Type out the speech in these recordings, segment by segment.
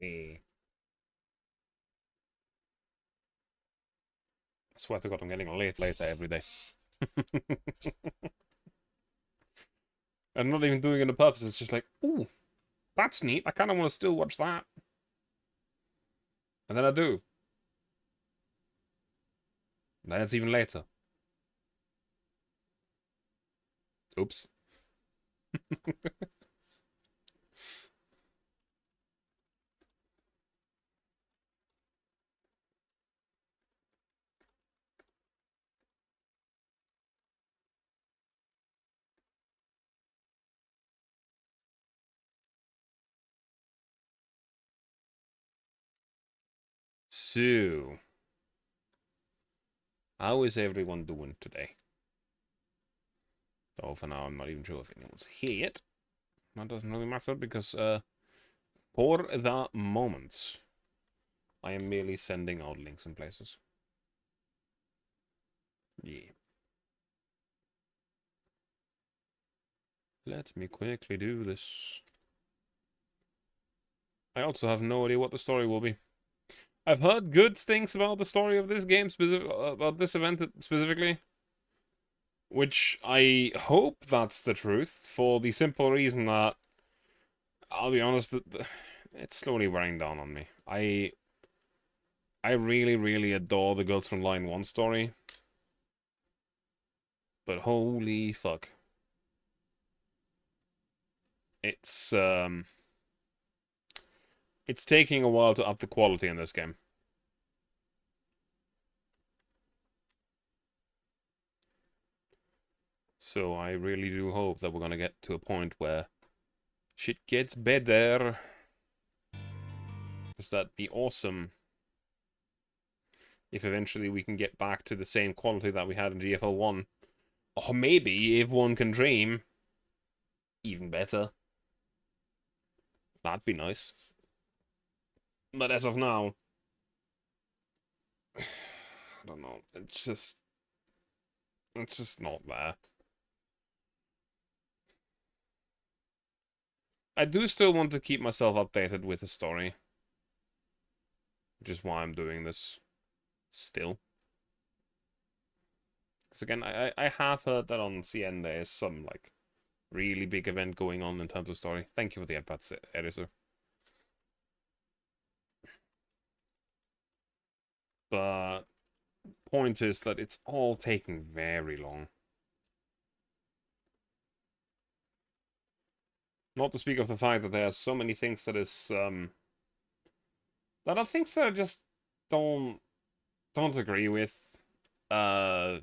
I swear to God, I'm getting later every day. I'm not even doing it on purpose, it's just like, ooh, that's neat, I kind of want to still watch that. And then I do. And then it's even later. Oops. So, how is everyone doing today? Oh, for now, I'm not even sure if anyone's here yet. That doesn't really matter because, for the moment, I am merely sending out links in places. Yeah. Let me quickly do this. I also have no idea what the story will be. I've heard good things about the story of this game, about this event specifically. Which I hope that's the truth, for the simple reason that, I'll be honest, it's slowly wearing down on me. I really, really adore the Girls from Line 1 story. But holy fuck. It's, it's taking a while to up the quality in this game. So I really do hope that we're gonna get to a point where shit gets better. Because that'd be awesome if eventually we can get back to the same quality that we had in GFL 1. Or maybe, if one can dream, even better. That'd be nice. But as of now, I don't know. It's just not there. I do still want to keep myself updated with the story, which is why I'm doing this still. Because again, I have heard that on CN there is some, like, really big event going on in terms of story. Thank you for the inputs, editor. But point is that it's all taking very long. Not to speak of the fact that there are so many things that is that are things that I just don't agree with. Uh,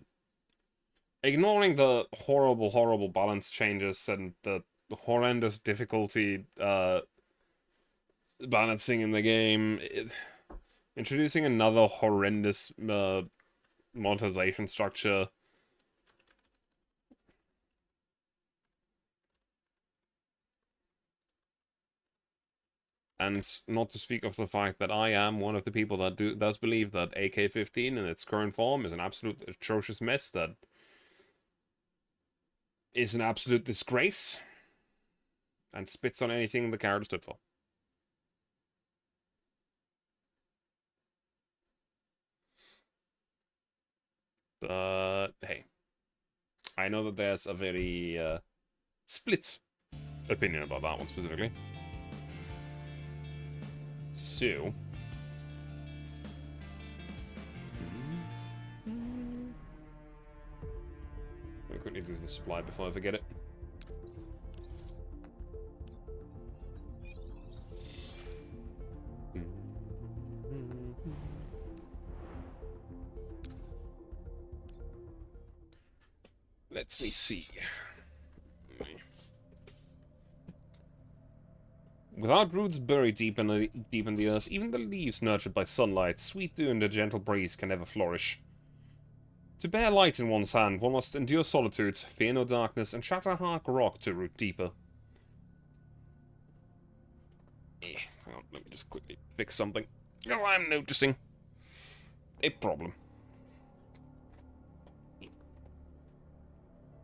Ignoring the horrible, horrible balance changes and the horrendous difficulty balancing in the game, introducing another horrendous monetization structure. And not to speak of the fact that I am one of the people that does believe that AK-15 in its current form is an absolute atrocious mess that is an absolute disgrace and spits on anything the character stood for. But hey, I know that there's a very split opinion about that one specifically. So, I'm gonna quickly do the supply before I forget it. Let me see. Without roots buried deep in the earth, even the leaves nurtured by sunlight, sweet dew and a gentle breeze can never flourish. To bear light in one's hand, one must endure solitude, fear no darkness, and shatter hard rock to root deeper. Hang on, let me just quickly fix something. Because I'm noticing a problem.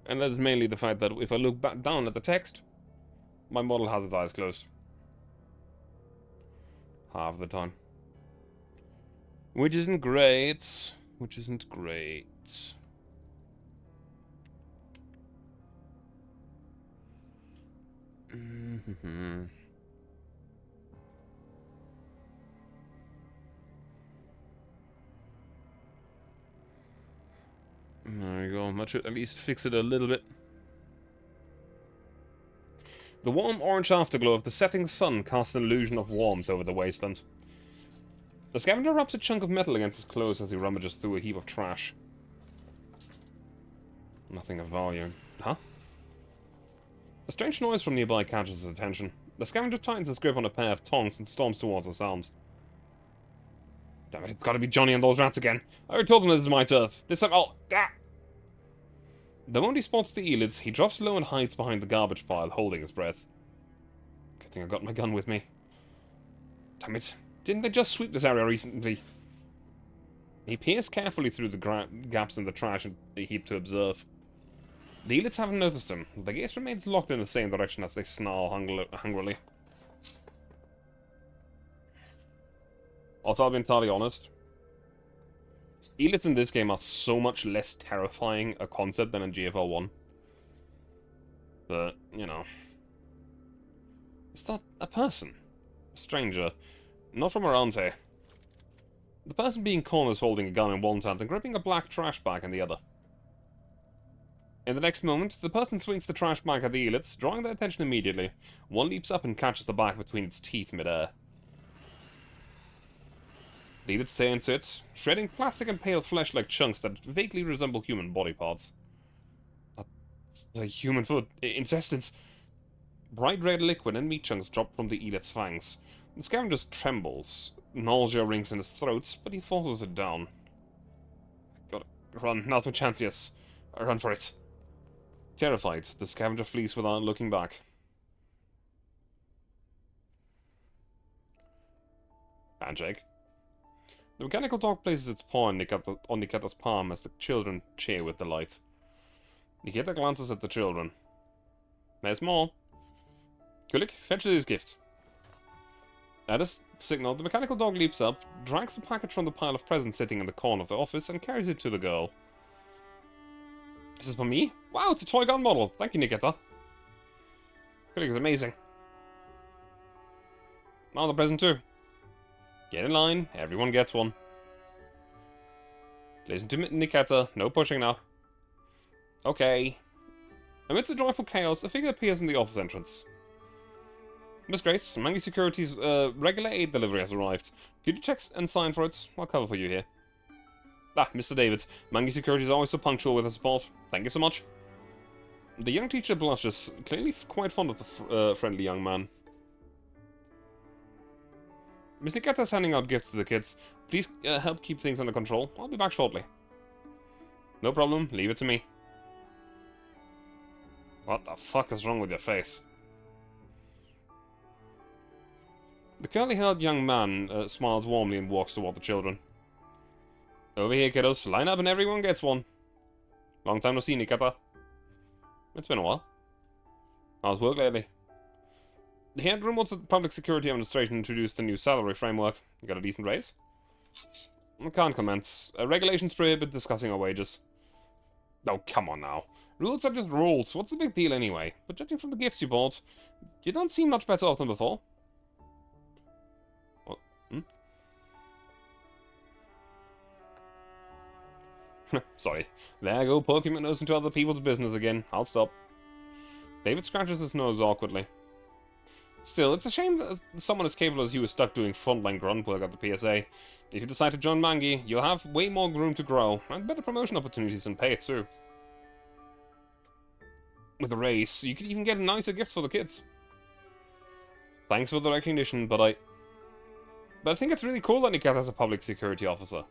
And that is mainly the fact that if I look back down at the text, my model has its eyes closed. half of the time. Which isn't great. Which isn't great. There we go. That should at least fix it a little bit. The warm orange afterglow of the setting sun casts an illusion of warmth over the wasteland. The scavenger rubs a chunk of metal against his clothes as he rummages through a heap of trash. Nothing of value. Huh? A strange noise from nearby catches his attention. The scavenger tightens his grip on a pair of tongs and storms towards the sound. Damn it, it's gotta be Johnny and those rats again. I already told them this is my turf. This time I'll... Ah! The moment he spots the Elids, he drops low and hides behind the garbage pile, holding his breath. Good thing I got my gun with me. Damn it. Didn't they just sweep this area recently? He peers carefully through the gaps in the trash and heap to observe. The Elids haven't noticed him. The gaze remains locked in the same direction as they snarl hungrily. Also, I'll be entirely honest. Elids in this game are so much less terrifying a concept than in GFL 1. But, you know. Is that a person? A stranger. Not from around here. The person being cornered is holding a gun in one hand and gripping a black trash bag in the other. In the next moment, the person swings the trash bag at the Elids, drawing their attention immediately. One leaps up and catches the bag between its teeth mid-air. The Elids stare into it, shredding plastic and pale flesh-like chunks that vaguely resemble human body parts. That's a human foot. Intestines. Bright red liquid and meat chunks drop from the Elid's fangs. The scavenger trembles. Nausea rings in his throat, but he forces it down. Gotta run. Now's my chance, yes. I run for it. Terrified, the scavenger flees without looking back. Handshake. The mechanical dog places its paw on Nikita's palm as the children cheer with delight. Nikita glances at the children. There's more. Kulik, fetch these gifts. At a signal, the mechanical dog leaps up, drags the package from the pile of presents sitting in the corner of the office, and carries it to the girl. This is for me? Wow, it's a toy gun model. Thank you, Nikita. Kulik is amazing. Now the present too. Get in line, everyone gets one. Listen to me, Nikita, no pushing now. Okay. Amidst the joyful chaos, a figure appears in the office entrance. Miss Grace, Mangi Security's regular aid delivery has arrived. Could you check and sign for it? I'll cover for you here. Ah, Mr. David, Mangi Security is always so punctual with the support. Thank you so much. The young teacher blushes, clearly quite fond of the friendly young man. Miss Nikita's handing out gifts to the kids. Please help keep things under control. I'll be back shortly. No problem, leave it to me. What the fuck is wrong with your face? The curly-haired young man smiles warmly and walks toward the children. Over here, kiddos. Line up and everyone gets one. Long time no see, Nikita. It's been a while. How's work lately? The head remotes at the Public Security Administration introduced a new salary framework. You got a decent raise? I can't comment. Regulations prohibit discussing our wages. Oh, come on now. Rules are just rules. What's the big deal anyway? But judging from the gifts you bought, you don't seem much better off than before. What? Sorry. There I go, poking my nose into other people's business again. I'll stop. David scratches his nose awkwardly. Still, it's a shame that someone as capable as you is stuck doing frontline grunt work at the PSA. If you decide to join Mangi, you'll have way more room to grow, and better promotion opportunities and pay too. With a raise, you could even get nicer gifts for the kids. Thanks for the recognition, but I think it's really cool that Nikita is a public security officer.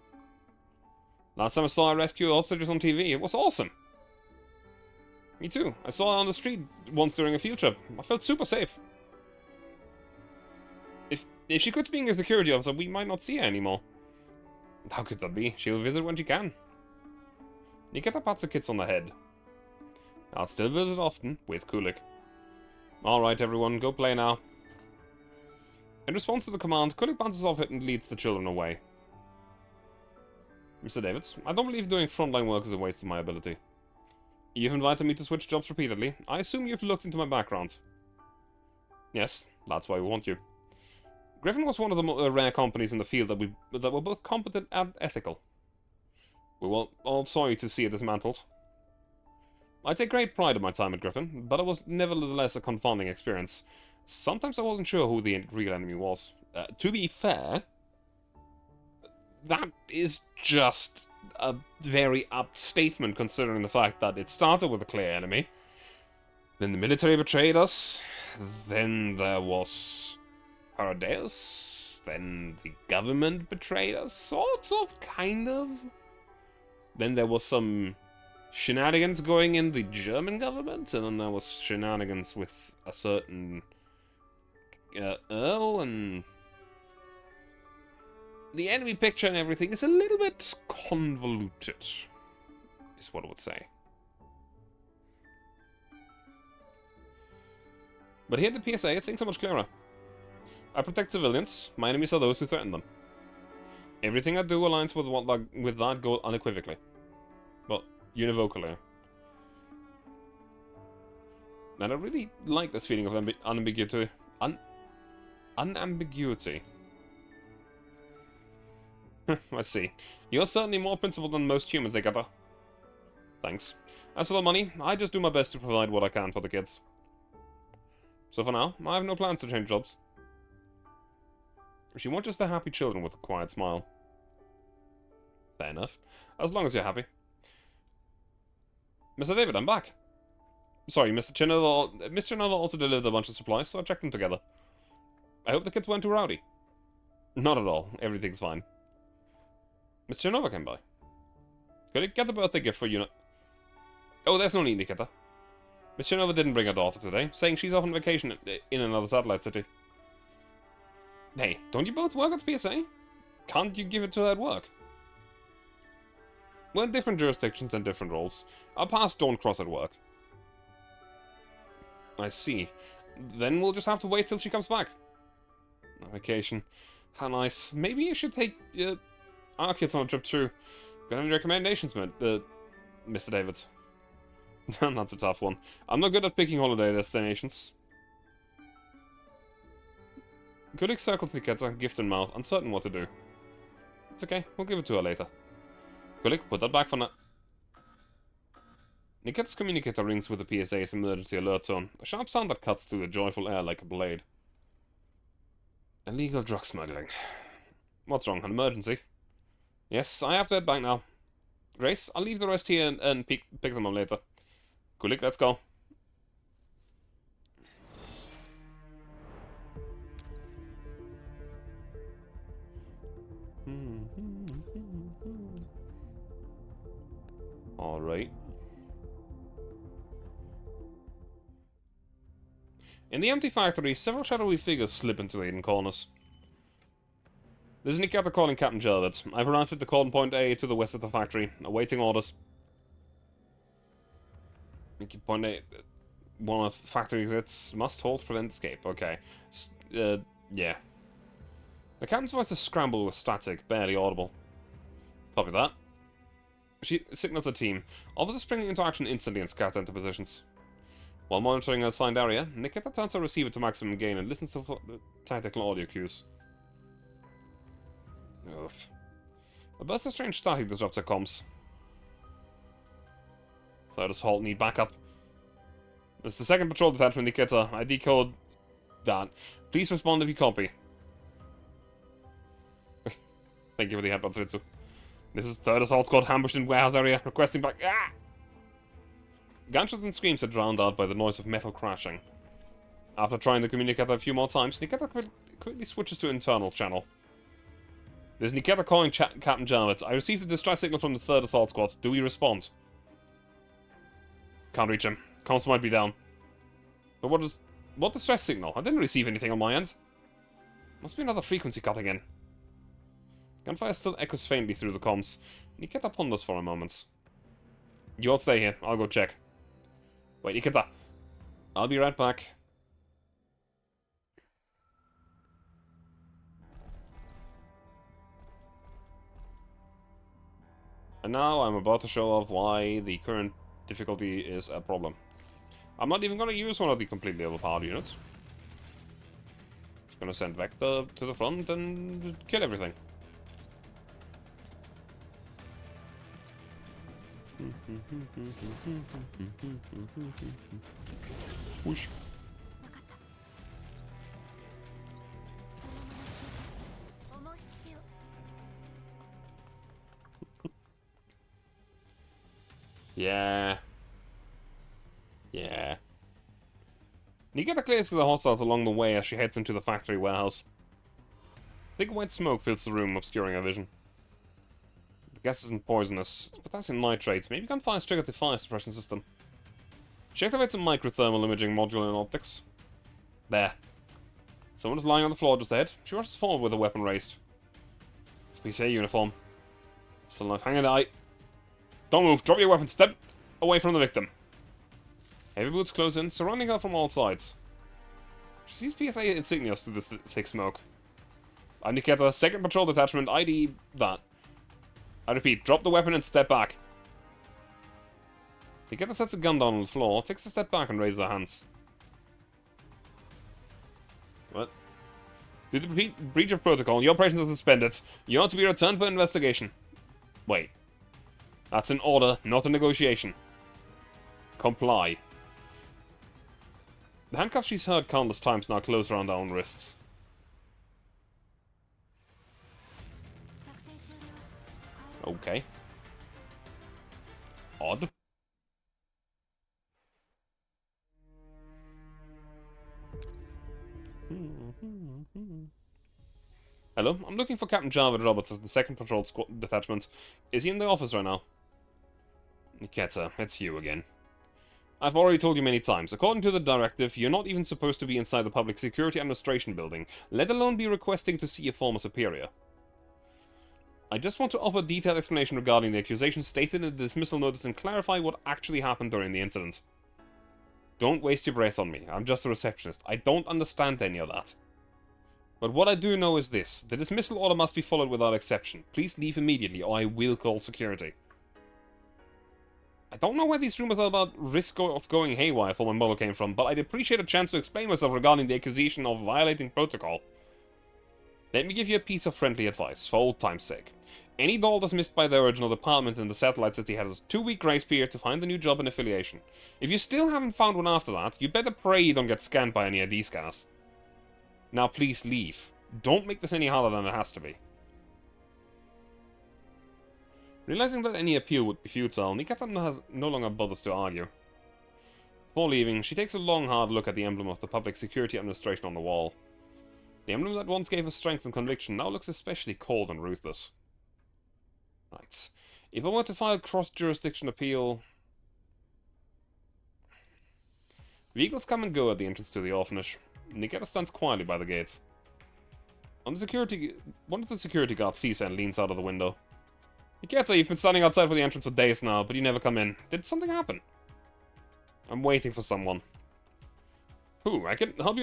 Last time I saw her rescue hostages on TV, it was awesome. Me too. I saw her on the street once during a field trip. I felt super safe. If she quits being a security officer, we might not see her anymore. How could that be? She'll visit when she can. Nikita pats the kids on the head. I'll still visit often, with Kulik. Alright everyone, go play now. In response to the command, Kulik bounces off it and leads the children away. Mr. David, I don't believe doing frontline work is a waste of my ability. You've invited me to switch jobs repeatedly. I assume you've looked into my background. Yes, that's why we want you. Griffin was one of the rare companies in the field that were both competent and ethical. We were all sorry to see it dismantled. I take great pride in my time at Griffin, but it was nevertheless a confounding experience. Sometimes I wasn't sure who the real enemy was. To be fair, that is just a very apt statement considering the fact that it started with a clear enemy. Then the military betrayed us. Then there was Paradeus. Then the government betrayed us. Sorts of, kind of. Then there was some shenanigans going in the German government. And then there was shenanigans with a certain Earl. And the enemy picture and everything is a little bit convoluted, is what I would say. But here at the PSA, things are much clearer. I protect civilians. My enemies are those who threaten them. Everything I do aligns with that goal unequivocally. Well, univocally. And I really like this feeling of unambiguity. Unambiguity. I see. You're certainly more principled than most humans, Ekata. Thanks. As for the money, I just do my best to provide what I can for the kids. So for now, I have no plans to change jobs. She wants just the happy children with a quiet smile. Fair enough. As long as you're happy. Mr. David, I'm back. Sorry, Mr. Chinova also delivered a bunch of supplies, so I checked them together. I hope the kids weren't too rowdy. Not at all. Everything's fine. Mr. Chinova came by. Could I get the birthday gift for you? Oh, there's no need, Nikita. Miss Chinova didn't bring her daughter today, saying she's off on vacation in another satellite city. Hey, don't you both work at PSA? Can't you give it to her at work? We're in different jurisdictions and different roles. Our paths don't cross at work. I see. Then we'll just have to wait till she comes back. On vacation. How nice. Maybe you should take our kids on a trip too. Got any recommendations, Mr. David? That's a tough one. I'm not good at picking holiday destinations. Kulik circles Nikita, gift in mouth, uncertain what to do. It's okay, we'll give it to her later. Kulik, put that back for now. Nikita's communicator rings with the PSA's emergency alert tone, a sharp sound that cuts through the joyful air like a blade. Illegal drug smuggling. What's wrong, an emergency? Yes, I have to head back now. Grace, I'll leave the rest here and pick them up later. Kulik, let's go. Alright. In the empty factory, several shadowy figures slip into the hidden corners. This is Nikita calling Captain Jarvis. I've arrived at the cordon point A to the west of the factory, awaiting orders. Point A... One of factory exits must hold to prevent escape. Okay. Yeah. The captain's voice is scrambled with static, barely audible. Copy that. She signals the team. Officers springing into action instantly and scatter into positions. While monitoring an assigned area, Nikita turns her receiver to maximum gain and listens to the tactical audio cues. Oof. A burst of strange static disrupts her comms. Third assault need backup. It's the second patrol detachment, Nikita. I decode that. Please respond if you copy. Thank you for the headbutt, Ritsu. This is third assault squad ambushed in warehouse area, requesting back. Ah! Gunshots and screams are drowned out by the noise of metal crashing. After trying the communicator a few more times, Nikita quickly switches to internal channel. This is Nikita calling Captain Jarvis. I received a distress signal from the third assault squad. Do we respond? Can't reach him. Comms might be down. But what distress signal? I didn't receive anything on my end. Must be another frequency cutting in. Gunfire still echoes faintly through the comms. Nikita ponders for a moment. You all stay here. I'll go check. Wait, Nikita. I'll be right back. And now I'm about to show off why the current difficulty is a problem. I'm not even going to use one of the completely overpowered units. Just going to send Vector to the front and kill everything. Whoosh. Yeah. Yeah. Nikita clears the hostiles along the way as she heads into the factory warehouse. Thick white smoke fills the room, obscuring her vision. The gas isn't poisonous. It's potassium nitrate. Maybe gunfire triggered the fire suppression system. She activates a microthermal imaging module in optics. There. Someone is lying on the floor just ahead. She rushes forward with her weapon raised. It's a PCA uniform. Still alive. Hang on, eye. Don't move. Drop your weapon. Step away from the victim. Heavy boots close in, surrounding her from all sides. She sees PSA insignias through this thick smoke. I indicate a second patrol detachment. ID that. I repeat, drop the weapon and step back. Nikita sets a gun down on the floor, takes a step back and raises her hands. What? Due to breach of protocol, your operations are suspended. You are to be returned for investigation. Wait. That's an order, not a negotiation. Comply. The handcuffs she's heard countless times now close around her own wrists. Okay. Odd. Hello, I'm looking for Captain Jarvid Roberts of the 2nd Patrol Squad Detachment. Is he in the office right now? Nikita, it's you again. I've already told you many times, according to the directive, you're not even supposed to be inside the Public Security Administration building, let alone be requesting to see a former superior. I just want to offer a detailed explanation regarding the accusations stated in the dismissal notice and clarify what actually happened during the incident. Don't waste your breath on me, I'm just a receptionist. I don't understand any of that. But what I do know is this, the dismissal order must be followed without exception. Please leave immediately or I will call security. I don't know where these rumors are about risk of going haywire for my model came from, but I'd appreciate a chance to explain myself regarding the accusation of violating protocol. Let me give you a piece of friendly advice, for old time's sake. Any doll dismissed by the original department in the satellite city has a 2-week grace period to find a new job and affiliation. If you still haven't found one after that, you better pray you don't get scanned by any ID scanners. Now please leave. Don't make this any harder than it has to be. Realizing that any appeal would be futile, Nikita no longer bothers to argue. Before leaving, she takes a long, hard look at the emblem of the Public Security Administration on the wall. The emblem that once gave her strength and conviction now looks especially cold and ruthless. Right. If I were to file cross-jurisdiction appeal... Vehicles come and go at the entrance to the orphanage. Nikita stands quietly by the gates. One of the security guards sees her and leans out of the window. Nikita, you've been standing outside for the entrance for days now, but you never come in. Did something happen? I'm waiting for someone. Who? I can help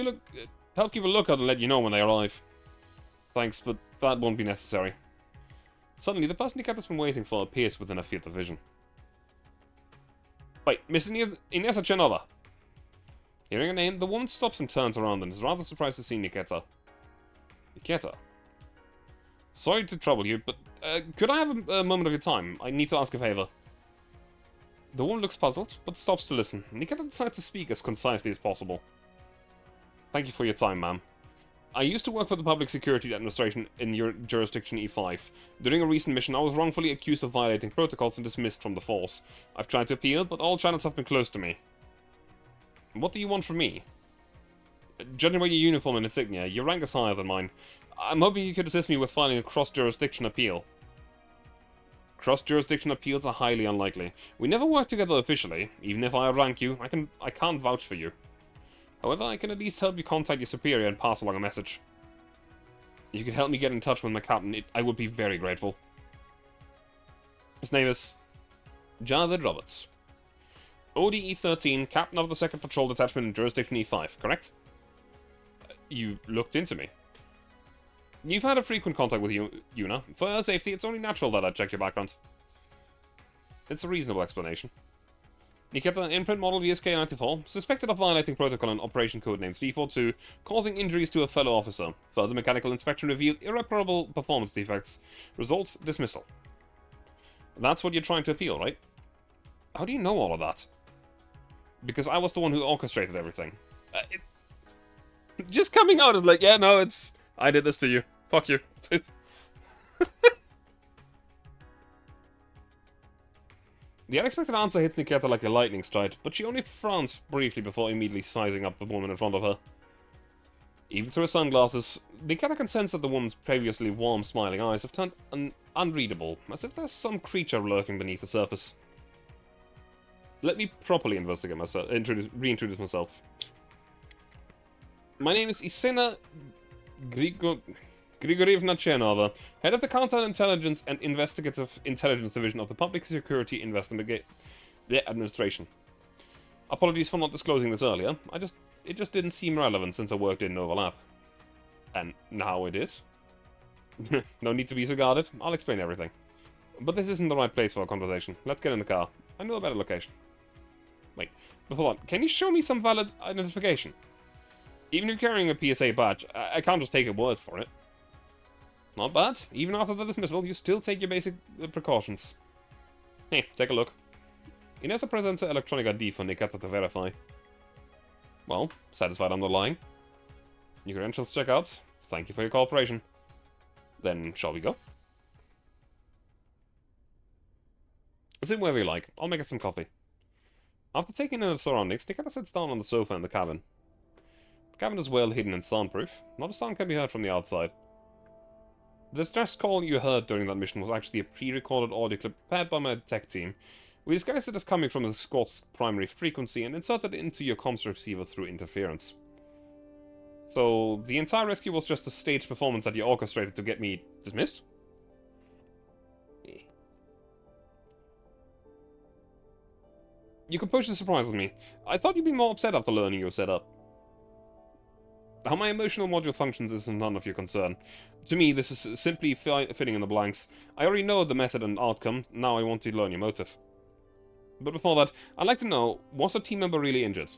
keep a lookout and let you know when they arrive. Thanks, but that won't be necessary. Suddenly, the person Nikita's been waiting for appears within her field of vision. Wait, Miss Inesa Chenova. Hearing her name, the woman stops and turns around and is rather surprised to see Nikita. Nikita? Sorry to trouble you, but could I have a moment of your time? I need to ask a favor. The woman looks puzzled, but stops to listen. Nikita decides to speak as concisely as possible. Thank you for your time, ma'am. I used to work for the Public Security Administration in your jurisdiction E5. During a recent mission, I was wrongfully accused of violating protocols and dismissed from the force. I've tried to appeal, but all channels have been closed to me. What do you want from me? Judging by your uniform and insignia, your rank is higher than mine. I'm hoping you could assist me with filing a cross-jurisdiction appeal. Cross-jurisdiction appeals are highly unlikely. We never work together officially. Even if I outrank you, I can't vouch for you. However, I can at least help you contact your superior and pass along a message. If you could help me get in touch with my captain, I would be very grateful. His name is Jarvid Roberts. ODE-13, captain of the 2nd Patrol Detachment in Jurisdiction E5, correct? You looked into me. You've had a frequent contact with Yuna. For her safety, it's only natural that I check your background. It's a reasonable explanation. Nikita, imprint model VSK-94, suspected of violating protocol and operation codename 342, causing injuries to a fellow officer. Further mechanical inspection revealed irreparable performance defects. Result, dismissal. That's what you're trying to appeal, right? How do you know all of that? Because I was the one who orchestrated everything. Just coming out is like, yeah, no, it's... I did this to you. Fuck you. The unexpected answer hits Nikita like a lightning strike, but she only frowns briefly before immediately sizing up the woman in front of her. Even through her sunglasses, Nikita can sense that the woman's previously warm, smiling eyes have turned unreadable, as if there's some creature lurking beneath the surface. Let me properly investigate myself, reintroduce myself. My name is Isena Grigorievna Chernova, head of the Counterintelligence and Investigative Intelligence Division of the Public Security Administration. Apologies for not disclosing this earlier. It just didn't seem relevant since our work didn't overlap. And now it is. No need to be so guarded. I'll explain everything. But this isn't the right place for a conversation. Let's get in the car. I know a better location. Wait, but hold on. Can you show me some valid identification? Even if you're carrying a PSA badge, I can't just take your word for it. Not bad. Even after the dismissal, you still take your basic precautions. Hey, take a look. Inessa presents her electronic ID for Nikita to verify. Well, satisfied I'm not lying. Your credentials check out. Thank you for your cooperation. Then, shall we go? Sit wherever you like. I'll make us some coffee. After taking in the surroundings, Nikita sits down on the sofa in the cabin. The cabin is well hidden and soundproof. Not a sound can be heard from the outside. The distress call you heard during that mission was actually a pre-recorded audio clip prepared by my tech team. We disguised it as coming from the squad's primary frequency and inserted it into your comms receiver through interference. So, the entire rescue was just a staged performance that you orchestrated to get me dismissed? You completely surprised me. I thought you'd be more upset after learning you were set up. How my emotional module functions is none of your concern. To me, this is simply filling in the blanks. I already know the method and outcome, now I want to learn your motive. But before that, I'd like to know, was a team member really injured?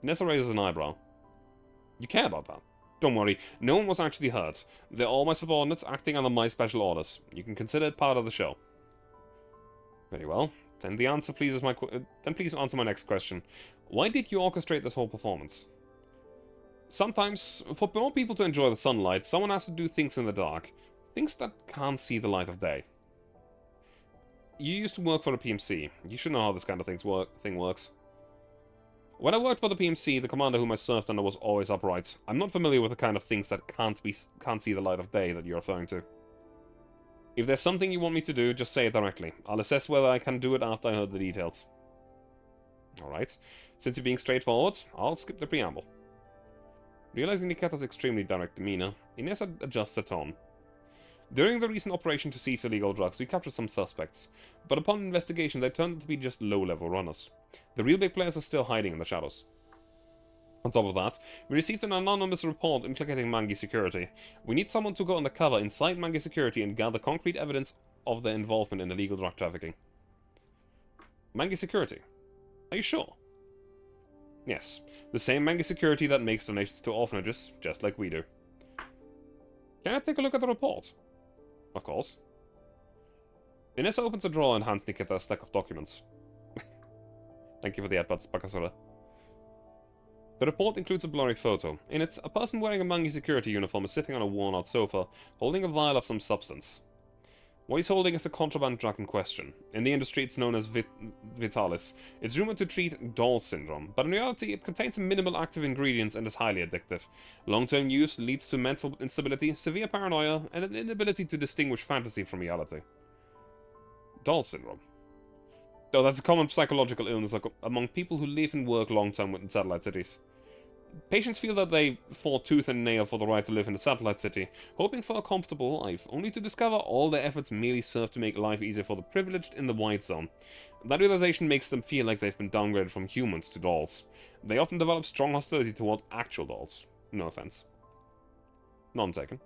Nessa raises an eyebrow. You care about that? Don't worry, no one was actually hurt. They're all my subordinates acting under my special orders. You can consider it part of the show. Very well. Then please answer my next question. Why did you orchestrate this whole performance? Sometimes, for more people to enjoy the sunlight, someone has to do things in the dark. Things that can't see the light of day. You used to work for the PMC. You should know how this kind of thing works. When I worked for the PMC, the commander whom I served under was always upright. I'm not familiar with the kind of things that can't see the light of day that you're referring to. If there's something you want me to do, just say it directly. I'll assess whether I can do it after I heard the details. Alright. Since you're being straightforward, I'll skip the preamble. Realizing Nikita's extremely direct demeanor, Inessa adjusts her tone. During the recent operation to seize illegal drugs, we captured some suspects, but upon investigation they turned out to be just low-level runners. The real big players are still hiding in the shadows. On top of that, we received an anonymous report implicating Mangi Security. We need someone to go undercover inside Mangi Security and gather concrete evidence of their involvement in illegal drug trafficking. Mangi Security? Are you sure? Yes, the same Mangi Security that makes donations to orphanages, just like we do. Can I take a look at the report? Of course. Inessa opens a drawer and hands Nikita a stack of documents. Thank you for the adverts, Bakasura. The report includes a blurry photo. In it, a person wearing a Mangi security uniform is sitting on a worn-out sofa, holding a vial of some substance. What he's holding is a contraband drug in question. In the industry, it's known as Vitalis. It's rumored to treat doll syndrome, but in reality, it contains minimal active ingredients and is highly addictive. Long-term use leads to mental instability, severe paranoia, and an inability to distinguish fantasy from reality. Doll syndrome. Though that's a common psychological illness among people who live and work long-term in satellite cities. Patients feel that they fought tooth and nail for the right to live in a satellite city, hoping for a comfortable life, only to discover all their efforts merely serve to make life easier for the privileged in the white zone. That realization makes them feel like they've been downgraded from humans to dolls. They often develop strong hostility toward actual dolls. No offense. None taken.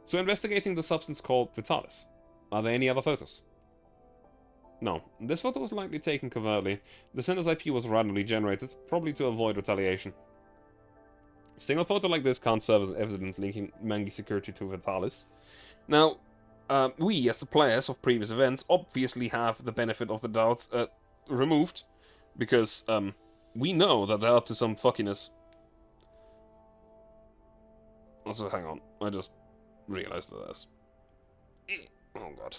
So investigating the substance called Vitalis. Are there any other photos? No, this photo was likely taken covertly. The sender's IP was randomly generated, probably to avoid retaliation. A single photo like this can't serve as evidence linking Mangi security to Vitalis. Now, we, as the players of previous events, obviously have the benefit of the doubt removed, because we know that they're up to some fuckiness. Also, hang on, I just realized that there's... Oh god.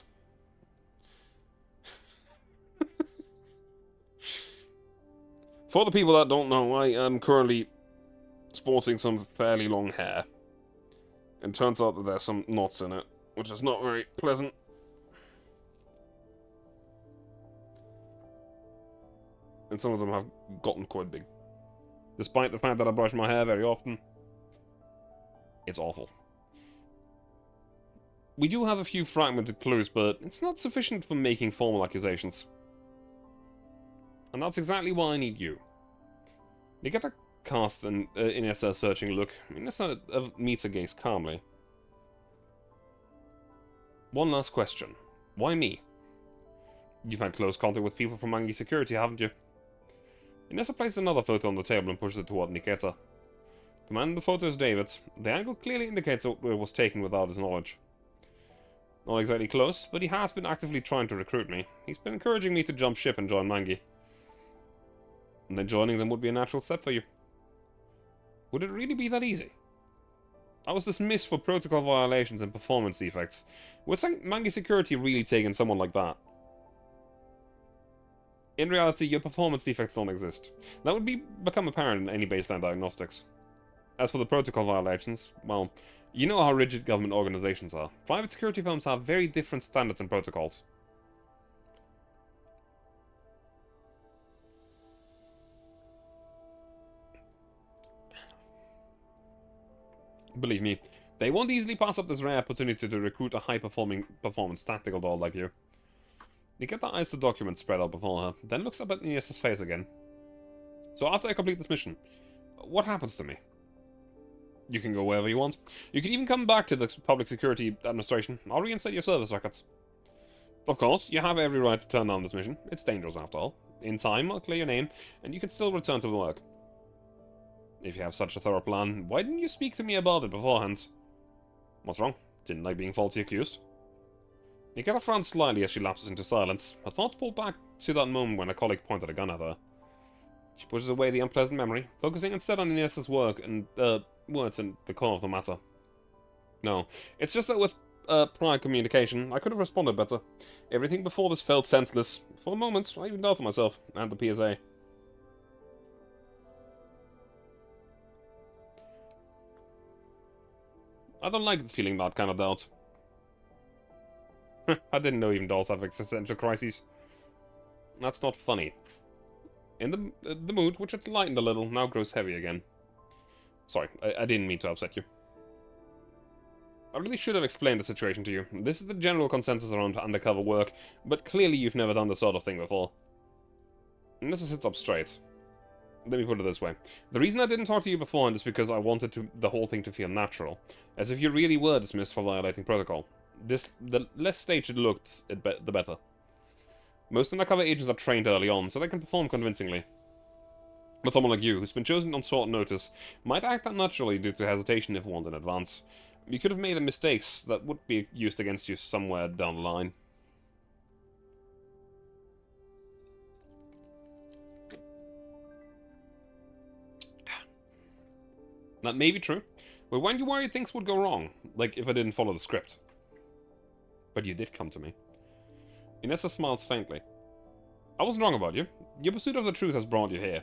For the people that don't know, I am currently sporting some fairly long hair. And turns out that there's some knots in it, which is not very pleasant. And some of them have gotten quite big. Despite the fact that I brush my hair very often, it's awful. We do have a few fragmented clues, but it's not sufficient for making formal accusations. And that's exactly why I need you. You get to cast an Inessa searching look. Inessa meets her gaze calmly. One last question. Why me? You've had close contact with people from Mangi Security, haven't you? Inessa places another photo on the table and pushes it toward Nikita. The man in the photo is David. The angle clearly indicates that it was taken without his knowledge. Not exactly close, but he has been actively trying to recruit me. He's been encouraging me to jump ship and join Mangi. And then joining them would be a natural step for you. Would it really be that easy? I was dismissed for protocol violations and performance defects. Would Mangi Security really take in someone like that? In reality, your performance defects don't exist. That would become apparent in any baseline diagnostics. As for the protocol violations, well, you know how rigid government organizations are. Private security firms have very different standards and protocols. Believe me, they won't easily pass up this rare opportunity to recruit a high-performing performance tactical doll like you. Nikita eyes the document spread out before her, then looks up at Nies's face again. So after I complete this mission, what happens to me? You can go wherever you want. You can even come back to the Public Security Administration. I'll reinstate your service records. Of course, you have every right to turn down this mission. It's dangerous after all. In time, I'll clear your name, and you can still return to work. If you have such a thorough plan, why didn't you speak to me about it beforehand? What's wrong? Didn't like being falsely accused? Nikita frowns slightly as she lapses into silence. Her thoughts pull back to that moment when a colleague pointed a gun at her. She pushes away the unpleasant memory, focusing instead on Inessa's work and words and the core of the matter. No, it's just that with prior communication, I could have responded better. Everything before this felt senseless. For the moment, I even doubted myself and the PSA. I don't like feeling that kind of doubt. I didn't know even dolls have existential crises. That's not funny. In the mood, which had lightened a little, now grows heavy again. Sorry, I didn't mean to upset you. I really should have explained the situation to you. This is the general consensus around undercover work, but clearly you've never done this sort of thing before. And this sits up straight. Let me put it this way. The reason I didn't talk to you beforehand is because I wanted the whole thing to feel natural. As if you really were dismissed for violating protocol. The less staged it looked, the better. Most undercover agents are trained early on, so they can perform convincingly. But someone like you, who's been chosen on short notice, might act unnaturally due to hesitation if warned in advance. You could have made mistakes that would be used against you somewhere down the line. That may be true, but when you worried things would go wrong, like if I didn't follow the script. But you did come to me. Inessa smiles faintly. I wasn't wrong about you. Your pursuit of the truth has brought you here.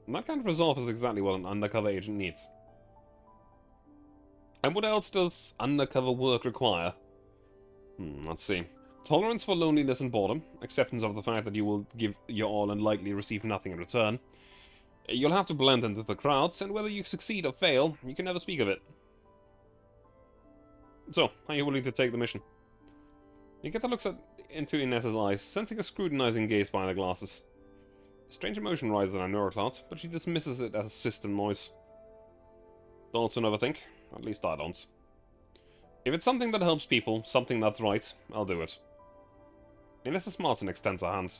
And that kind of resolve is exactly what an undercover agent needs. And what else does undercover work require? Let's see. Tolerance for loneliness and boredom, acceptance of the fact that you will give your all and likely receive nothing in return. You'll have to blend into the crowds, and whether you succeed or fail, you can never speak of it. So, are you willing to take the mission? Nikita looks into Inessa's eyes, sensing a scrutinizing gaze behind her glasses. A strange emotion rises in her neurocloud, but she dismisses it as system noise. Don't so overthink. At least I don't. If it's something that helps people, something that's right, I'll do it. Inessa Martin extends her hand.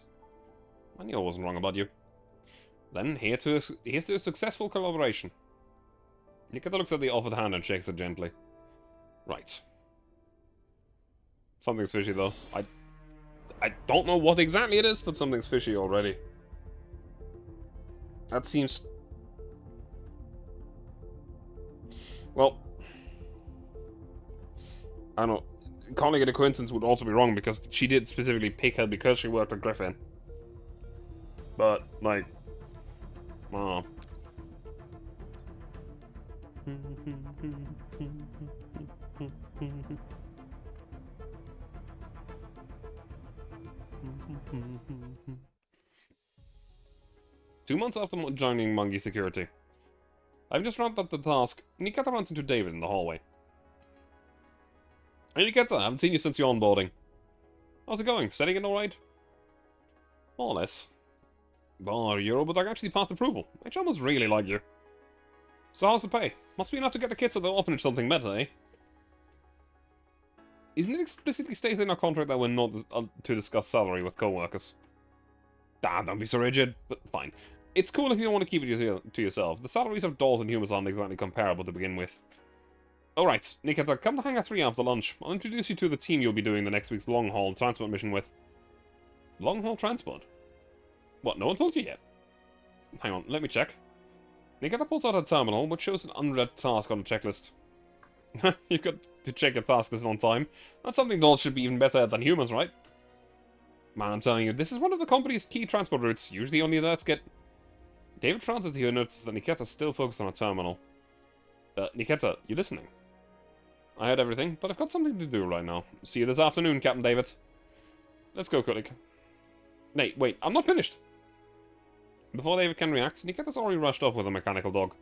I knew I wasn't wrong about you. Then, here's to a successful collaboration. Nikita looks at the offered hand and shakes it gently. Right. Something's fishy, though. I don't know what exactly it is, but something's fishy already. That seems... Well... I don't know. Calling it a coincidence would also be wrong, because she did specifically pick her because she worked with Griffin. But, like... Oh. 2 months after joining Monkey Security. I've just wrapped up the task. Nikita runs into David in the hallway. Hey Nikita, I haven't seen you since your onboarding. How's it going? Setting it alright? More or less. Well, Euro, but I actually passed approval. My chum must really like you. So how's the pay? Must be enough to get the kids at the orphanage something better, eh? Isn't it explicitly stated in our contract that we're not to discuss salary with co-workers? Ah, don't be so rigid, but fine. It's cool if you don't want to keep it to yourself. The salaries of dolls and humans aren't exactly comparable to begin with. Alright, Nikita, come to Hangar 3 after lunch. I'll introduce you to the team you'll be doing the next week's long-haul transport mission with. Long-haul transport? What, no one told you yet? Hang on, let me check. Nikita pulls out her terminal, which shows an unread task on the checklist. You've got to check your task list on time. That's something dolls should be even better at than humans, right? Man, I'm telling you, this is one of the company's key transport routes. Usually only alerts get... David Francis here notices that Nikita's still focused on her terminal. Nikita, you listening? I heard everything, but I've got something to do right now. See you this afternoon, Captain David. Let's go, Kulik. Wait, I'm not finished! Before David can react, Nikita's already rushed off with a mechanical dog.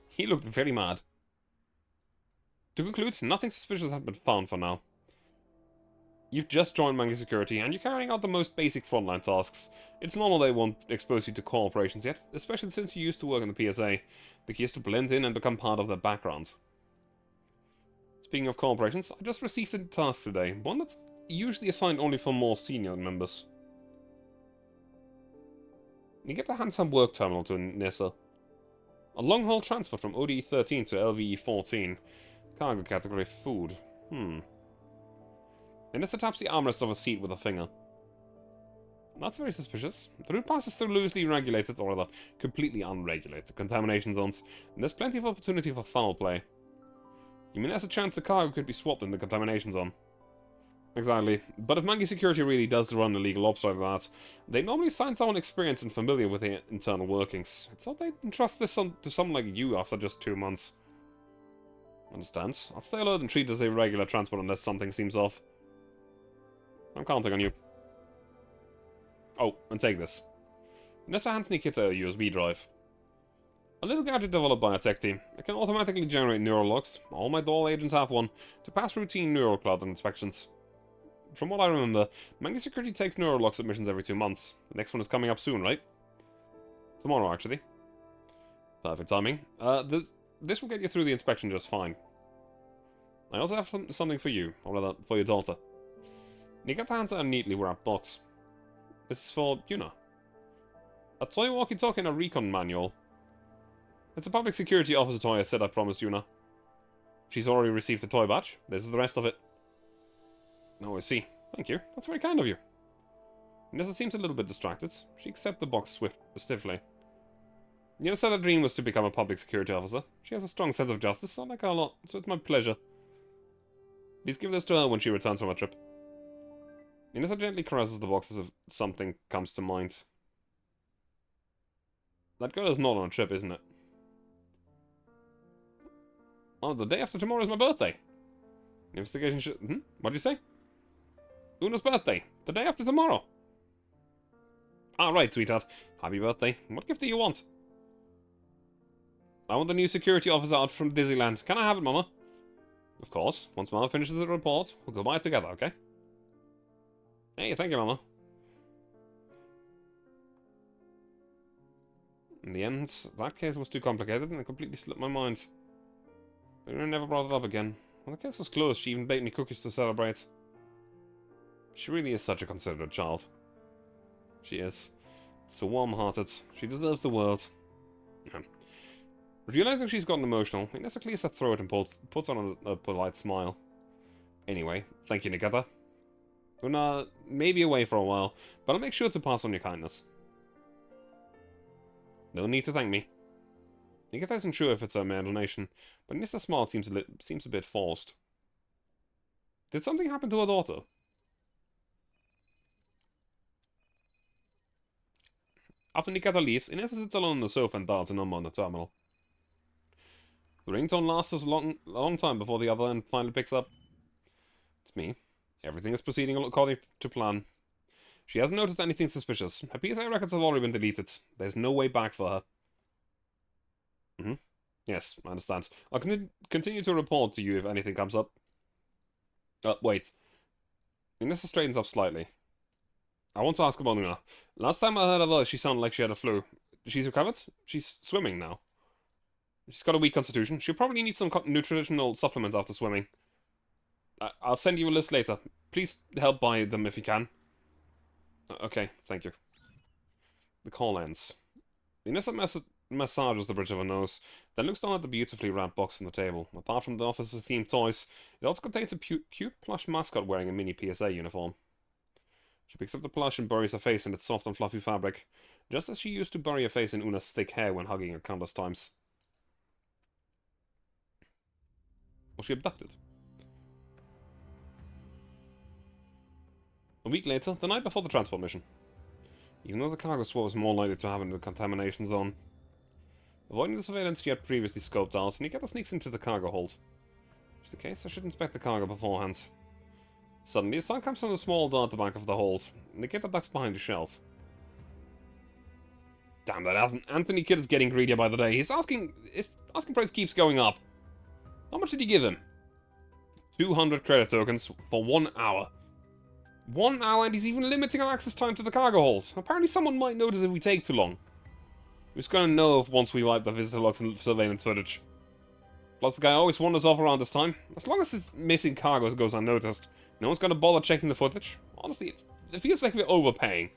He looked very mad. To conclude, nothing suspicious has been found for now. You've just joined Monkey Security, and you're carrying out the most basic frontline tasks. It's normal they won't expose you to core operations yet, especially since you used to work in the PSA. The key is to blend in and become part of their background. Speaking of core operations, I just received a task today, one that's usually assigned only for more senior members. You get the handsome work terminal to Nissa. A long-haul transport from ODE-13 to LVE-14. Cargo category food. Nissa taps the armrest of a seat with a finger. That's very suspicious. The route passes through loosely regulated, or rather, completely unregulated contamination zones, and there's plenty of opportunity for foul play. You mean there's a chance the cargo could be swapped in the contamination zone? Exactly. But if Monkey Security really does run illegal ops like that, they normally assign someone experienced and familiar with the internal workings. It's not they'd entrust this to someone like you after just 2 months. Understand? I'll stay alert and treat it as a regular transport unless something seems off. I'm counting on you. Oh, and take this. Nessa hands Nikita a USB drive. A little gadget developed by a tech team. It can automatically generate neural locks. All my doll agents have one, to pass routine neural cloud inspections. From what I remember, Monkey Security takes neural lock submissions every 2 months. The next one is coming up soon, right? Tomorrow, actually. Perfect timing. This will get you through the inspection just fine. I also have something for you, or rather, for your daughter. Nikita hands her a neatly wrapped box. This is for Yuna. A toy walkie-talkie and a recon manual. It's a public security officer toy I said I promised Yuna. She's already received the toy badge. This is the rest of it. Oh, I see. Thank you. That's very kind of you. Nessa seems a little bit distracted. She accepts the box stiffly. Yuna said her dream was to become a public security officer. She has a strong sense of justice. I like her a lot, so it's my pleasure. Please give this to her when she returns from her trip. Inessa gently caresses the box as if something comes to mind. That girl is not on a trip, isn't it? Oh, the day after tomorrow is my birthday. Investigation should... What'd you say? Una's birthday. The day after tomorrow. Ah, right, sweetheart. Happy birthday. What gift do you want? I want the new security officer out from Disneyland. Can I have it, Mama? Of course. Once Mama finishes the report, we'll go buy it together, okay? Hey, thank you, Mama. In the end, that case was too complicated and it completely slipped my mind. But I never brought it up again. When the case was closed, she even baked me cookies to celebrate. She really is such a considerate child. She is. So warm-hearted. She deserves the world. Yeah. Realizing she's gotten emotional, Inessa clears her throat and puts on a polite smile. Anyway, thank you, Nikita. Una may be away for a while, but I'll make sure to pass on your kindness. No need to thank me. Nikita isn't sure if it's her imagination, but Nissa's smile seems a bit forced. Did something happen to her daughter? After Nikita leaves, Inessa sits alone on the sofa and dials a number on the terminal. The ringtone lasts a long time before the other end finally picks up. It's me. Everything is proceeding according to plan. She hasn't noticed anything suspicious. Her PSA records have already been deleted. There's no way back for her. Yes, I understand. I'll continue to report to you if anything comes up. Wait. Inessa straightens up slightly. I want to ask about Una. Last time I heard of her, she sounded like she had a flu. She's recovered? She's swimming now. She's got a weak constitution. She'll probably need some nutritional supplements after swimming. I'll send you a list later. Please help buy them if you can. Okay, thank you. The call ends. Inessa massages the bridge of her nose, then looks down at the beautifully wrapped box on the table. Apart from the officer-themed toys, it also contains a cute plush mascot wearing a mini PSA uniform. She picks up the plush and buries her face in its soft and fluffy fabric, just as she used to bury her face in Una's thick hair when hugging her countless times. Was she abducted? A week later, the night before the transport mission. Even though the cargo swap was more likely to happen in the contamination zone. Avoiding the surveillance she had previously scoped out, Nikita sneaks into the cargo hold. Just in case, I should inspect the cargo beforehand. Suddenly, a sound comes from the small door at the back of the hold. Nikita ducks behind a shelf. Damn that Anthony kid is getting greedier by the day. His asking price keeps going up. How much did you give him? 200 credit tokens for 1 hour. 1 hour, and he's even limiting our access time to the cargo hold. Apparently someone might notice if we take too long. We're just gonna know if once we wipe the visitor logs and surveillance footage. Plus, the guy always wanders off around this time. As long as his missing cargo goes unnoticed, no one's gonna bother checking the footage. Honestly, it feels like we're overpaying.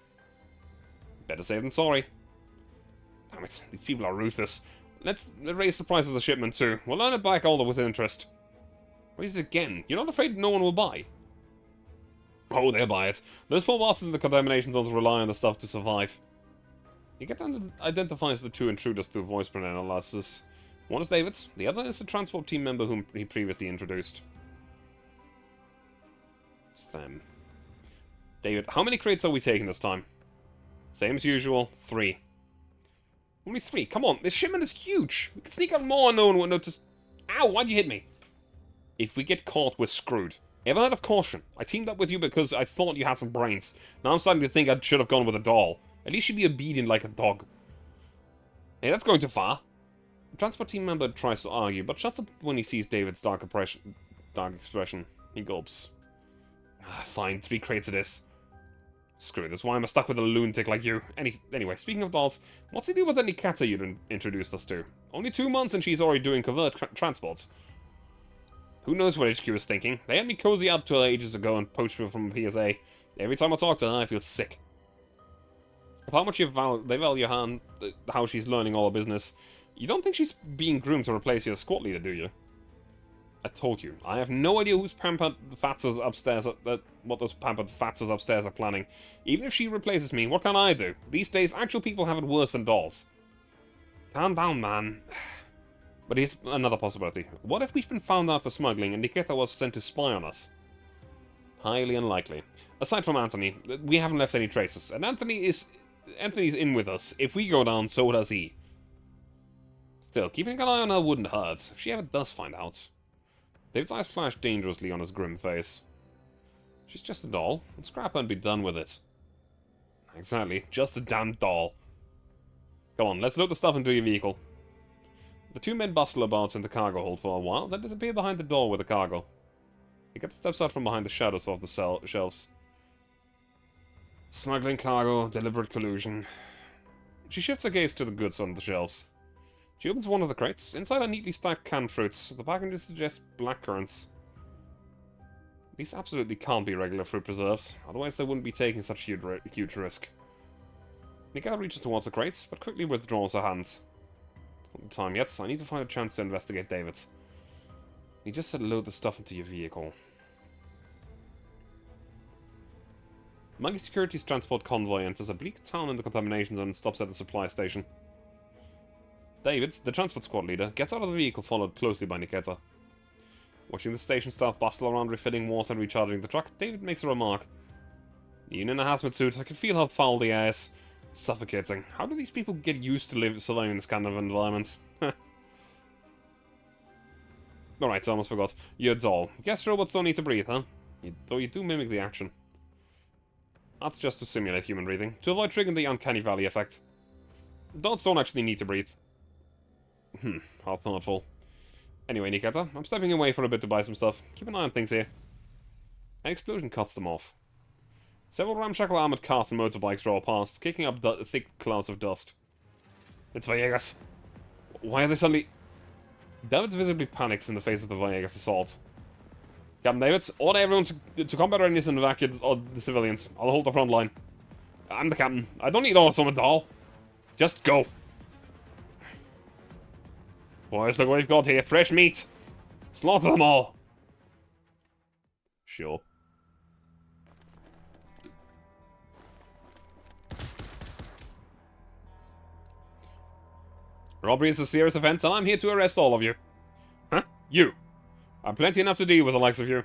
Better safe than sorry. Damn it, these people are ruthless. Let's raise the price of the shipment too. We'll earn it back all with interest. Raise it again. You're not afraid no one will buy? Oh, they'll buy it. Those poor bastards in the contamination zones rely on the stuff to survive. Nikita identifies the two intruders through voice analysis. One is David's, the other is the transport team member whom he previously introduced. It's them. David, how many crates are we taking this time? Same as usual, 3. Only 3, come on, this shipment is huge! We can sneak out more and no one will notice. Ow, why'd you hit me? If we get caught, we're screwed. Ever heard of caution? I teamed up with you because I thought you had some brains. Now I'm starting to think I should have gone with a doll. At least she'd be obedient like a dog. Hey, that's going too far. The transport team member tries to argue, but shuts up when he sees David's dark expression. He gulps. Fine, 3 crates it is. Screw it, that's why I'm stuck with a lunatic like you. Anyway, speaking of dolls, what's the deal with the Nikata you introduced us to? Only 2 months and she's already doing covert transports. Who knows what HQ is thinking? They had me cozy up to her ages ago and poached her from PSA. Every time I talk to her, I feel sick. With how much they value how she's learning all her business, you don't think she's being groomed to replace your squad leader, do you? I told you, I have no idea who's pampered fatzos upstairs, what those pampered fatzos upstairs are planning. Even if she replaces me, what can I do? These days, actual people have it worse than dolls. Calm down, man. But here's another possibility. What if we've been found out for smuggling and Nikita was sent to spy on us? Highly unlikely. Aside from Anthony, we haven't left any traces, and Anthony's in with us. If we go down, so does he. Still, keeping an eye on her wouldn't hurt, if she ever does find out. David's eyes flash dangerously on his grim face. She's just a doll. Let's scrap her and be done with it. Exactly, just a damn doll. Come on, let's load the stuff into your vehicle. The 2 men bustle about in the cargo hold for a while, then disappear behind the door with the cargo. Nikita steps out from behind the shadows of the shelves. Smuggling cargo, deliberate collusion. She shifts her gaze to the goods on the shelves. She opens one of the crates. Inside are neatly stacked canned fruits. The packaging suggests blackcurrants. These absolutely can't be regular fruit preserves, otherwise they wouldn't be taking such huge risk. Nikita reaches towards the crates, but quickly withdraws her hands. It's not the time yet, so I need to find a chance to investigate David. He just said load the stuff into your vehicle. Monkey Security's transport convoy enters a bleak town in the contamination zone and stops at the supply station. David, the transport squad leader, gets out of the vehicle followed closely by Nikita. Watching the station staff bustle around refilling water and recharging the truck, David makes a remark. Even in a hazmat suit, I can feel how foul the air is. It's suffocating. How do these people get used to surviving in this kind of environment? Alright, I almost forgot. You're a doll. Guess robots don't need to breathe, huh? Though you do mimic the action. That's just to simulate human breathing, to avoid triggering the uncanny valley effect. Dolls don't actually need to breathe. How thoughtful. Anyway, Nikita, I'm stepping away for a bit to buy some stuff. Keep an eye on things here. An explosion cuts them off. Several ramshackle armored cars and motorbikes draw past, kicking up thick clouds of dust. It's Villegas. Why are they suddenly... David visibly panics in the face of the Villegas assault. Captain David, order everyone to combat readiness and evacuate the civilians. I'll hold the front line. I'm the captain. I don't need orders from a doll. Just go. Boys, look what we've got here. Fresh meat. Slaughter them all. Sure. Robbery is a serious offense, and I'm here to arrest all of you. Huh? You. I've plenty enough to deal with the likes of you.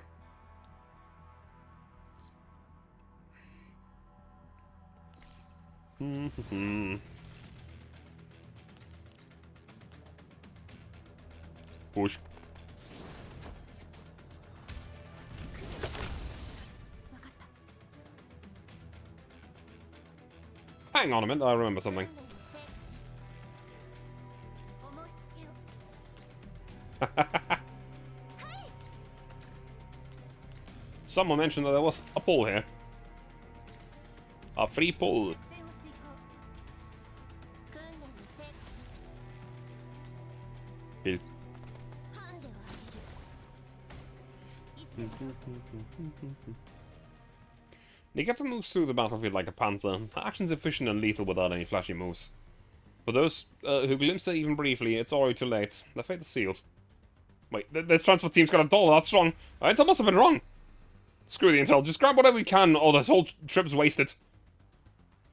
Push. Hang on a minute, I remember something. Someone mentioned that there was a pull here. A free pull. Kill. Nikita moves through the battlefield like a panther, her actions efficient and lethal without any flashy moves. For those who glimpse her even briefly, it's already too late. Their fate is sealed. Wait, this transport team's got a doll, that's wrong. Intel must have been wrong. Screw the intel, just grab whatever we can or this whole trip's wasted.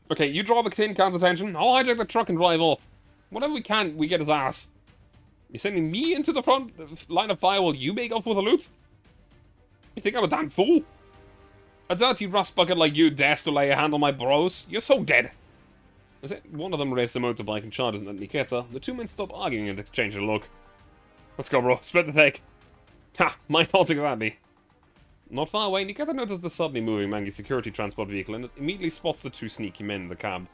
Okay, you draw the tin can's attention, I'll hijack the truck and drive off. Whatever we can, we get his ass. You're sending me into the front line of fire while you make off with the loot? You think I'm a damn fool? A dirty rust bucket like you dares to lay a hand on my bros? You're so dead. As one of them raised the motorbike and charges at Nikita, the two men stop arguing and exchange a look. Let's go, bro. Split the take. Ha! My thoughts exactly. Not far away, Nikita notices the suddenly moving Mangi security transport vehicle and immediately spots the two sneaky men in the cab.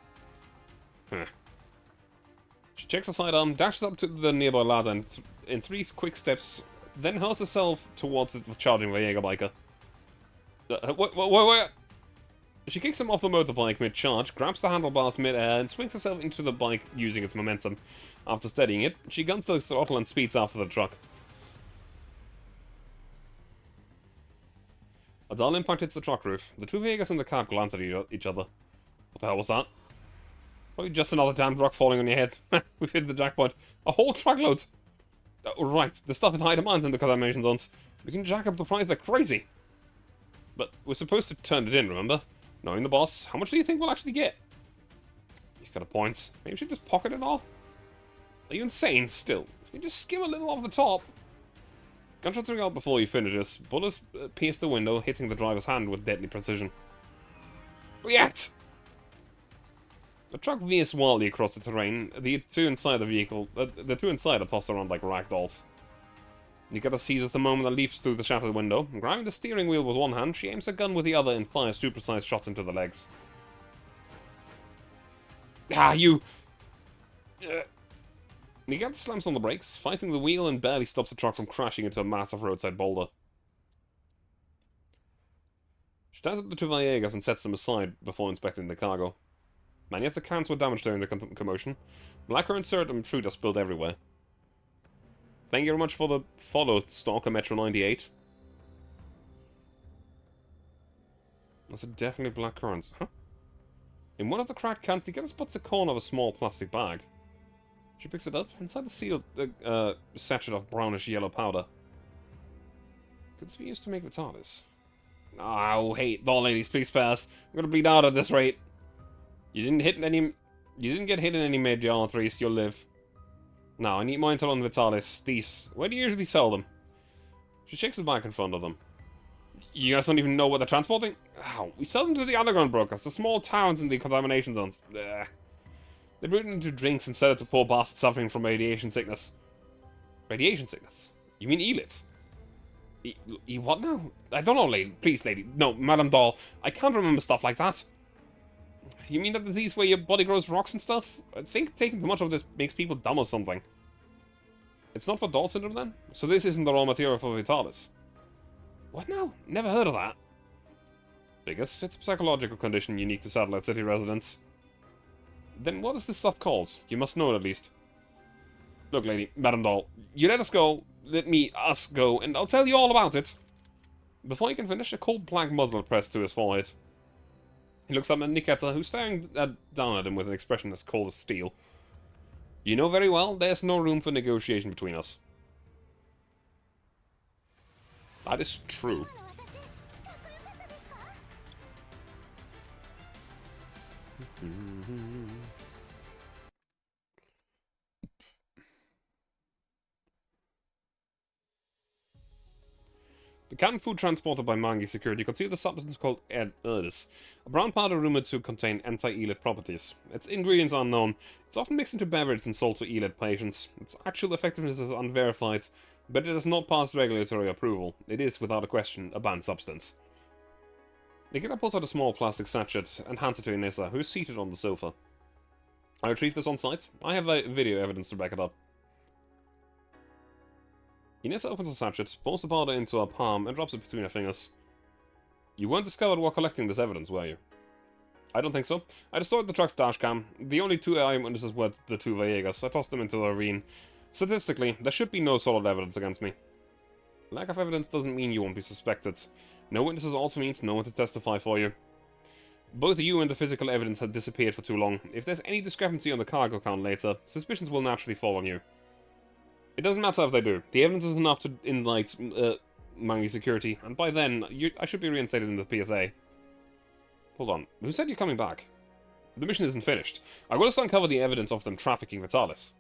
She checks her sidearm, dashes up to the nearby ladder, and in 3 quick steps, then hurls herself towards the charging Villega biker. Wait. She kicks him off the motorbike mid-charge, grabs the handlebars mid-air, and swings herself into the bike using its momentum. After steadying it, she guns the throttle and speeds after the truck. A dull impact hits the truck roof. The two Vegas and the cab glance at each other. What the hell was that? Probably just another damn truck falling on your head. We've hit the jackpot. A whole truckload! Right, the stuff in high demand in the contamination zones. We can jack up the price like crazy. But we're supposed to turn it in, remember? Knowing the boss, how much do you think we'll actually get? He's got a point. Maybe we should just pocket it all? Are you insane still? If you just skim a little off the top. Gunshots ring out before he finishes. Bullets pierce the window, hitting the driver's hand with deadly precision. React! The truck veers wildly across the terrain. The two inside are tossed around like rag dolls. Nikita seizes the moment and leaps through the shattered window. Grabbing the steering wheel with one hand, she aims her gun with the other and fires 2 precise shots into the legs. Ah, you... Nikita slams on the brakes, fighting the wheel and barely stops the truck from crashing into a massive roadside boulder. She ties up the two Villegas and sets them aside before inspecting the cargo. Many of the cans were damaged during the commotion. Blackcurrant syrup and fruit are spilled everywhere. Thank you very much for the follow, Stalker Metro 98. Those are definitely black currants. Huh? In one of the cracked cans, Nikita spots a corner of a small plastic bag. She picks it up. Inside the sealed sachet of brownish-yellow powder. Could this be used to make retarders? Oh, hey, doll ladies, please pass. I'm gonna bleed out at this rate. You didn't get hit in any major arteries. You'll live. Now, I need more intel on Vitalis. These. Where do you usually sell them? She shakes the bag in front of them. You guys don't even know what they're transporting? Ow. We sell them to the underground brokers, the small towns in the contamination zones. Ugh. They brew it into drinks and sell it to poor bastards suffering from radiation sickness. Radiation sickness? You mean Elite? What now? I don't know, lady. Please, lady. No, Madame Doll. I can't remember stuff like that. You mean that disease where your body grows rocks and stuff? I think taking too much of this makes people dumb or something. It's not for Doll syndrome, then? So this isn't the raw material for Vitalis? What now? Never heard of that. Biggest, it's a psychological condition unique to Satellite City residents. Then what is this stuff called? You must know it at least. Look, lady, Madame Doll, you let us go, us go, and I'll tell you all about it. Before he can finish, a cold black muzzle pressed to his forehead. He looks up at Nikita, who's staring down at him with an expression as cold as steel. You know very well, there's no room for negotiation between us. That is true. The canned food transported by Mangi Security concealed a substance called Erdis, a brown powder rumored to contain anti-elite properties. Its ingredients are unknown. It's often mixed into beverage and sold to elite patients. Its actual effectiveness is unverified, but it has not passed regulatory approval. It is, without a question, a banned substance. Nikita pulls out a small plastic sachet and hands it to Inessa, who is seated on the sofa. I retrieved this on site. I have video evidence to back it up. Inessa opens the sachet, pours the powder into her palm, and drops it between her fingers. You weren't discovered while collecting this evidence, were you? I don't think so. I destroyed the truck's dashcam. The only two eyewitnesses were the two Villegas. I tossed them into the ravine. Statistically, there should be no solid evidence against me. Lack of evidence doesn't mean you won't be suspected. No witnesses also means no one to testify for you. Both you and the physical evidence had disappeared for too long. If there's any discrepancy on the cargo count later, suspicions will naturally fall on you. It doesn't matter if they do. The evidence is enough to indict Mangi Security, and by then, I should be reinstated in the PSA. Hold on. Who said you're coming back? The mission isn't finished. I will still uncover the evidence of them trafficking Vitalis.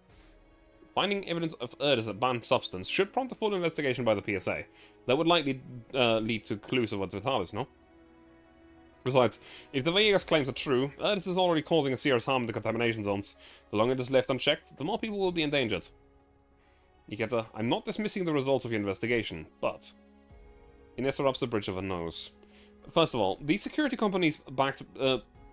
Finding evidence of Erdis, a banned substance, should prompt a full investigation by the PSA. That would likely lead to clues about Vitalis, no? Besides, if the Vegas claims are true, Erdis is already causing a serious harm in the contamination zones. The longer it is left unchecked, the more people will be endangered. Nikita, I'm not dismissing the results of your investigation, but... Inessa rubs the bridge of her nose. First of all, these security companies backed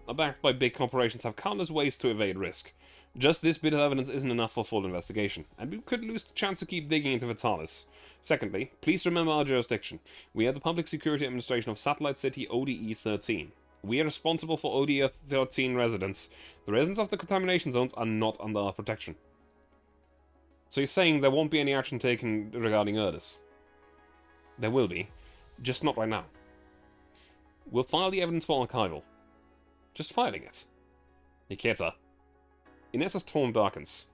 by big corporations have countless ways to evade risk. Just this bit of evidence isn't enough for full investigation, and we could lose the chance to keep digging into Vitalis. Secondly, please remember our jurisdiction. We are the Public Security Administration of Satellite City ODE-13. We are responsible for ODE-13 residents. The residents of the contamination zones are not under our protection. So you're saying there won't be any action taken regarding Erdis? There will be, just not right now. We'll file the evidence for archival. Just filing it. Nikita. Inessa's tone darkens.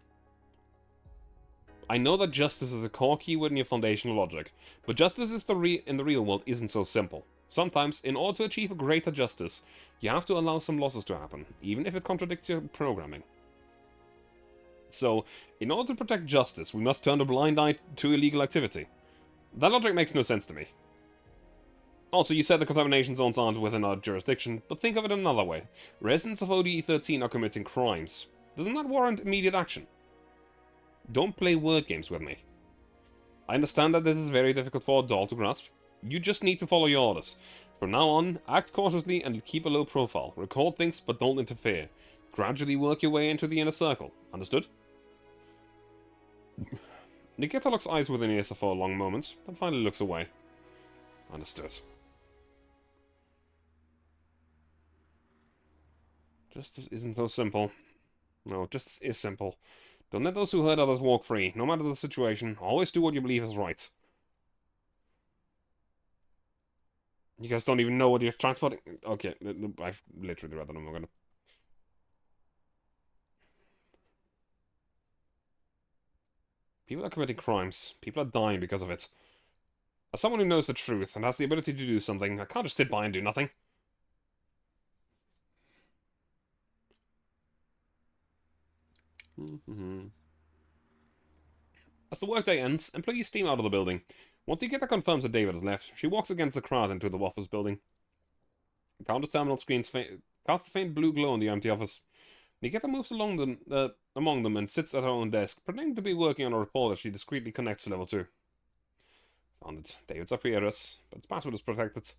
I know that justice is the core keyword in your foundational logic, but justice is in the real world isn't so simple. Sometimes, in order to achieve a greater justice, you have to allow some losses to happen, even if it contradicts your programming. So, in order to protect justice, we must turn a blind eye to illegal activity. That logic makes no sense to me. Also, you said the contamination zones aren't within our jurisdiction, but think of it another way. Residents of ODE-13 are committing crimes. Doesn't that warrant immediate action? Don't play word games with me. I understand that this is very difficult for a doll to grasp. You just need to follow your orders. From now on, act cautiously and keep a low profile. Record things, but don't interfere. Gradually work your way into the inner circle. Understood? Nikita looks eyes within Inessa for a long moment, then finally looks away. Understood. Justice isn't so simple. No, justice is simple. Don't let those who hurt others walk free, no matter the situation. Always do what you believe is right. You guys don't even know what you're transporting? Okay, I've literally read that. I'm not gonna... People are committing crimes. People are dying because of it. As someone who knows the truth and has the ability to do something, I can't just sit by and do nothing. As the workday ends, employees steam out of the building. Once Nikita confirms that David has left, she walks against the crowd into the office building. The counter's terminal screens cast a faint blue glow on the empty office. Nikita moves among them and sits at her own desk, pretending to be working on a report as she discreetly connects to level 2. Found it. David's IP address, but its password is protected.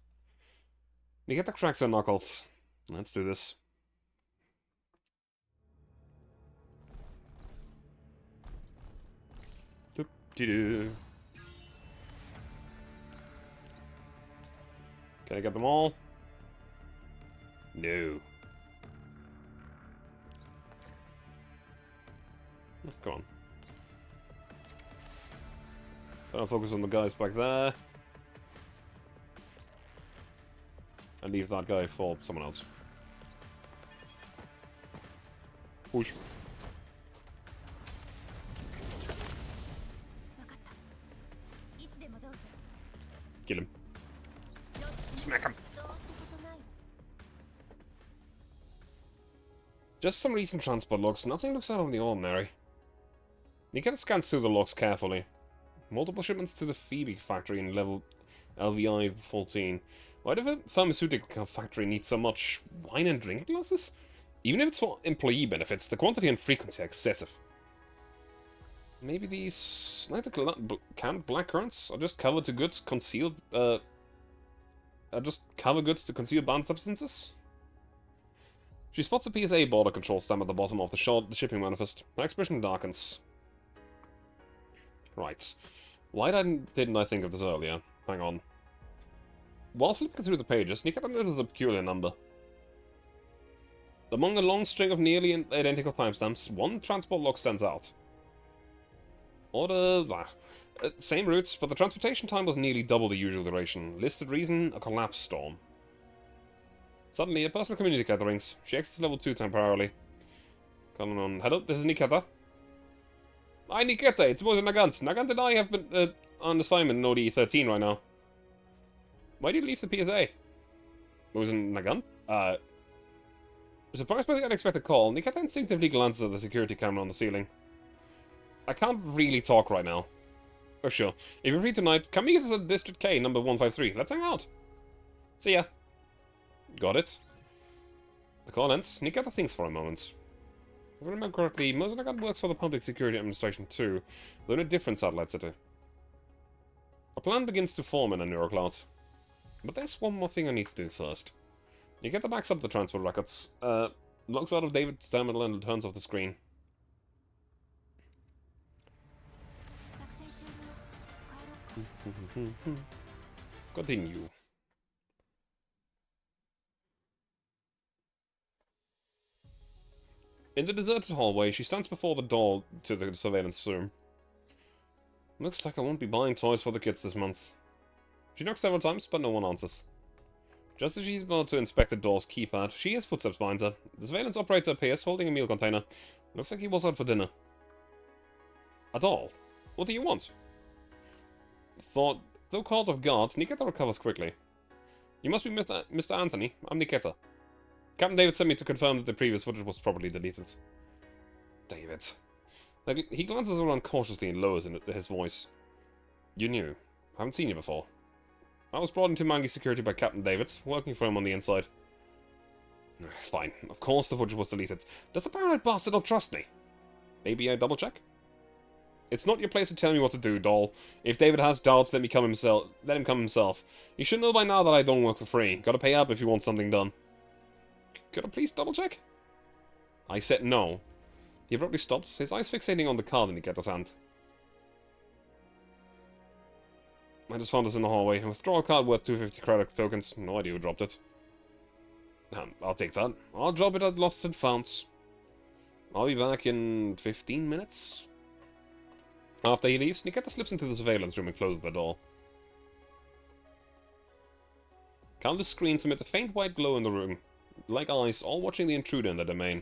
Nikita cracks her knuckles. Let's do this. Doop-dee-doo. Can I get them all? No. Oh, come on. I'll focus on the guys back there. And leave that guy for someone else. Push. Kill him. Smack him. Just some recent transport logs. Nothing looks out of the ordinary. Nikita scans through the logs carefully. Multiple shipments to the Phoebe factory in level LVI 14. Why do the pharmaceutical factory need so much wine and drinking glasses? Even if it's for employee benefits, the quantity and frequency are excessive. Maybe these... like the canned blackcurrants are just covered to goods concealed... are just cover goods to conceal banned substances? She spots a PSA border control stamp at the bottom of the shipping manifest. Her expression darkens. Right. Why didn't I think of this earlier? Hang on. While flipping through the pages, Nikita noticed a peculiar number. Among a long string of nearly identical timestamps, one transport log stands out. Order... same routes, but the transportation time was nearly double the usual duration. Listed reason, a collapse storm. Suddenly, a personal communicator rings. She exits level 2 temporarily. Calling on... Hello, this is Nikita. Hi, Nikita, it's Moses Nagant. Nagant and I have been on assignment in OD13 right now. Why did you leave the PSA? Moses Nagant? Surprised by the unexpected call, Nikita instinctively glances at the security camera on the ceiling. I can't really talk right now. Oh, sure. If you're free tonight, come meet us at District K, number 153. Let's hang out. See ya. Got it. The call ends. Nikita thinks for a moment. If I remember correctly, Mosenagan works for the Public Security Administration too, though in a different satellite city. A plan begins to form in a neural cloud. But there's one more thing I need to do first. Nikita backs up the transport records, logs out of David's terminal and turns off the screen. Continue. In the deserted hallway, she stands before the door to the surveillance room. Looks like I won't be buying toys for the kids this month. She knocks several times, but no one answers. Just as she's about to inspect the door's keypad, she hears footsteps behind her. The surveillance operator appears, holding a meal container. Looks like he was out for dinner. A doll? What do you want? Though caught off guard, Nikita recovers quickly. You must be Mr. Anthony. I'm Nikita. Captain David sent me to confirm that the previous footage was properly deleted. David. He glances around cautiously and lowers his voice. You knew. I haven't seen you before. I was brought into Mangi security by Captain David, working for him on the inside. Fine. Of course the footage was deleted. Does the paranoid bastard not trust me? Maybe I double check? It's not your place to tell me what to do, doll. If David has doubts, let him come himself. You should know by now that I don't work for free. Gotta pay up if you want something done. Could I please double check? I said no. He abruptly stops, his eyes fixating on the card in Nikita's hand. I just found this in the hallway. A withdrawal card worth 250 credit tokens. No idea who dropped it. I'll take that. I'll drop it at Lost and Founds. I'll be back in 15 minutes. After he leaves, Nikita slips into the surveillance room and closes the door. Countless screens emit a faint white glow in the room, like eyes, all watching the intruder in the domain.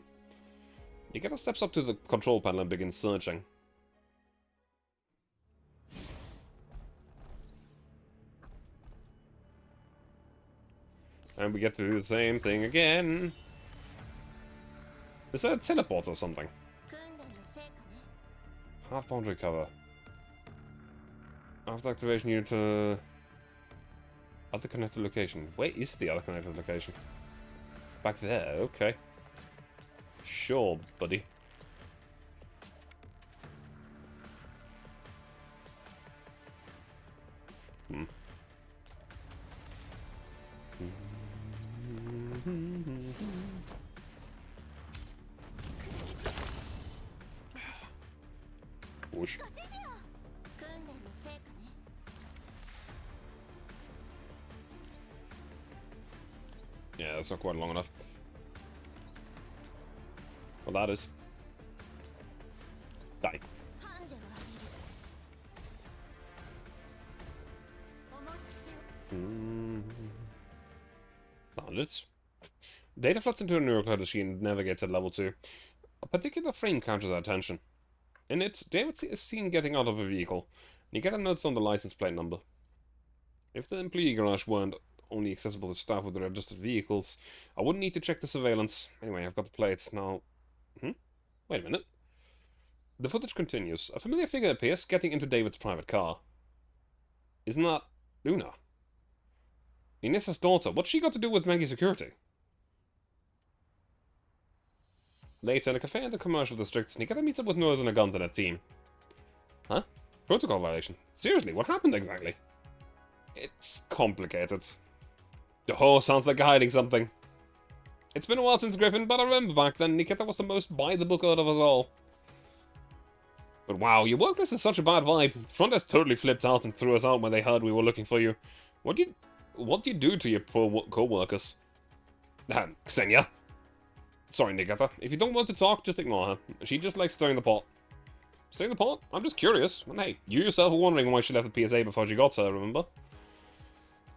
Nikita steps up to the control panel and begins searching. And we get to do the same thing again. Is that a teleport or something? Half boundary cover. After activation, you to other connected location. Where is the other connected location? Back there, okay. Sure, buddy. Hmm. Whoosh. Yeah, that's not quite long enough. Well, that is. Die. Bandits. Data floods into a neurocloud machine and navigates at level 2. A particular frame captures our attention. In it, David is seen getting out of a vehicle. You get a note on the license plate number. If the employee garage weren't only accessible to staff with registered vehicles, I wouldn't need to check the surveillance. Anyway, I've got the plates now. Wait a minute. The footage continues. A familiar figure appears, getting into David's private car. Isn't that Una? Inesa's daughter. What's she got to do with Maggie's security? Later, in a cafe in the commercial district, Nikita meets up with Nose and a gun to that team. Huh? Protocol violation? Seriously, what happened exactly? It's complicated. Oh, sounds like hiding something. It's been a while since Griffin, but I remember back then Nikita was the most by-the-book out of us all. But wow, your workplace is such a bad vibe. Front desk totally flipped out and threw us out when they heard we were looking for you. What do you do to your poor co-workers? Ksenia. Sorry, Nikita. If you don't want to talk, just ignore her. She just likes stirring the pot. Stirring the pot? I'm just curious. And hey, you yourself were wondering why she left the PSA before she got her, remember?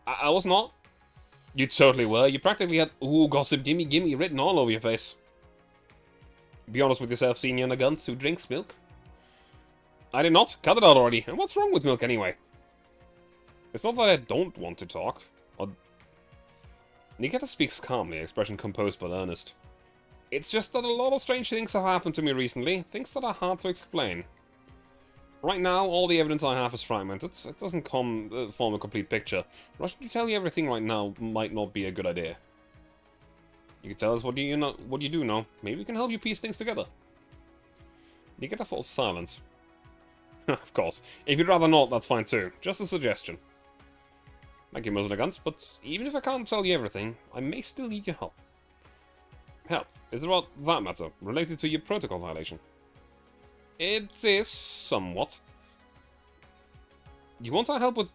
I was not. You totally were. You practically had "ooh, gossip, gimme, gimme" written all over your face. Be honest with yourself, Senior Nagant, who drinks milk. I did not. Cut it out already. And what's wrong with milk anyway? It's not that I don't want to talk. Nikita speaks calmly, expression composed but earnest. It's just that a lot of strange things have happened to me recently, things that are hard to explain. Right now, all the evidence I have is fragmented. It doesn't form a complete picture. Rushing to tell you everything right now might not be a good idea. You can tell us what you do know. Maybe we can help you piece things together. Nikita falls silent. Of course. If you'd rather not, that's fine too. Just a suggestion. Thank you, Muzzler Guns, but even if I can't tell you everything, I may still need your help. Help? Is it about that matter, related to your protocol violation? It is, somewhat. You want our help with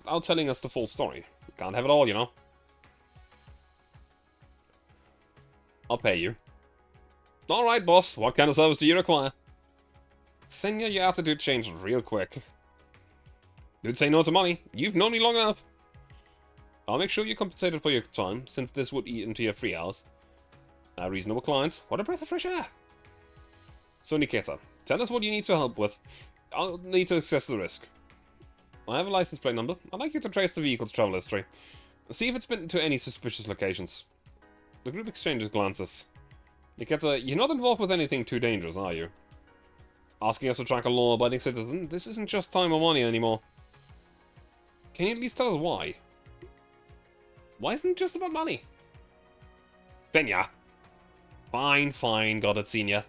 out telling us the full story? Can't have it all, you know. I'll pay you. Alright, boss. What kind of service do you require? Senya, your attitude changed real quick. You'd say no to money. You've known me long enough. I'll make sure you're compensated for your time, since this would eat into your 3 hours. A reasonable client. What a breath of fresh air. So, Nikita, tell us what you need to help with. I'll need to assess the risk. I have a license plate number. I'd like you to trace the vehicle's travel history. See if it's been to any suspicious locations. The group exchanges glances. Nikita, you're not involved with anything too dangerous, are you? Asking us to track a law-abiding citizen? This isn't just time or money anymore. Can you at least tell us why? Why isn't it just about money? Xenia. Fine, fine, got it, senior.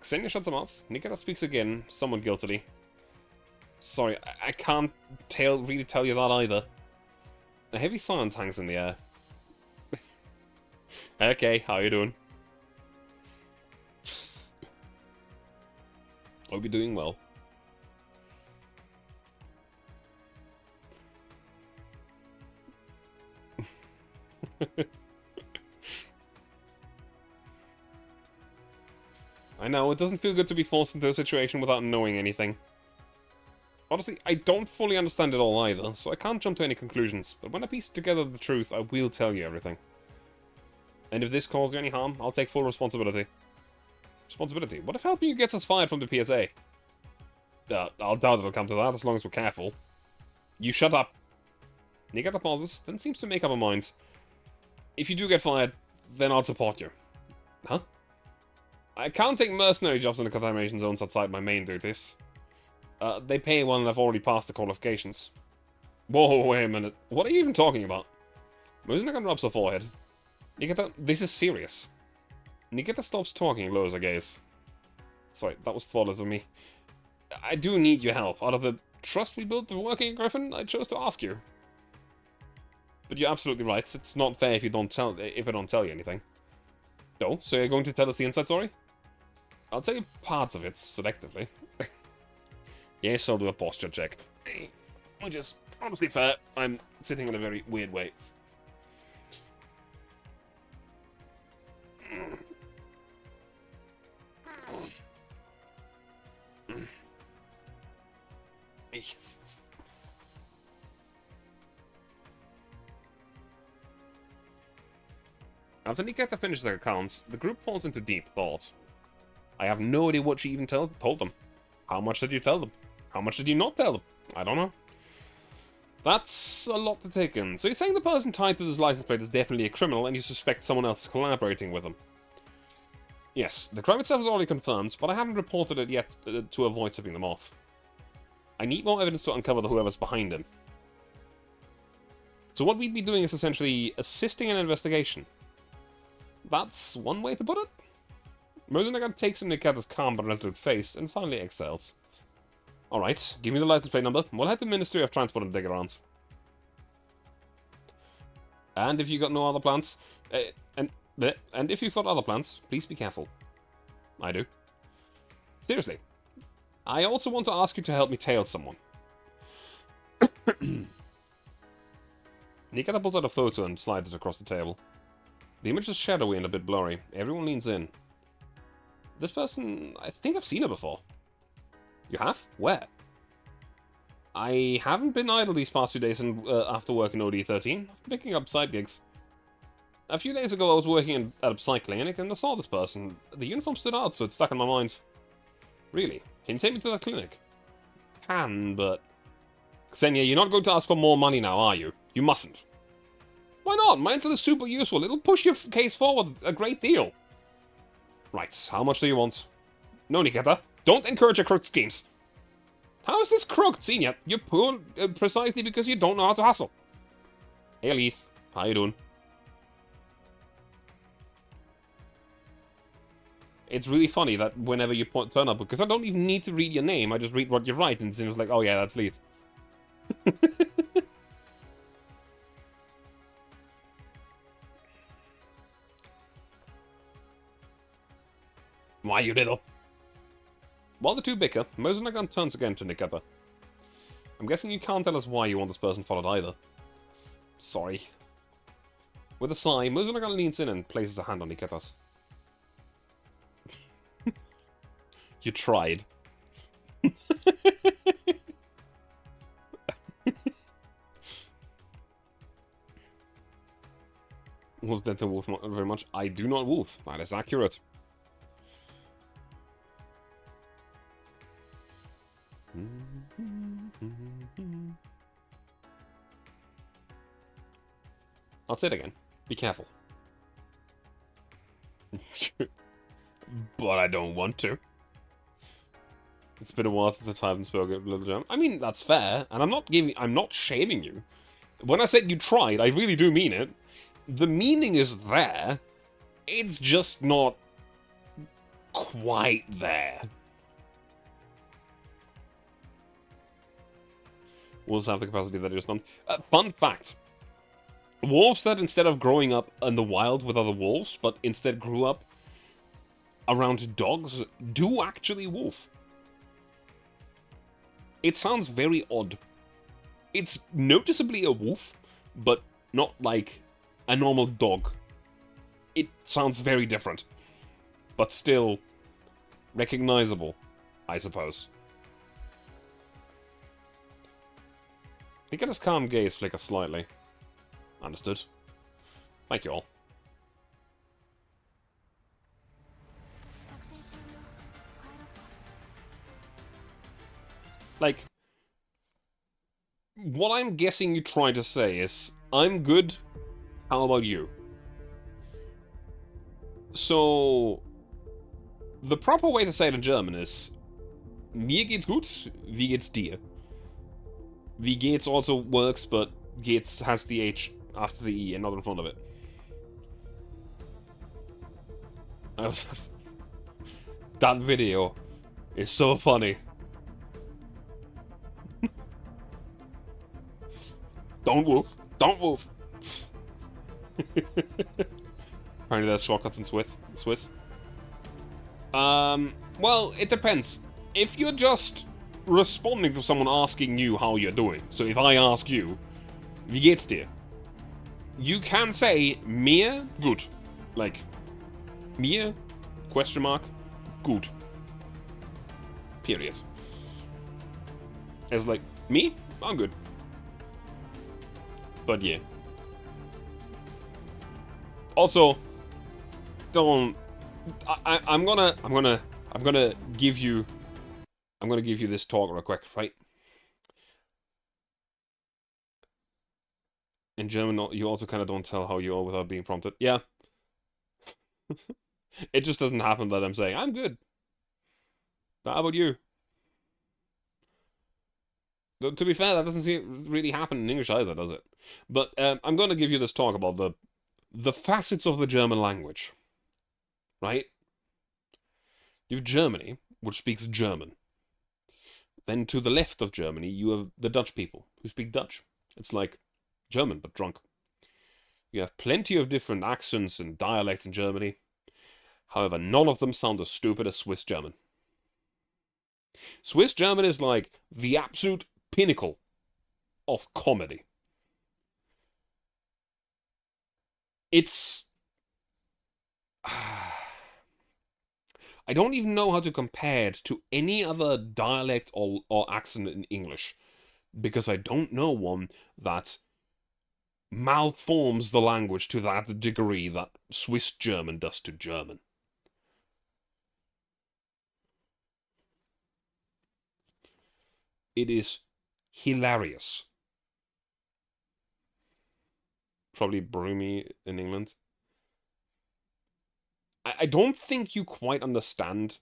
Xenia shuts her mouth. Nikita speaks again, somewhat guiltily. Sorry, I can't really tell you that either. A heavy silence hangs in the air. Okay, how you doing? Hope you're doing well. I know, it doesn't feel good to be forced into a situation without knowing anything. Honestly, I don't fully understand it all either, so I can't jump to any conclusions, but when I piece together the truth, I will tell you everything. And if this caused you any harm, I'll take full responsibility. Responsibility? What if helping you gets us fired from the PSA? I'll doubt it'll come to that, as long as we're careful. You shut up. Nikita pauses, then seems to make up her mind. If you do get fired, then I'll support you. Huh? I can't take mercenary jobs in the contamination zones outside my main duties. They pay well and I've already passed the qualifications. Whoa, wait a minute. What are you even talking about? Muzanakan rubs her forehead. Nikita, this is serious. Nikita stops talking and lowers her gaze. Sorry, that was thoughtless of me. I do need your help. Out of the trust we built for working at Griffin, I chose to ask you. But you're absolutely right. It's not fair if I don't tell you anything. No? So you're going to tell us the inside story? I'll tell you parts of it, selectively. Yes, I'll do a posture check. Which is honestly fair. I'm sitting in a very weird way. After Nikita finishes their accounts, the group falls into deep thought. I have no idea what she even told them. How much did you tell them? How much did you not tell them? I don't know. That's a lot to take in. So you're saying the person tied to this license plate is definitely a criminal and you suspect someone else is collaborating with them? Yes, the crime itself is already confirmed, but I haven't reported it yet to avoid tipping them off. I need more evidence to uncover whoever's behind him. So what we'd be doing is essentially assisting an investigation. That's one way to put it. Mozanagan takes in Nikita's calm but resolute face and finally exhales. Alright, give me the license plate number. We'll head to the Ministry of Transport and dig around. And if you got no other plans, and if you've got other plans, please be careful. I do. Seriously. I also want to ask you to help me tail someone. Nikita pulls out a photo and slides it across the table. The image is shadowy and a bit blurry. Everyone leans in. This person, I think I've seen her before. You have? Where? I haven't been idle these past few days and after work in OD13. I've been picking up side gigs. A few days ago I was working at a psych clinic and I saw this person. The uniform stood out, so it stuck in my mind. Really? Can you take me to that clinic? Can, but... Xenia, you're not going to ask for more money now, are you? You mustn't. Why not? My intel is super useful. It'll push your case forward a great deal. Right, how much do you want? No, Nikita. Don't encourage your crooked schemes. How is this crooked, Senior? You're poor precisely because you don't know how to hustle. Hey, Leith. How you doing? It's really funny that whenever you turn up, because I don't even need to read your name, I just read what you write, and it seems like, oh yeah, that's Leith. Why, you little? While the two bicker, Mozanagan turns again to Nikita. I'm guessing you can't tell us why you want this person followed either. Sorry. With a sigh, Mozanagan leans in and places a hand on Nikita's. You tried. Was that the wolf not very much? I do not wolf. That is accurate. I'll say it again. Be careful. But I don't want to. It's been a while since I've had spoken a little German. I mean, that's fair, and I'm not shaming you. When I said you tried, I really do mean it. The meaning is there. It's just not quite there. Wolves have the capacity that are just not. Fun fact. Wolves that instead of growing up in the wild with other wolves, but instead grew up around dogs, do actually wolf. It sounds very odd. It's noticeably a wolf, but not like a normal dog. It sounds very different, but still recognizable, I suppose. Look at his calm gaze flicker slightly. Understood. Thank you all. Like, what I'm guessing you try to say is, I'm good, how about you? So, the proper way to say it in German is, mir geht's gut, wie geht's dir? Wie geht's also works, but geht's has the H after the E and not in front of it. That video is so funny. Don't move. Don't move. Apparently there's shortcuts in Swiss. Well, it depends. If you're just responding to someone asking you how you're doing, so if I ask you, wie geht's dir? You can say, mir gut. Like, mir, question mark, gut. Period. It's like, me? I'm good. But yeah. Also, don't. I'm gonna give you this talk real quick, right? In German, you also kind of don't tell how you are without being prompted. Yeah. It just doesn't happen that I'm saying, I'm good. How about you? To be fair, that doesn't really happen in English either, does it? But I'm going to give you this talk about the facets of the German language. Right? You have Germany, which speaks German. Then to the left of Germany, you have the Dutch people, who speak Dutch. It's like German, but drunk. You have plenty of different accents and dialects in Germany. However, none of them sound as stupid as Swiss German. Swiss German is like the absolute pinnacle of comedy. It's... I don't even know how to compare it to any other dialect or accent in English, because I don't know one that malforms the language to that degree that Swiss German does to German. It is hilarious. Probably broomy in England. I don't think you quite understand.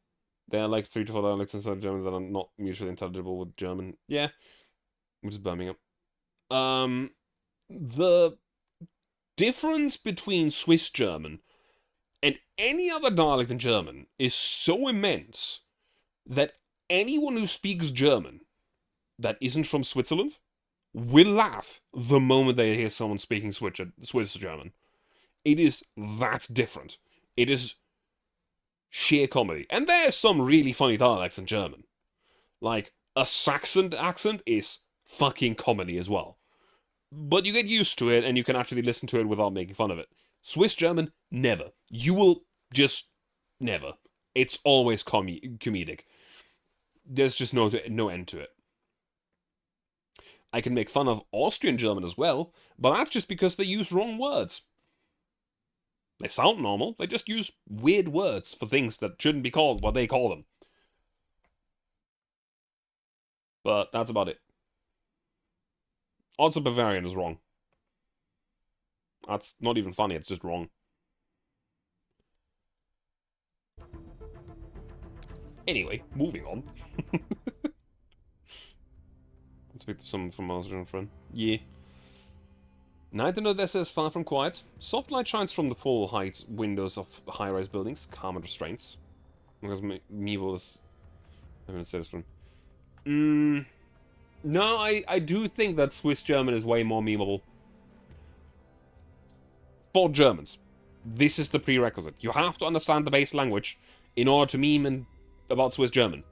There are like 3 to 4 dialects inside German that are not mutually intelligible with German. Yeah, which is Birmingham. The difference between Swiss German and any other dialect in German is so immense that anyone who speaks German that isn't from Switzerland will laugh the moment they hear someone speaking Swiss German. It is that different. It is sheer comedy. And there's some really funny dialects in German. Like, a Saxon accent is fucking comedy as well. But you get used to it and you can actually listen to it without making fun of it. Swiss German, never. You will just never. It's always comedic. There's just no end to it. I can make fun of Austrian German as well, but that's just because they use wrong words. They sound normal, they just use weird words for things that shouldn't be called what they call them. But that's about it. Also, Bavarian is wrong. That's not even funny, it's just wrong. Anyway, moving on. Let's pick up someone from Austrian friend. Yeah. Night in Odessa is far from quiet. Soft light shines from the full height windows of high-rise buildings, calm and restraints. Because Meeble is... I'm gonna say this one. No, I do think that Swiss German is way more memeable. For Germans, this is the prerequisite. You have to understand the base language in order to meme about Swiss German.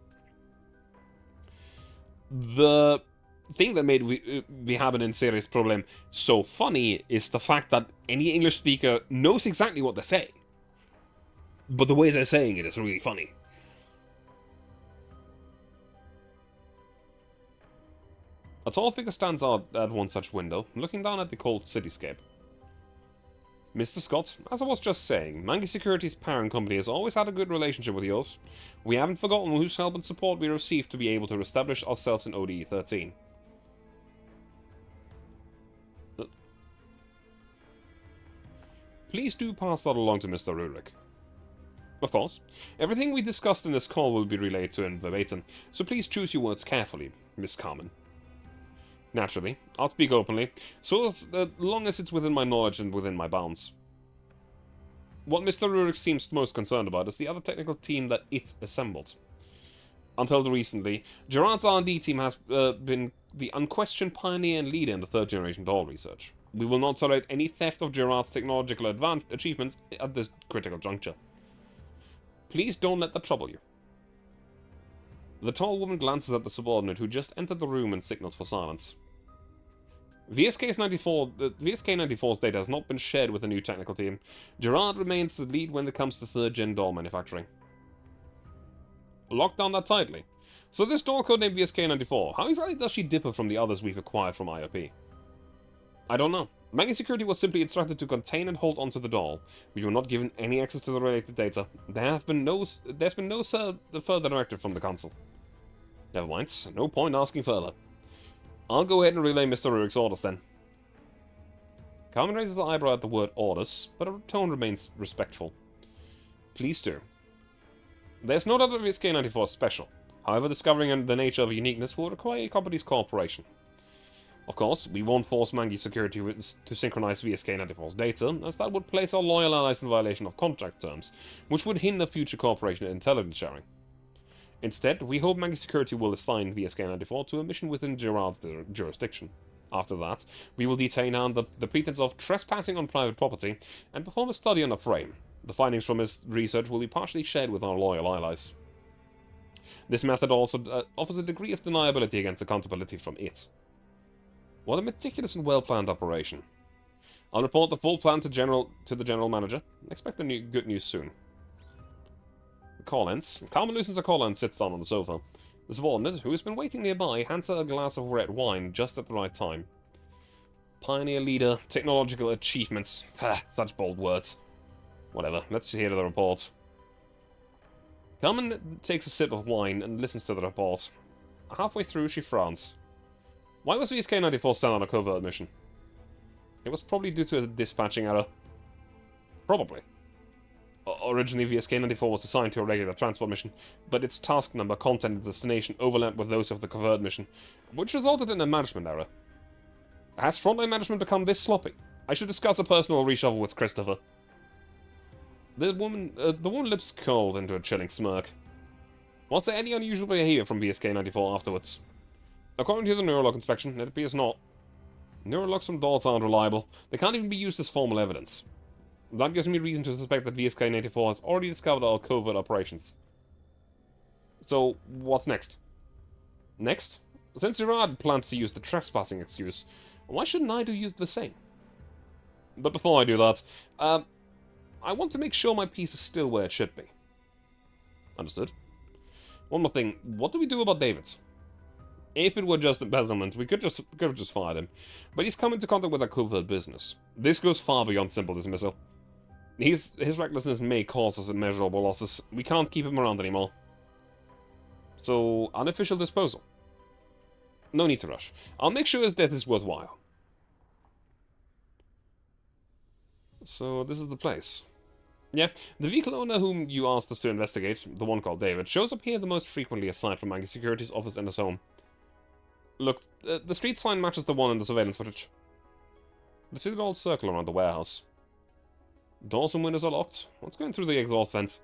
The thing that made we have an serious problem so funny is the fact that any English speaker knows exactly what they're saying. But the way they're saying it is really funny. A tall figure stands out at one such window, looking down at the cold cityscape. Mr. Scott, as I was just saying, Mangy Security's parent company has always had a good relationship with yours. We haven't forgotten whose help and support we received to be able to establish ourselves in ODE 13. Please do pass that along to Mr. Rurik. Of course, everything we discussed in this call will be relayed to him verbatim, so please choose your words carefully, Miss Carmen. Naturally, I'll speak openly, so as long as it's within my knowledge and within my bounds. What Mr. Rurik seems most concerned about is the other technical team that it assembled. Until recently, Gerard's R&D team has been the unquestioned pioneer and leader in the third-generation doll research. We will not tolerate any theft of Gerard's technological achievements at this critical juncture. Please don't let that trouble you. The tall woman glances at the subordinate who just entered the room and signals for silence. VSK-94's data has not been shared with the new technical team. Gerard remains the lead when it comes to third-gen doll manufacturing. Lock down that tightly. So this doll codenamed VSK-94, how exactly does she differ from the others we've acquired from IOP? I don't know. Mangy Security was simply instructed to contain and hold onto the doll. We were not given any access to the related data. There's been no further directive from the Council. Never mind, no point asking further. I'll go ahead and relay Mr. Rurik's orders then. Carmen raises her eyebrow at the word orders, but her tone remains respectful. Please do. There's no doubt that VSK-94 is special. However, discovering the nature of uniqueness will require a company's cooperation. Of course, we won't force Mangy Security to synchronize VSK-94's data, as that would place our loyal allies in violation of contract terms, which would hinder future cooperation and intelligence sharing. Instead, we hope Mangy Security will assign VSK-94 to a mission within Gerard's jurisdiction. After that, we will detain her under the pretense of trespassing on private property and perform a study on a frame. The findings from his research will be partially shared with our loyal allies. This method also offers a degree of deniability against accountability from it. What a meticulous and well-planned operation. I'll report the full plan to the General Manager. Expect the good news soon. The call ends. Carmen loosens her collar and sits down on the sofa. The subordinate, who has been waiting nearby, hands her a glass of red wine just at the right time. Pioneer leader, technological achievements. Such bold words. Whatever, let's hear the report. Carmen takes a sip of wine and listens to the report. Halfway through, she frowns. Why was VSK-94 sent on a covert mission? It was probably due to a dispatching error. Probably. Originally, VSK-94 was assigned to a regular transport mission, but its task number, content, and destination overlapped with those of the covert mission, which resulted in a management error. Has frontline management become this sloppy? I should discuss a personal reshuffle with Christopher. The woman lips curled into a chilling smirk. Was there any unusual behavior from VSK-94 afterwards? According to the neurolog inspection, it appears not. Neurologs from dolls aren't reliable. They can't even be used as formal evidence. That gives me reason to suspect that VSK-94 has already discovered our covert operations. So, what's next? Next? Since Gerard plans to use the trespassing excuse, why shouldn't I do the same? But before I do that, I want to make sure my piece is still where it should be. Understood. One more thing, what do we do about David? If it were just embezzlement, we could have just fired him. But he's come into contact with our covert business. This goes far beyond simple dismissal. His recklessness may cause us immeasurable losses. We can't keep him around anymore. So, unofficial disposal. No need to rush. I'll make sure his death is worthwhile. So, this is the place. Yeah, the vehicle owner whom you asked us to investigate, the one called David, shows up here the most frequently aside from Mangy Security's office and his home. Look, the street sign matches the one in the surveillance footage. The two dolls circle around the warehouse. Doors and windows are locked. What's going through the exhaust vent?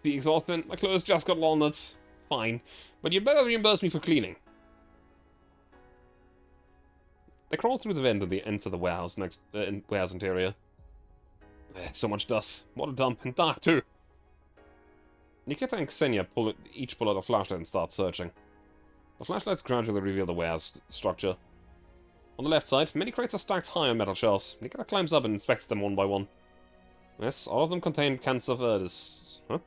The exhaust vent? My clothes just got laundered. Fine. But you better reimburse me for cleaning. They crawl through the vent and they enter the warehouse warehouse interior. So much dust. What a dump. And dark, too. Nikita and Ksenia each pull out a flashlight and start searching. The flashlights gradually reveal the warehouse structure. On the left side, many crates are stacked high on metal shelves. Nikita climbs up and inspects them one by one. Yes, all of them contain cans of Huh?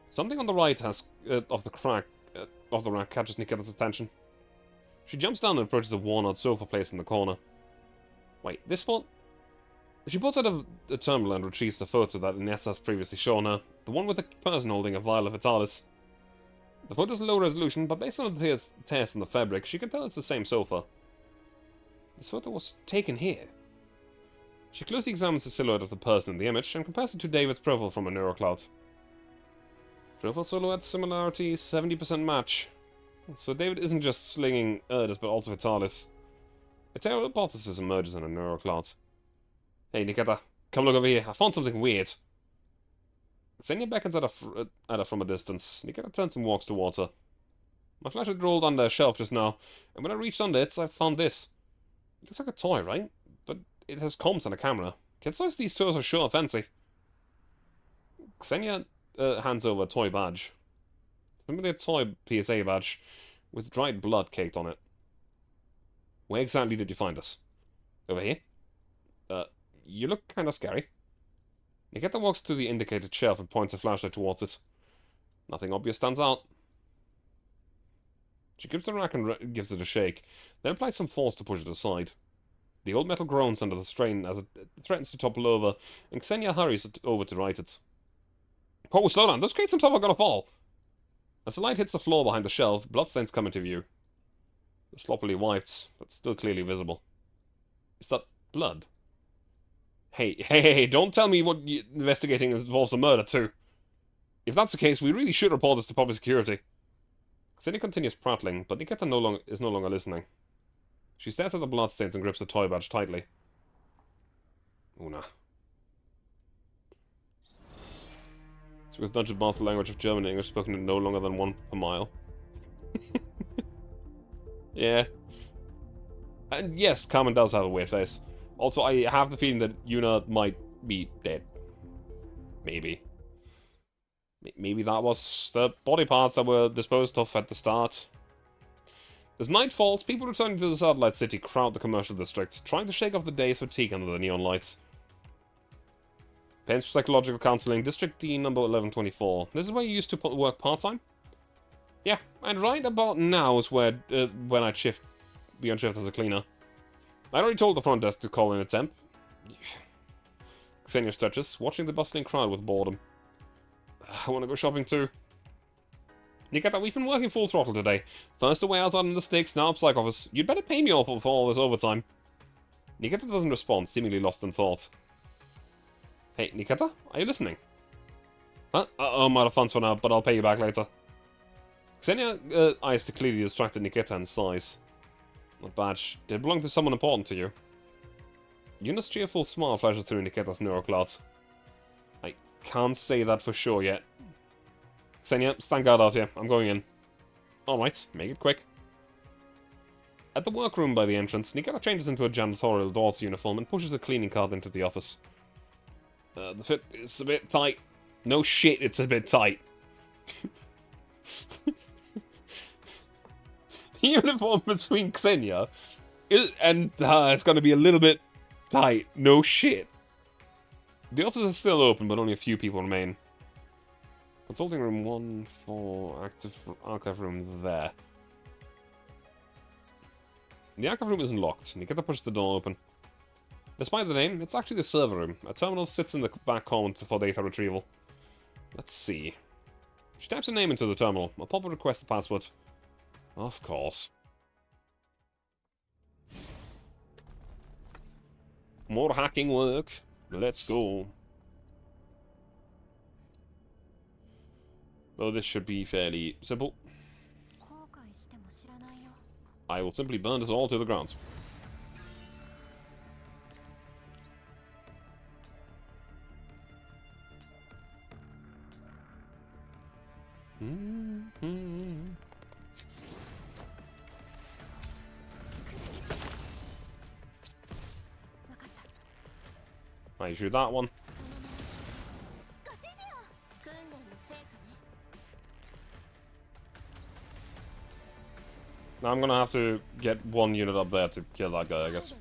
Something on the right of the rack catches Nikita's attention. She jumps down and approaches a worn-out sofa placed in the corner. Wait, this one? She pulls out of the terminal and retrieves the photo that Inessa has previously shown her, the one with the person holding a vial of Vitalis. The photo is low resolution, but based on the test on the fabric, she can tell it's the same sofa. This photo was taken here. She closely examines the silhouette of the person in the image and compares it to David's profile from a neurocloud. Profile silhouette similarity, 70% match. So David isn't just slinging Erdis, but also Vitalis. A terrible hypothesis emerges in a neurocloud. Hey, Nikita, come look over here. I found something weird. Xenia beckons at her from a distance. Nikita turns and walks towards her. My flashlight rolled under a shelf just now, and when I reached under it, I found this. It looks like a toy, right? But it has comms and a camera. Kid-size these toys are sure fancy. Xenia hands over a toy badge. Simply a toy PSA badge with dried blood caked on it. Where exactly did you find this? Over here? You look kinda scary. Nikita walks to the indicated shelf and points a flashlight towards it. Nothing obvious stands out. She grips the rack and gives it a shake, then applies some force to push it aside. The old metal groans under the strain as it threatens to topple over, and Xenia hurries over to right it. Oh, slow down, those crates on top are gonna fall! As the light hits the floor behind the shelf, bloodstains come into view. They're sloppily wiped, but still clearly visible. Is that blood? Hey, don't tell me what investigating involves a murder, too. If that's the case, we really should report this to public security. Xenia continues prattling, but Nikita is no longer listening. She stares at the bloodstains and grips the toy badge tightly. Una. It's because Dungeon Master language of German and English spoken in no longer than 1 per mile. Yeah. And yes, Carmen does have a weird face. Also, I have the feeling that Yuna might be dead. Maybe. Maybe that was the body parts that were disposed of at the start. As night falls, people returning to the satellite city crowd the commercial district, trying to shake off the day's fatigue under the neon lights. Paynes for Psychological Counseling, District D, number 1124. This is where you used to work part-time? Yeah, and right about now is where when I'd be on shift as a cleaner. I already told the front desk to call in a temp. Xenia stretches, watching the bustling crowd with boredom. I want to go shopping too. Nikita, we've been working full throttle today. First the warehouse out in the sticks, now up psych office. You'd better pay me awful for all this overtime. Nikita doesn't respond, seemingly lost in thought. Hey, Nikita, are you listening? Huh? I'm out of funds for now, but I'll pay you back later. Xenia eyes the clearly distracted Nikita and sighs. Not bad. Did it belong to someone important to you? Yuna's cheerful smile flashes through Nikita's neurocloud. I can't say that for sure yet. Xenia, stand guard out here. I'm going in. Alright, make it quick. At the workroom by the entrance, Nikita changes into a janitorial daughter uniform and pushes a cleaning cart into the office. The fit is a bit tight. No shit, it's a bit tight. The uniform between Xenia and it's going to be a little bit tight. No shit. The office is still open, but only a few people remain. Consulting room 1 for active archive room there. The archive room isn't locked. Nikita pushes the door open. Despite the name, it's actually the server room. A terminal sits in the back corner for data retrieval. Let's see. She types a name into the terminal. I'll pop a request a password. Of course. More hacking work. Let's go. Though this should be fairly simple. I will simply burn this all to the ground. I shoot that one. Now I'm gonna have to get one unit up there to kill that guy, I guess.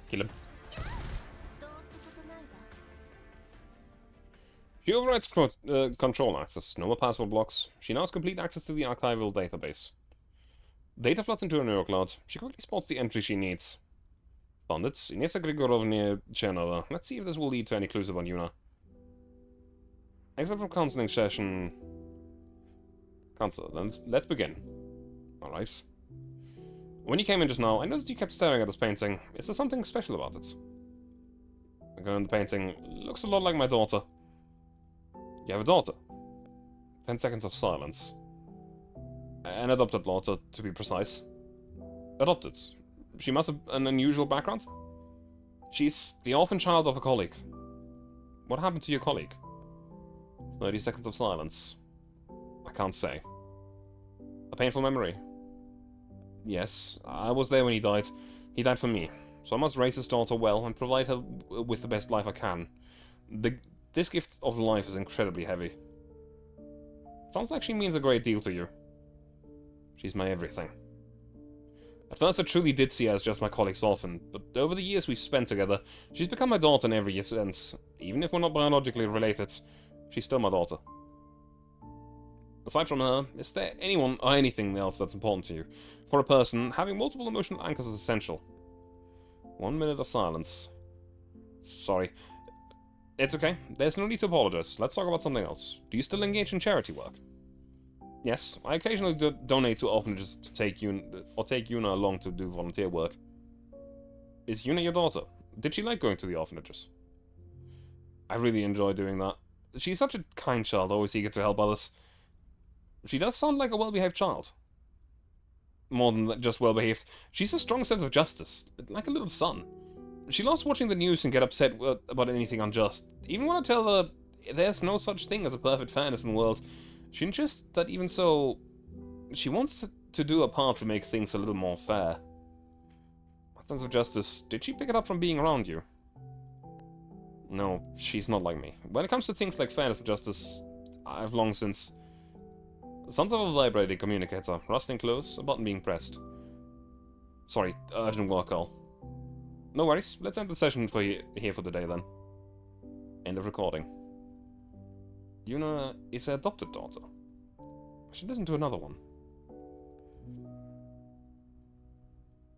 Kill him. She overrides control access. No more password blocks. She now has complete access to the archival database. Data floods into her neurocloud. She quickly spots the entry she needs. Found it. Inessa Grigorovna Chernova. Let's see if this will lead to any clues about Yuna. Except from counseling session... Counselor, let's begin. Alright. When you came in just now, I noticed you kept staring at this painting. Is there something special about it? The girl in the painting looks a lot like my daughter. You have a daughter? 10 seconds of silence. An adopted daughter, to be precise. Adopted. She must have an unusual background? She's the orphan child of a colleague. What happened to your colleague? 30 seconds of silence. I can't say. A painful memory. Yes, I was there when he died. He died for me. So I must raise his daughter well and provide her with the best life I can. This gift of life is incredibly heavy. Sounds like she means a great deal to you. She's my everything. At first I truly did see her as just my colleague's orphan, but over the years we've spent together, she's become my daughter in every sense. Even if we're not biologically related, she's still my daughter. Aside from her, is there anyone or anything else that's important to you? For a person, having multiple emotional anchors is essential. 1 minute of silence. Sorry. It's okay. There's no need to apologize. Let's talk about something else. Do you still engage in charity work? Yes, I occasionally donate to orphanages to take Yuna along to do volunteer work. Is Yuna your daughter? Did she like going to the orphanages? I really enjoy doing that. She's such a kind child, always eager to help others. She does sound like a well-behaved child. More than just well-behaved. She's a strong sense of justice, like a little son. She loves watching the news and get upset about anything unjust. Even when I tell her there's no such thing as a perfect fairness in the world, she insists that even so, she wants to do her part to make things a little more fair. What sense of justice? Did she pick it up from being around you? No, she's not like me. When it comes to things like fairness and justice, I've long since... Sounds of a vibrating communicator, rustling close, a button being pressed. Sorry, urgent work call. No worries, let's end the session here for the day then. End of recording. Yuna is her adopted daughter. I should listen to another one.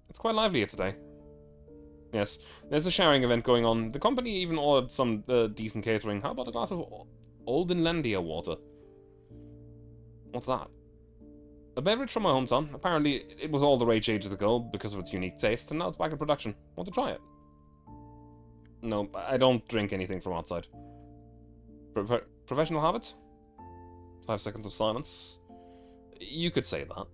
It's quite lively here today. Yes, there's a sharing event going on. The company even ordered some decent catering. How about a glass of Oldenlandia water? What's that? A beverage from my hometown. Apparently, it was all the rage ages ago because of its unique taste, and now it's back in production. Want to try it? No, I don't drink anything from outside. Professional habit? 5 seconds of silence. You could say that.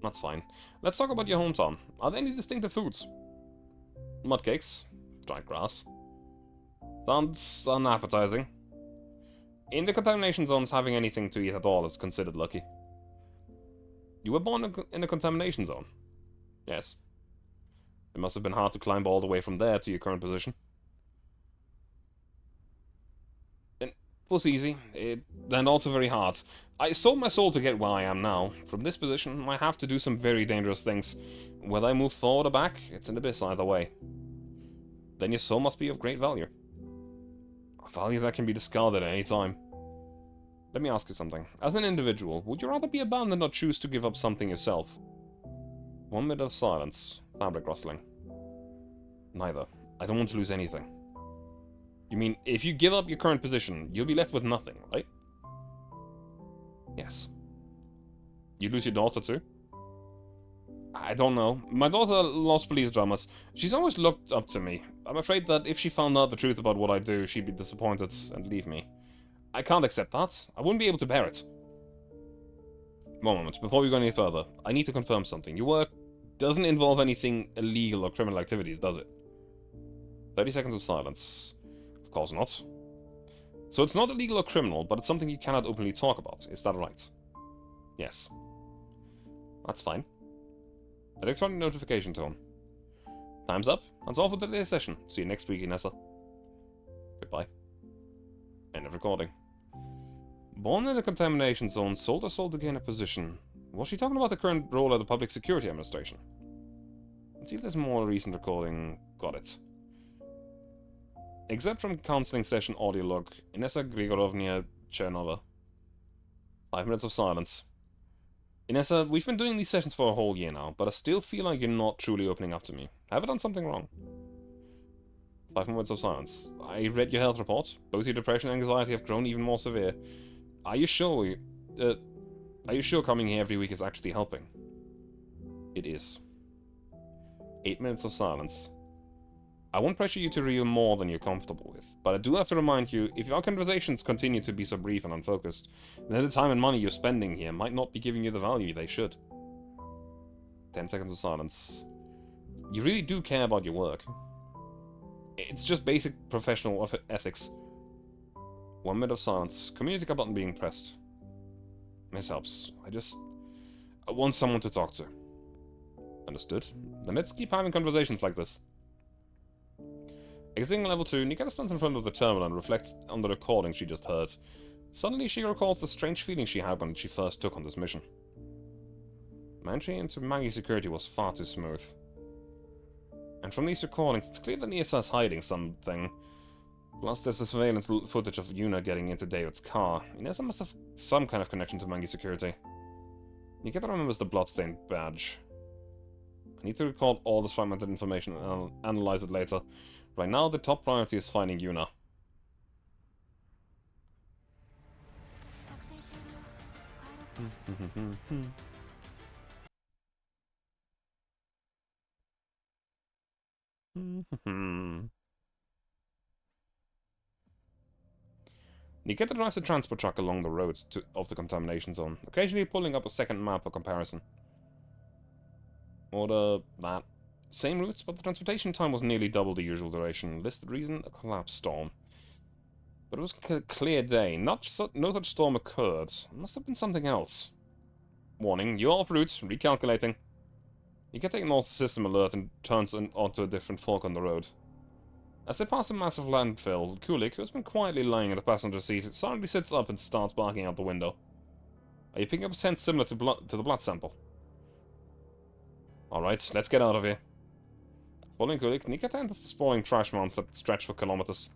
That's fine. Let's talk about your hometown. Are there any distinctive foods? Mudcakes. Dried grass. Sounds unappetizing. In the contamination zones, having anything to eat at all is considered lucky. You were born in a contamination zone? Yes. It must have been hard to climb all the way from there to your current position. It was easy, and also very hard. I sold my soul to get where I am now. From this position, I have to do some very dangerous things. Whether I move forward or back, it's an abyss either way. Then your soul must be of great value. A value that can be discarded at any time. Let me ask you something. As an individual, would you rather be abandoned or choose to give up something yourself? 1 minute of silence. Fabric rustling. Neither. I don't want to lose anything. You mean, if you give up your current position, you'll be left with nothing, right? Yes. You lose your daughter too? I don't know. My daughter loves police dramas. She's always looked up to me. I'm afraid that if she found out the truth about what I do, she'd be disappointed and leave me. I can't accept that. I wouldn't be able to bear it. One moment, before we go any further, I need to confirm something. Your work doesn't involve anything illegal or criminal activities, does it? 30 seconds of silence. Of course not. So it's not illegal or criminal, but it's something you cannot openly talk about. Is that right? Yes. That's fine. Electronic notification tone. Time's up. That's all for today's session. See you next week, Inessa. Goodbye. End of recording. Born in a contamination zone, sold her soul to gain a position. Was she talking about the current role at the Public Security Administration? Let's see if there's more recent recording. Got it. Except from counseling session audio log, Inessa Grigorovna Chernova. 5 minutes of silence. Inessa, we've been doing these sessions for a whole year now, but I still feel like you're not truly opening up to me. Have I done something wrong? 5 minutes of silence. I read your health report. Both your depression and anxiety have grown even more severe. Are you sure coming here every week is actually helping? It is. 8 minutes of silence. I won't pressure you to reveal more than you're comfortable with, but I do have to remind you, if our conversations continue to be so brief and unfocused, then the time and money you're spending here might not be giving you the value they should. 10 seconds of silence. You really do care about your work. It's just basic professional ethics. 1 minute of silence. Communica button being pressed. Miss helps. I want someone to talk to. Understood. Then let's keep having conversations like this. Exiting level 2, Nikita stands in front of the terminal and reflects on the recording she just heard. Suddenly she recalls the strange feeling she had when she first took on this mission. My entry into Maggie's security was far too smooth. And from these recordings, it's clear that Nisa is hiding something. Plus, there's the surveillance footage of Yuna getting into David's car. Inessa must have some kind of connection to Maggie's security. Nikita remembers the bloodstained badge. I need to record all this fragmented information and analyze it later. Right now, the top priority is finding Yuna. Nikita drives the transport truck along the road of the contamination zone, occasionally pulling up a second map for comparison. Order that. Same routes, but the transportation time was nearly double the usual duration. Listed reason, a collapsed storm. But it was a clear day. No such storm occurred. It must have been something else. Warning, you're off route, recalculating. Nikita ignores the system alert and turns onto a different fork on the road. As they pass a massive landfill, Kulik, who has been quietly lying in the passenger seat, suddenly sits up and starts barking out the window. Are you picking up a scent similar to the blood sample? Alright, let's get out of here. Following Kulik, Nikita enters the sprawling trash mounds that stretch for kilometers.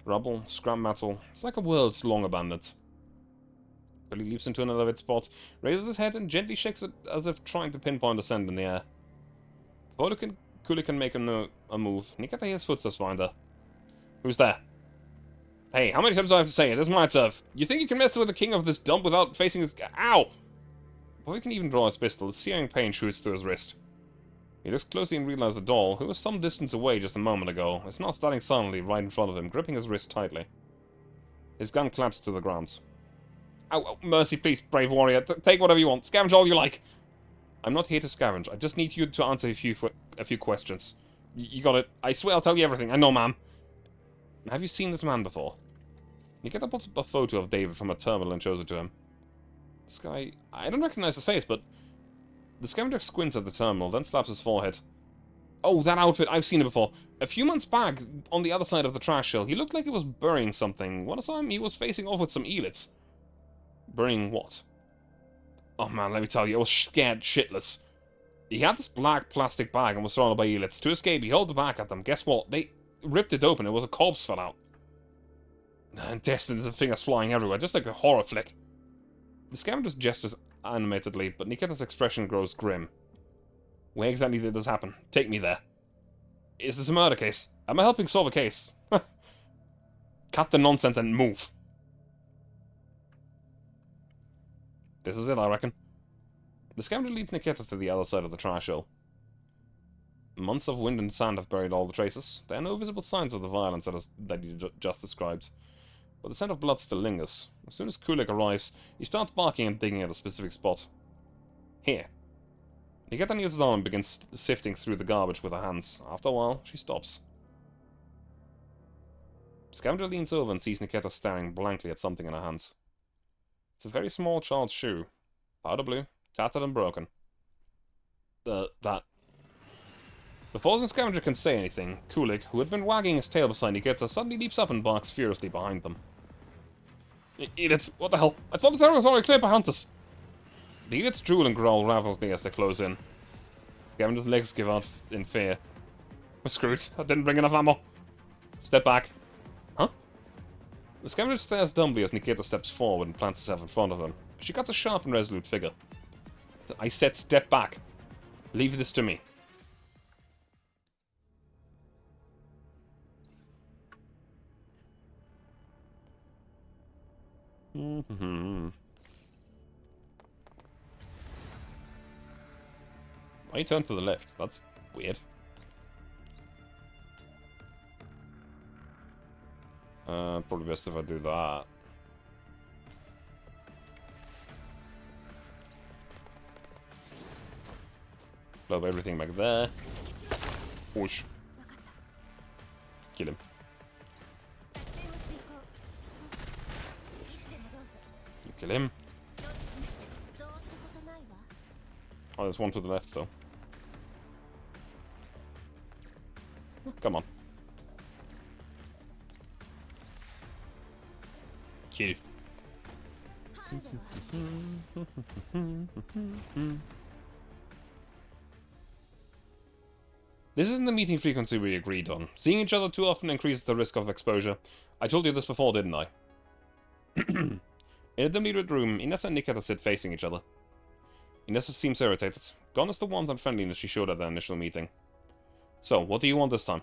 Rubble, scrap metal, it's like a world long abandoned. Kulik leaps into an elevated spot, raises his head and gently shakes it as if trying to pinpoint a scent in the air. Before Kulik can make a move, Nikita hears footsteps behind her. Who's there? Hey, how many times do I have to say it? This is my turf. You think you can mess with the king of this dump without facing his... Ow! Before he can even draw his pistol, a searing pain shoots through his wrist. He looks closely and realizes the doll, who was some distance away just a moment ago, is now standing silently right in front of him, gripping his wrist tightly. His gun claps to the ground. Ow, mercy, please, brave warrior. Take whatever you want. Scavenge all you like. I'm not here to scavenge. I just need you to answer a few questions. You got it. I swear I'll tell you everything. I know, ma'am. Have you seen this man before? Nikita puts up a photo of David from a terminal and shows it to him. This guy... I don't recognize the face, but... The scavenger squints at the terminal, then slaps his forehead. Oh, that outfit, I've seen it before. A few months back, on the other side of the trash hill, he looked like he was burying something. When I saw him, he was facing off with some elits. Burying what? Oh man, let me tell you, I was scared shitless. He had this black plastic bag and was surrounded by elits. To escape, he held the back at them. Guess what? They ripped it open. It was a corpse fell out. And intestines and fingers flying everywhere, just like a horror flick. The scavenger gestures animatedly, but Nikita's expression grows grim. Where exactly did this happen? Take me there. Is this a murder case? Am I helping solve a case? Cut the nonsense and move. This is it, I reckon. The scavenger leads Nikita to the other side of the trash hill. Months of wind and sand have buried all the traces. There are no visible signs of the violence that you just described. But the scent of blood still lingers. As soon as Kulik arrives, he starts barking and digging at a specific spot. Here. Nikita kneels down and begins sifting through the garbage with her hands. After a while, she stops. Scavenger leans over and sees Nikita staring blankly at something in her hands. It's a very small child's shoe. Powder blue, tattered and broken. That... Before the scavenger can say anything, Kulik, who had been wagging his tail beside Nikita, suddenly leaps up and barks furiously behind them. Idiots, what the hell? I thought the area was already clear behind us. The idiots drool and growl ravenously as they close in. Scavenger's legs give out in fear. We're screwed. I didn't bring enough ammo. Step back. Huh? The scavenger stares dumbly as Nikita steps forward and plants herself in front of him. She cuts a sharp and resolute figure. I said step back. Leave this to me. Why you turn to the left? That's weird. Probably best if I do that. Blow everything back there. Whoosh. Kill him. You kill him. Oh, there's one to the left still. Oh, come on. Kill. This isn't the meeting frequency we agreed on. Seeing each other too often increases the risk of exposure. I told you this before, didn't I? In a dimly lit room, Inessa and Nikita sit facing each other. Inessa seems irritated. Gone is the warmth and friendliness she showed at the initial meeting. So, what do you want this time?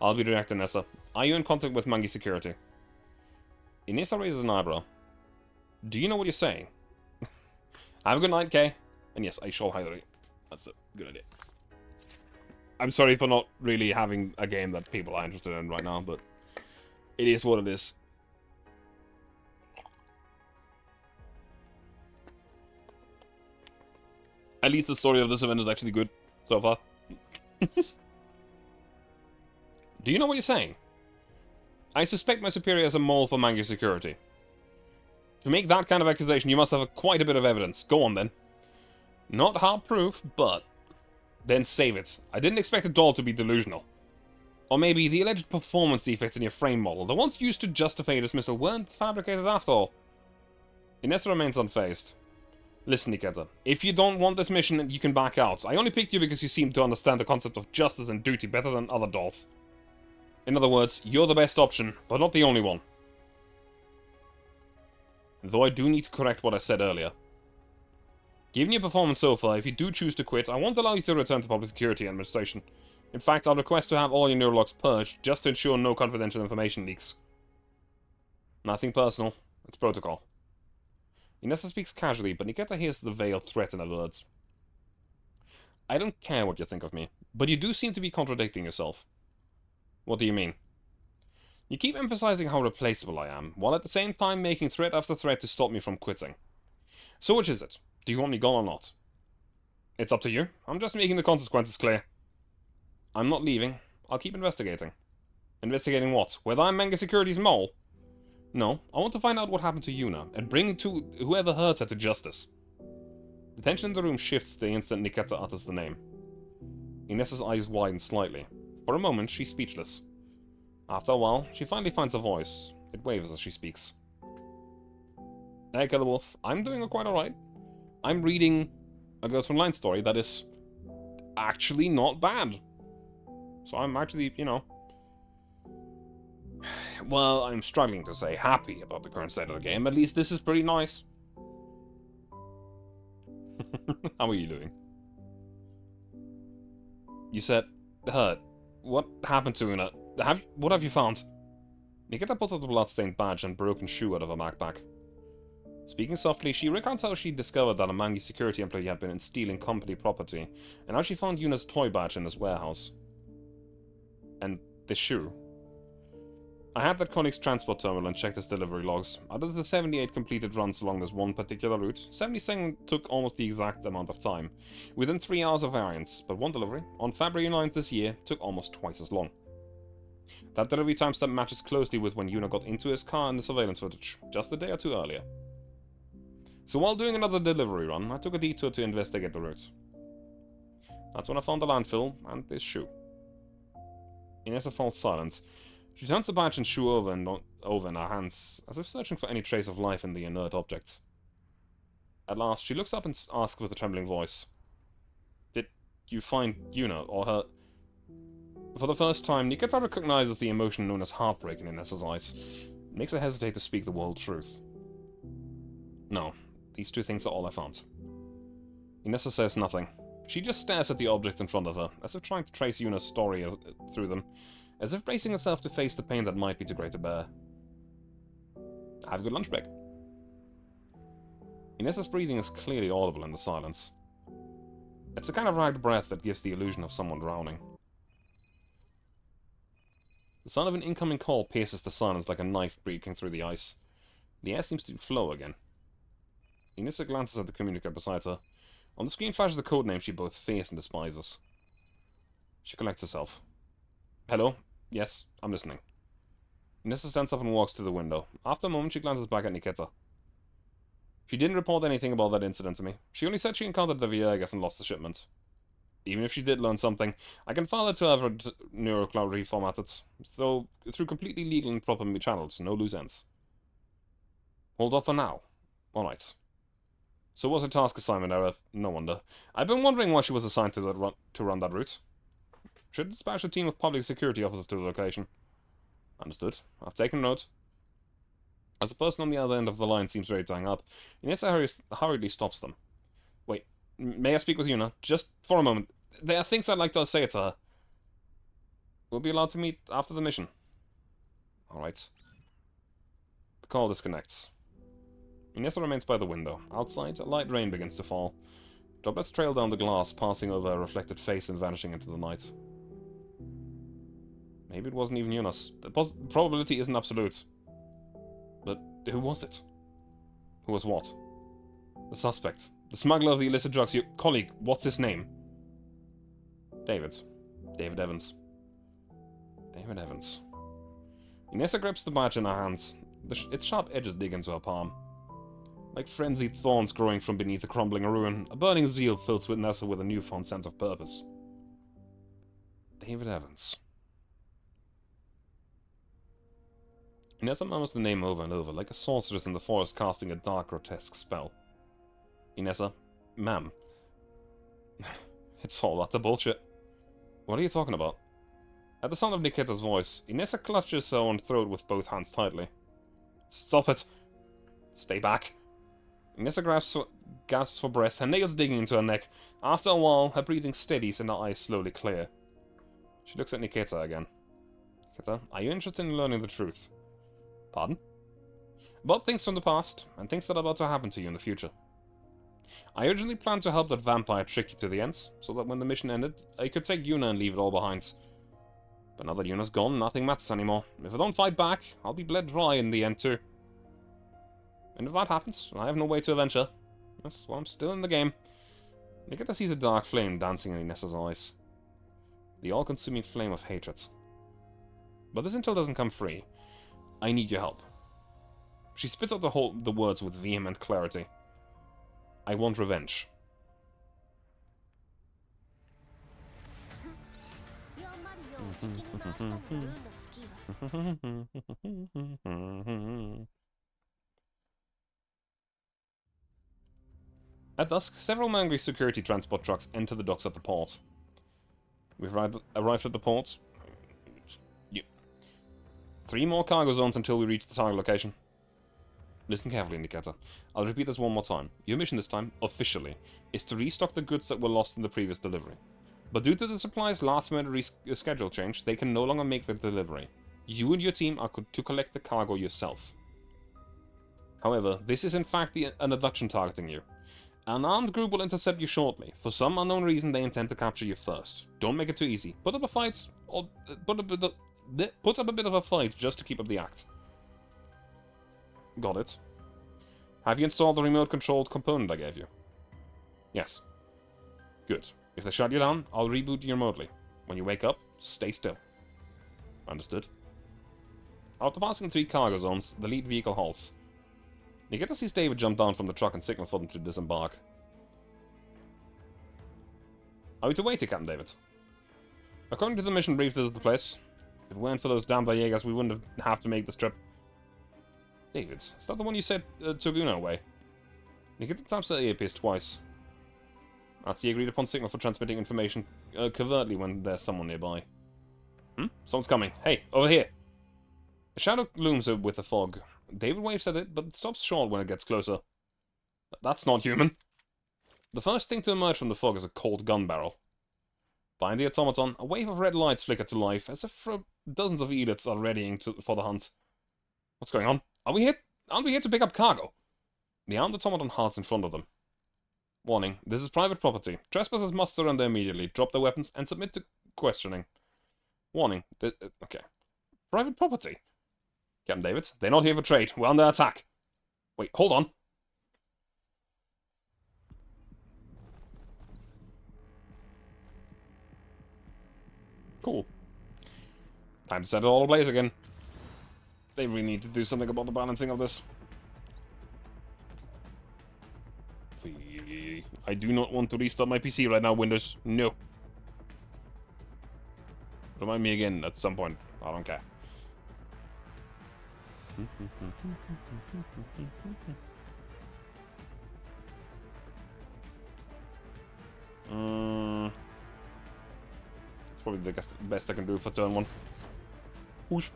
I'll be direct, Inessa. Are you in contact with Mangi Security? Inessa raises an eyebrow. Do you know what you're saying? Have a good night, Kay. And yes, I shall hydrate. That's a good idea. I'm sorry for not really having a game that people are interested in right now, but it is what it is. At least the story of this event is actually good so far. Do you know what you're saying? I suspect my superior is a mole for Mangi Security. To make that kind of accusation, you must have quite a bit of evidence. Go on, then. Not hard proof, but... Then save it. I didn't expect the doll to be delusional. Or maybe the alleged performance defects in your frame model, the ones used to justify your dismissal, weren't fabricated after all. Inessa remains unfazed. Listen, Nikita, if you don't want this mission, you can back out. I only picked you because you seem to understand the concept of justice and duty better than other dolls. In other words, you're the best option, but not the only one. Though I do need to correct what I said earlier. Given your performance so far, if you do choose to quit, I won't allow you to return to Public Security Administration. In fact, I'll request to have all your neurologs purged, just to ensure no confidential information leaks. Nothing personal. It's protocol. Inessa speaks casually, but Nikita hears the veiled threat in her words. I don't care what you think of me, but you do seem to be contradicting yourself. What do you mean? You keep emphasizing how replaceable I am, while at the same time making threat after threat to stop me from quitting. So which is it? Do you want me gone or not? It's up to you. I'm just making the consequences clear. I'm not leaving. I'll keep investigating. Investigating what? Whether I'm Mangi Security's mole? No, I want to find out what happened to Yuna, and bring to whoever hurt her to justice. The tension in the room shifts the instant Nikita utters the name. Inessa's eyes widen slightly. For a moment, she's speechless. After a while, she finally finds a voice. It waves as she speaks. Hey, Killer Wolf. I'm doing quite alright. I'm reading a Girls from Line story that is actually not bad. So I'm actually, you know... Well, I'm struggling to say happy about the current state of the game. At least this is pretty nice. How are you doing? You said, hurt. What happened to Una? What have you found? Nikita pulls out the bloodstained badge and broken shoe out of her backpack. Speaking softly, she recounts how she discovered that a Mangi security employee had been stealing company property, and how she found Yuna's toy badge in his warehouse. And this shoe. I had that colleague's transport terminal and checked his delivery logs. Out of the 78 completed runs along this one particular route, 77 took almost the exact amount of time, within 3 hours of variance, but one delivery, on February 9th this year, took almost twice as long. That delivery timestamp matches closely with when Yuna got into his car in the surveillance footage, just a day or two earlier. So while doing another delivery run, I took a detour to investigate the route. That's when I found the landfill and this shoe. Inessa falls silent. She turns the badge and shoe over over in her hands, as if searching for any trace of life in the inert objects. At last, she looks up and asks with a trembling voice, "Did you find Yuna, or her..." For the first time, Nikita recognizes the emotion known as heartbreak in Inessa's eyes. It makes her hesitate to speak the whole truth. "No, these two things are all I found." Inessa says nothing. She just stares at the objects in front of her, as if trying to trace Yuna's story through them, as if bracing herself to face the pain that might be too great to bear. Have a good lunch break. Inessa's breathing is clearly audible in the silence. It's a kind of ragged breath that gives the illusion of someone drowning. The sound of an incoming call pierces the silence like a knife breaking through the ice. The air seems to flow again. Inessa glances at the communicator beside her. On the screen flashes the codename she both fears and despises. She collects herself. "Hello? Yes, I'm listening." Inessa stands up and walks to the window. After a moment, she glances back at Nikita. "She didn't report anything about that incident to me. She only said she encountered the Viegas and lost the shipment. Even if she did learn something, I can file it to have her neurocloud reformatted, though through completely legal and proper channels, no loose ends." "Hold off for now. Alright. So was a task assignment error, no wonder. I've been wondering why she was assigned to run that route. Should dispatch a team of public security officers to the location." "Understood. I've taken note." As the person on the other end of the line seems ready to hang up, Inessa hurriedly stops them. "Wait, may I speak with Yuna? Just for a moment. There are things I'd like to say to her." "We'll be allowed to meet after the mission." "Alright." The call disconnects. Inessa remains by the window. Outside, a light rain begins to fall. Droplets trail down the glass, passing over her reflected face and vanishing into the night. Maybe it wasn't even Yuna's. The probability isn't absolute. But who was it? Who was what? The suspect. The smuggler of the illicit drugs. Your colleague. What's his name? David. David Evans. David Evans. Inessa grips the badge in her hands. Its sharp edges dig into her palm. Like frenzied thorns growing from beneath a crumbling ruin, a burning zeal fills Inessa with a newfound sense of purpose. David Evans. Inessa murmurs the name over and over, like a sorceress in the forest casting a dark, grotesque spell. "Inessa, ma'am." It's all utter bullshit. "What are you talking about?" At the sound of Nikita's voice, Inessa clutches her own throat with both hands tightly. "Stop it! Stay back!" Inessa gasps for breath, her nails digging into her neck. After a while, her breathing steadies and her eyes slowly clear. She looks at Nikita again. "Nikita, are you interested in learning the truth?" "Pardon?" "About things from the past, and things that are about to happen to you in the future. I originally planned to help that vampire trick you to the end, so that when the mission ended, I could take Yuna and leave it all behind. But now that Yuna's gone, nothing matters anymore. If I don't fight back, I'll be bled dry in the end too. And if that happens, I have no way to avenge her. That's why I'm still in the game." Nikita sees a dark flame dancing in Inessa's eyes. The all-consuming flame of hatred. But this intel doesn't come free. "I need your help." She spits out the words with vehement clarity. "I want revenge." At dusk, several angry security transport trucks enter the docks at the port. We've arrived at the port. 3 more cargo zones until we reach the target location. Listen carefully, Nikita. I'll repeat this one more time. Your mission this time, officially, is to restock the goods that were lost in the previous delivery. But due to the supply's last-minute schedule change, they can no longer make the delivery. You and your team are to collect the cargo yourself. However, this is in fact an abduction targeting you. An armed group will intercept you shortly. For some unknown reason, they intend to capture you first. Don't make it too easy. Put up a fight, or put up a bit of a fight just to keep up the act. Got it. Have you installed the remote-controlled component I gave you? Yes. Good. If they shut you down, I'll reboot you remotely. When you wake up, stay still. Understood. After passing 3 cargo zones, the lead vehicle halts. Nikita sees David jump down from the truck and signal for them to disembark. Are we to wait here, Captain David? According to the mission brief, this is the place. If it weren't for those damn Viegas, we wouldn't have to make this trip. David, is that the one you said took Una away? Nikita taps her earpiece twice. That's the agreed upon signal for transmitting information covertly when there's someone nearby. Someone's coming. Hey, over here! A shadow looms with the fog. David waves at it, but it stops short when it gets closer. That's not human. The first thing to emerge from the fog is a cold gun barrel. Behind the automaton, a wave of red lights flicker to life, as if dozens of Ediths are readying for the hunt. What's going on? Aren't we here to pick up cargo? The armed automaton halts in front of them. Warning, this is private property. Trespassers must surrender immediately, drop their weapons, and submit to questioning. Warning, okay. Private property? Captain David, they're not here for trade. We're under attack. Wait, hold on. Cool. Time to set it all ablaze again. They really need to do something about the balancing of this. I do not want to restart my PC right now, Windows. No. Remind me again at some point. I don't care. It's probably the best I can do for turn 1. Whoosh.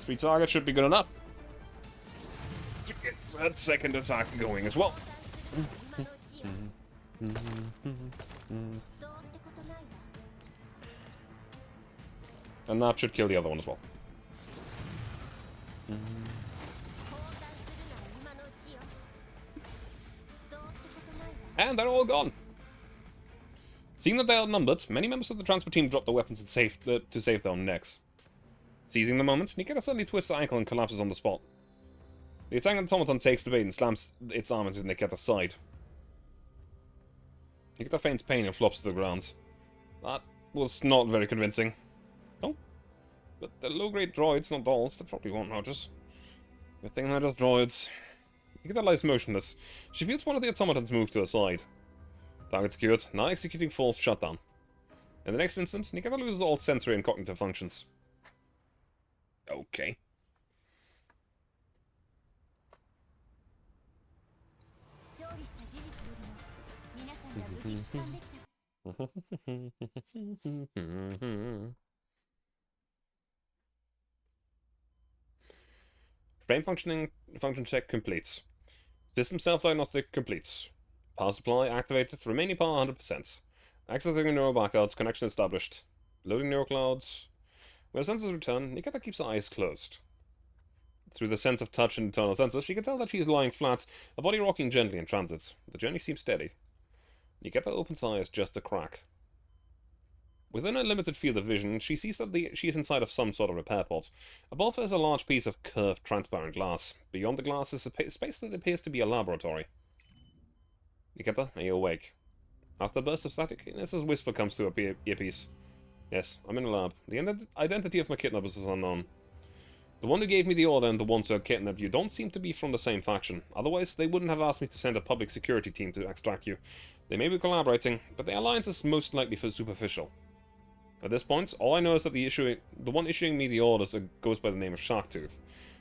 Speed target should be good enough to get that second attack going as well. And that should kill the other one as well. And they're all gone. Seeing that they are outnumbered, many members of the transport team drop their weapons to save their own necks. Seizing the moment, Nikita suddenly twists her ankle and collapses on the spot. The attacking automaton takes the bait and slams its arm into Nikita's side. Nikita feigns pain and flops to the ground. That was not very convincing. Oh, but they're low-grade droids, not dolls. They probably won't notice. Good thing they're just droids. Nikita lies motionless. She feels one of the automatons move to her side. Target secured, now executing false shutdown. In the next instant, Nikita loses all sensory and cognitive functions. Okay. Frame function check completes. System self-diagnostic completes. Power supply activated, remaining power 100%. Accessing neural backouts, connection established. Loading neural clouds. When the sensors return, Nikita keeps her eyes closed. Through the sense of touch and internal sensors, she can tell that she is lying flat, her body rocking gently in transit. The journey seems steady. Nikita opens her eyes just a crack. Within her limited field of vision, she sees that she is inside of some sort of repair pod. Above her is a large piece of curved, transparent glass. Beyond the glass is a space that appears to be a laboratory. Nikita, are you awake? After a burst of static, Inessa's whisper comes through her earpiece. Yes, I'm in a lab. The identity of my kidnappers is unknown. The one who gave me the order and the ones who kidnapped you don't seem to be from the same faction. Otherwise, they wouldn't have asked me to send a public security team to extract you. They may be collaborating, but the alliance is most likely superficial. At this point, all I know is that the one issuing me the orders goes by the name of Sharktooth.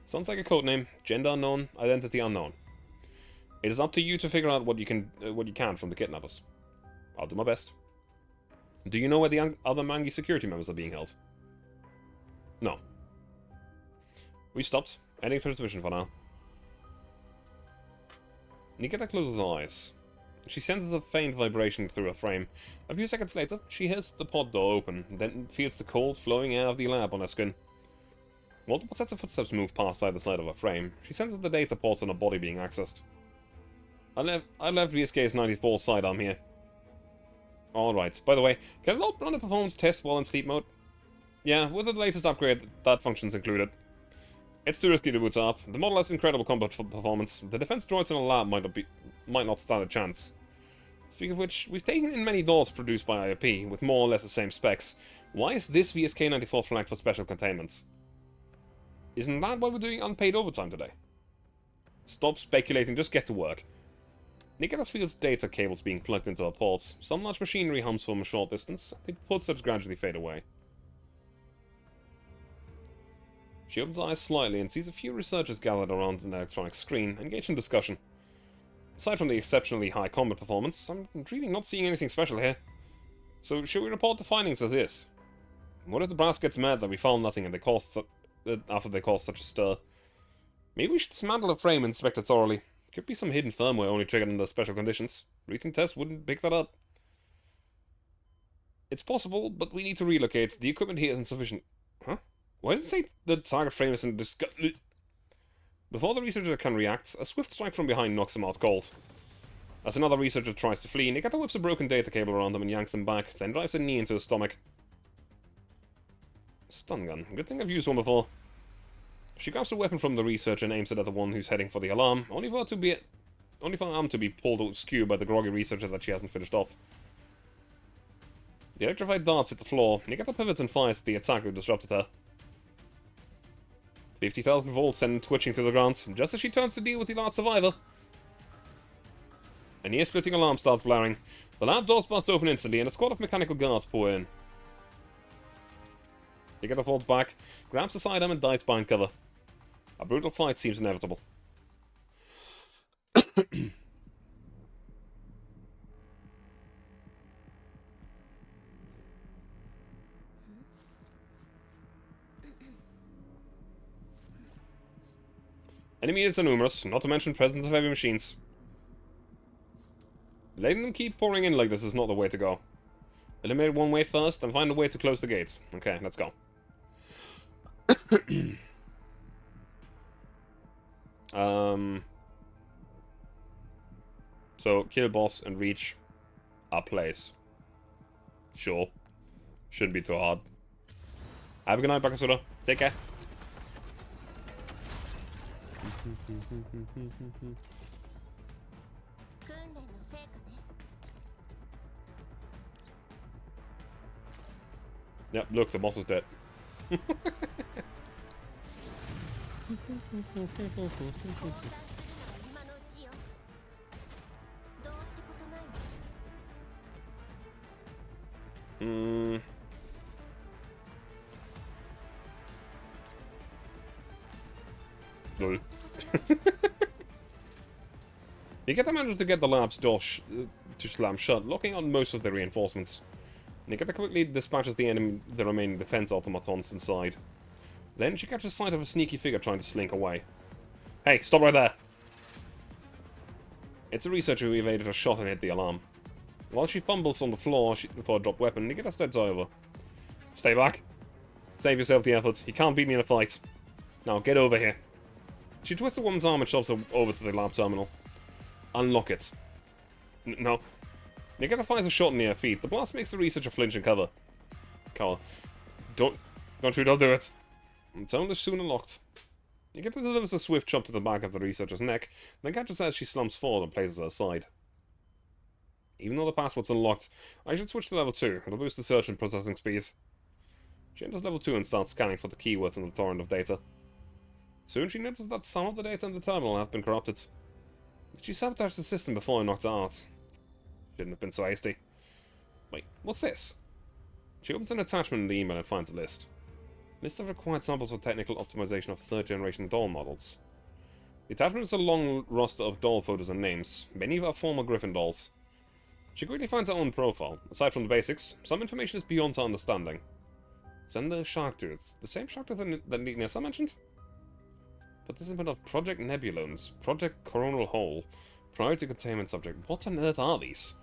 Sounds like a codename, gender unknown, identity unknown. It is up to you to figure out what you can from the kidnappers. I'll do my best. Do you know where the other Mangi security members are being held? No. We stopped. Ending transmission for now. Nikita closes her eyes. She senses a faint vibration through her frame. A few seconds later, she hears the pod door open, then feels the cold, flowing air of the lab on her skin. Multiple sets of footsteps move past either side of her frame. She senses the data ports on her body being accessed. I left VSK's 94 sidearm here. Alright, by the way, can it run a performance test while in sleep mode? Yeah, with the latest upgrade, that function's included. It's too risky to boot up. The model has incredible combat performance. The defense droids in the lab might not stand a chance. Speaking of which, we've taken in many dolls produced by IOP, with more or less the same specs. Why is this VSK-94 flagged for special containment? Isn't that why we're doing unpaid overtime today? Stop speculating, just get to work. Nikita feels data cables being plugged into her ports. Some large machinery hums from a short distance. The footsteps gradually fade away. She opens her eyes slightly and sees a few researchers gathered around an electronic screen, engaged in discussion. Aside from the exceptionally high combat performance, I'm really not seeing anything special here. So, should we report the findings as is? What if the brass gets mad that we found nothing and after they caused such a stir? Maybe we should dismantle the frame and inspect it thoroughly. Could be some hidden firmware only triggered under special conditions. Routine tests wouldn't pick that up. It's possible, but we need to relocate. The equipment here isn't sufficient. Huh? Why does it say the target frame isn't Before the researcher can react, a swift strike from behind knocks him out cold. As another researcher tries to flee, Nikita whips a broken data cable around him and yanks him back, then drives a knee into his stomach. Stun gun. Good thing I've used one before. She grabs a weapon from the researcher and aims it at the one who's heading for the alarm, only for her arm to be pulled askew by the groggy researcher that she hasn't finished off. The electrified darts hit the floor. Nikita pivots and fires at the attacker who disrupted her. 50,000 volts send twitching to the ground, just as she turns to deal with the last survivor. An ear-splitting alarm starts blaring. The lab doors burst open instantly, and a squad of mechanical guards pour in. Nikita falls back, grabs a sidearm, and dives behind cover. A brutal fight seems inevitable. Enemy units are numerous, not to mention presence of heavy machines. Letting them keep pouring in like this is not the way to go. Eliminate one way first, and find a way to close the gate. Okay, let's go. So, kill boss and reach our place. Sure. Shouldn't be too hard. Have a good night, Bakasura. Take care. Yep, look, the boss is dead. Lol. Nikita managed to get the lab's door to slam shut, locking on most of the reinforcements. Nikita quickly dispatches the remaining defense automatons inside. Then she catches sight of a sneaky figure trying to slink away. Hey, stop right there! It's a researcher who evaded a shot and hit the alarm. While she fumbles on the floor for a dropped weapon, Nikita steps over. Stay back. Save yourself the effort. You can't beat me in a fight. Now, get over here. She twists the woman's arm and shoves her over to the lab terminal. Unlock it. No. Nikita fires a shot near her feet. The blast makes the researcher flinch and cover. Don't shoot, I'll do it. The terminal is soon unlocked. Nikita delivers a swift chop to the back of the researcher's neck, then catches her as she slumps forward and places her aside. Even though the password's unlocked, I should switch to level 2. It'll boost the search and processing speed. She enters level 2 and starts scanning for the keywords in the torrent of data. Soon she notices that some of the data in the terminal have been corrupted. Did she sabotage the system before I knocked her out? Shouldn't have been so hasty. Wait, what's this? She opens an attachment in the email and finds a list. List of required samples for technical optimization of 3rd-generation doll models. The attachment is a long roster of doll photos and names. Many are former Griffin dolls. She quickly finds her own profile. Aside from the basics, some information is beyond her understanding. Sender Shark Tooth. The same Shark Tooth that Nessa mentioned? Participant of Project Nebulones, Project Coronal Hole, Priority Containment Subject. What on earth are these?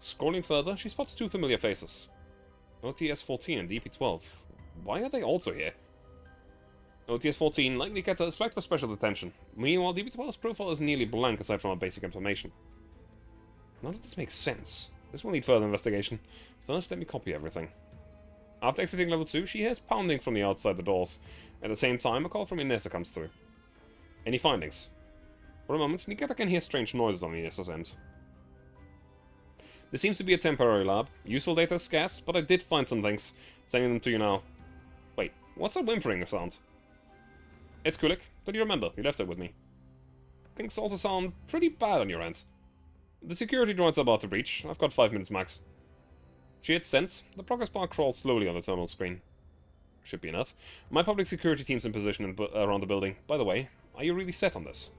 Scrolling further, she spots 2 familiar faces. OTS-14 and DP-12. Why are they also here? OTS-14, like Nikita, is flagged for special attention. Meanwhile, DP-12's profile is nearly blank aside from our basic information. None of this makes sense. This will need further investigation. First, let me copy everything. After exiting level 2, she hears pounding from the outside the doors. At the same time, a call from Inessa comes through. Any findings? For a moment, Nikita can hear strange noises on Inessa's end. This seems to be a temporary lab. Useful data is scarce, but I did find some things. Sending them to you now. Wait, what's that whimpering sound? It's Kulik. Don't you remember? You left it with me. Things also sound pretty bad on your end. The security droid's about to breach. I've got 5 minutes max. She hits send. The progress bar crawls slowly on the terminal screen. Should be enough. My public security team's in position around the building. By the way, are you really set on this?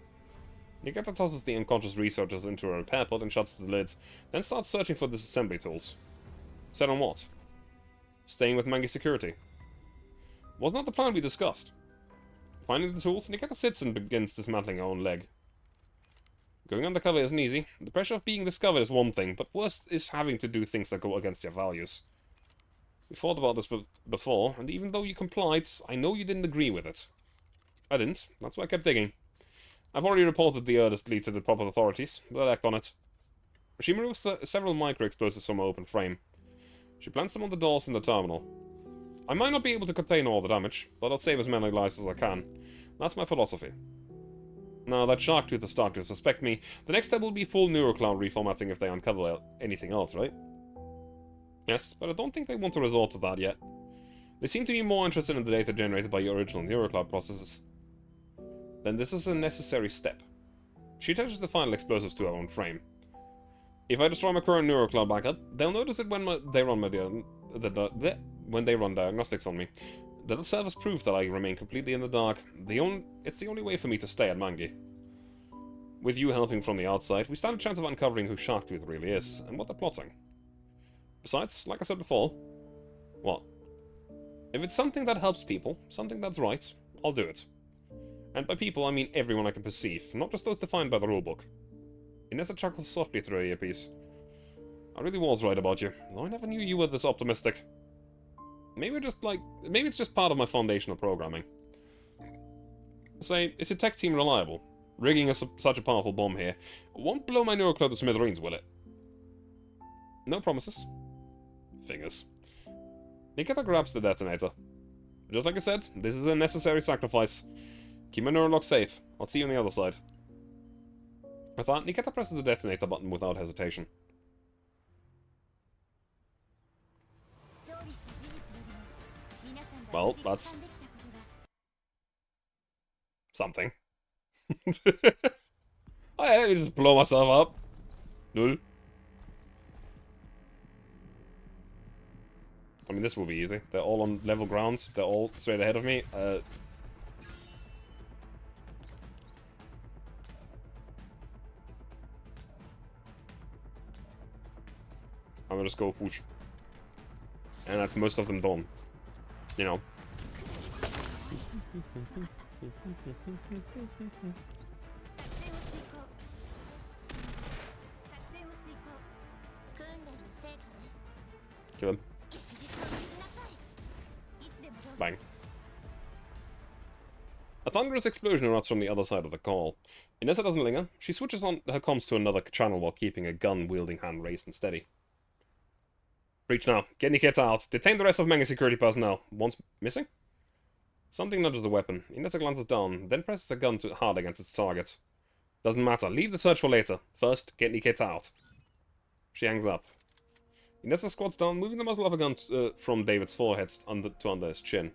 Nikita tosses the unconscious researchers into a repair pod and shuts the lids, then starts searching for disassembly tools. Set on what? Staying with Mangi security. Wasn't that the plan we discussed? Finding the tools, Nikita sits and begins dismantling her own leg. Going undercover isn't easy. The pressure of being discovered is one thing, but worse is having to do things that go against your values. We thought about this before, and even though you complied, I know you didn't agree with it. I didn't. That's why I kept digging. I've already reported the earnestly to the proper authorities. They'll act on it. She removes several micro-explosives from her open frame. She plants them on the doors in the terminal. I might not be able to contain all the damage, but I'll save as many lives as I can. That's my philosophy. Now that Sharktooth is starting to suspect me, the next step will be full NeuroCloud reformatting if they uncover anything else, right? Yes, but I don't think they want to resort to that yet. They seem to be more interested in the data generated by your original NeuroCloud processes. Then this is a necessary step. She attaches the final explosives to her own frame. If I destroy my current NeuroCloud backup, they'll notice it when they run diagnostics on me. That'll serve as proof that I remain completely in the dark. It's the only way for me to stay at Mangi. With you helping from the outside, we stand a chance of uncovering who Sharktooth really is, and what they're plotting. Besides, like I said before, what? If it's something that helps people, something that's right, I'll do it. And by people, I mean everyone I can perceive, not just those defined by the rulebook. Inessa chuckles softly through her earpiece. I really was right about you, though I never knew you were this optimistic. Maybe it's just part of my foundational programming. Say, is your tech team reliable? Rigging such a powerful bomb here won't blow my NeuroCloud to smithereens, will it? No promises. Fingers. Nikita grabs the detonator. Just like I said, this is a necessary sacrifice. Keep my Neurolock safe. I'll see you on the other side. With that, Nikita presses the detonator button without hesitation. Well, that's something. I just blow myself up. Null. I mean, this will be easy. They're all on level grounds. They're all straight ahead of me. I'm gonna just go push. And that's most of them done. You know. Kill him. Bang. A thunderous explosion erupts from the other side of the call. Inessa doesn't linger. She switches on her comms to another channel while keeping a gun-wielding hand raised and steady. Breach now. Get Nikita out. Detain the rest of Mangi security personnel. One's missing? Something nudges the weapon. Inessa glances down, then presses the gun hard against its target. Doesn't matter. Leave the search for later. First, get Nikita out. She hangs up. Inessa squats down, moving the muzzle of a gun from David's forehead to under his chin.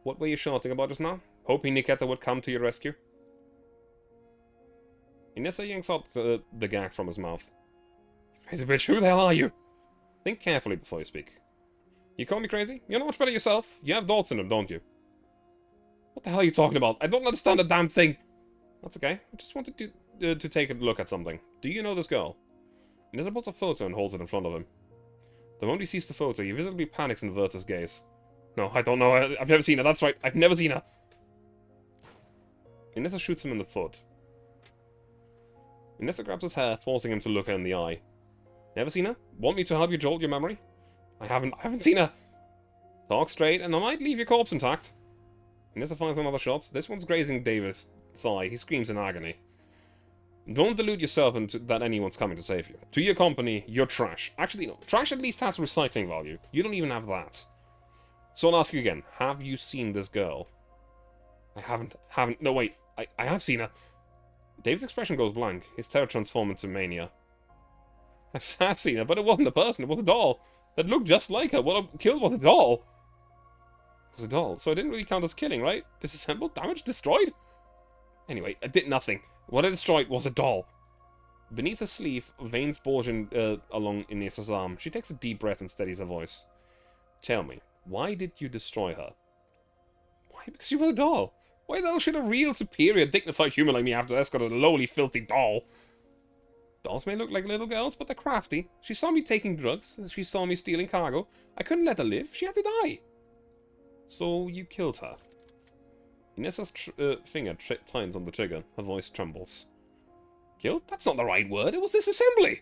What were you shouting about just now? Hoping Nikita would come to your rescue? Inessa yanks out the gag from his mouth. Crazy bitch, who the hell are you? Think carefully before you speak. You call me crazy? You're not much better yourself. You have dots in them, don't you? What the hell are you talking about? I don't understand a damn thing. That's okay. I just wanted to take a look at something. Do you know this girl? Inessa pulls a photo and holds it in front of him. The moment he sees the photo, he visibly panics and averts his gaze. No, I don't know. I've never seen her. That's right. I've never seen her. Inessa shoots him in the foot. Inessa grabs his hair, forcing him to look her in the eye. Never seen her? Want me to help you jolt your memory? I haven't seen her. Talk straight, and I might leave your corpse intact. Inessa finds another shot. This one's grazing Davis' thigh. He screams in agony. Don't delude yourself into that anyone's coming to save you. To your company, you're trash. Actually, no. Trash at least has recycling value. You don't even have that. So I'll ask you again. Have you seen this girl? I haven't. No, wait. I have seen her. Dave's expression goes blank. His terror transforms into mania. I've seen her, but it wasn't a person. It was a doll. That looked just like her. What I killed was a doll. It was a doll. So it didn't really count as killing, right? Disassembled? Damaged? Destroyed? Anyway, I did nothing. What it destroyed was a doll. Beneath her sleeve, veins bulging along Inesa's arm. She takes a deep breath and steadies her voice. Tell me, why did you destroy her? Why? Because she was a doll. Why the hell should a real, superior, dignified human like me have to escort a lowly, filthy doll? Dolls may look like little girls, but they're crafty. She saw me taking drugs. She saw me stealing cargo. I couldn't let her live. She had to die. So you killed her. Inesa's finger tightens on the trigger. Her voice trembles. Killed? That's not the right word. It was disassembly.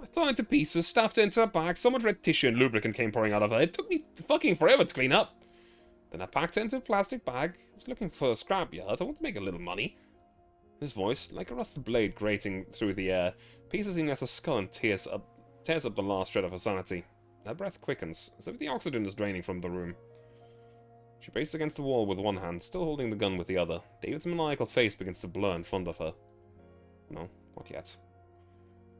I tore her into pieces, stuffed her into her bag. So much red tissue and lubricant came pouring out of her. It took me fucking forever to clean up. Then I packed her into a plastic bag. I was looking for a scrapyard. I want to make a little money. His voice, like a rusted blade grating through the air, pierces Inesa's skull and tears up the last shred of her sanity. Her breath quickens, as if the oxygen is draining from the room. She braces against the wall with one hand, still holding the gun with the other. David's maniacal face begins to blur in front of her. No, not yet.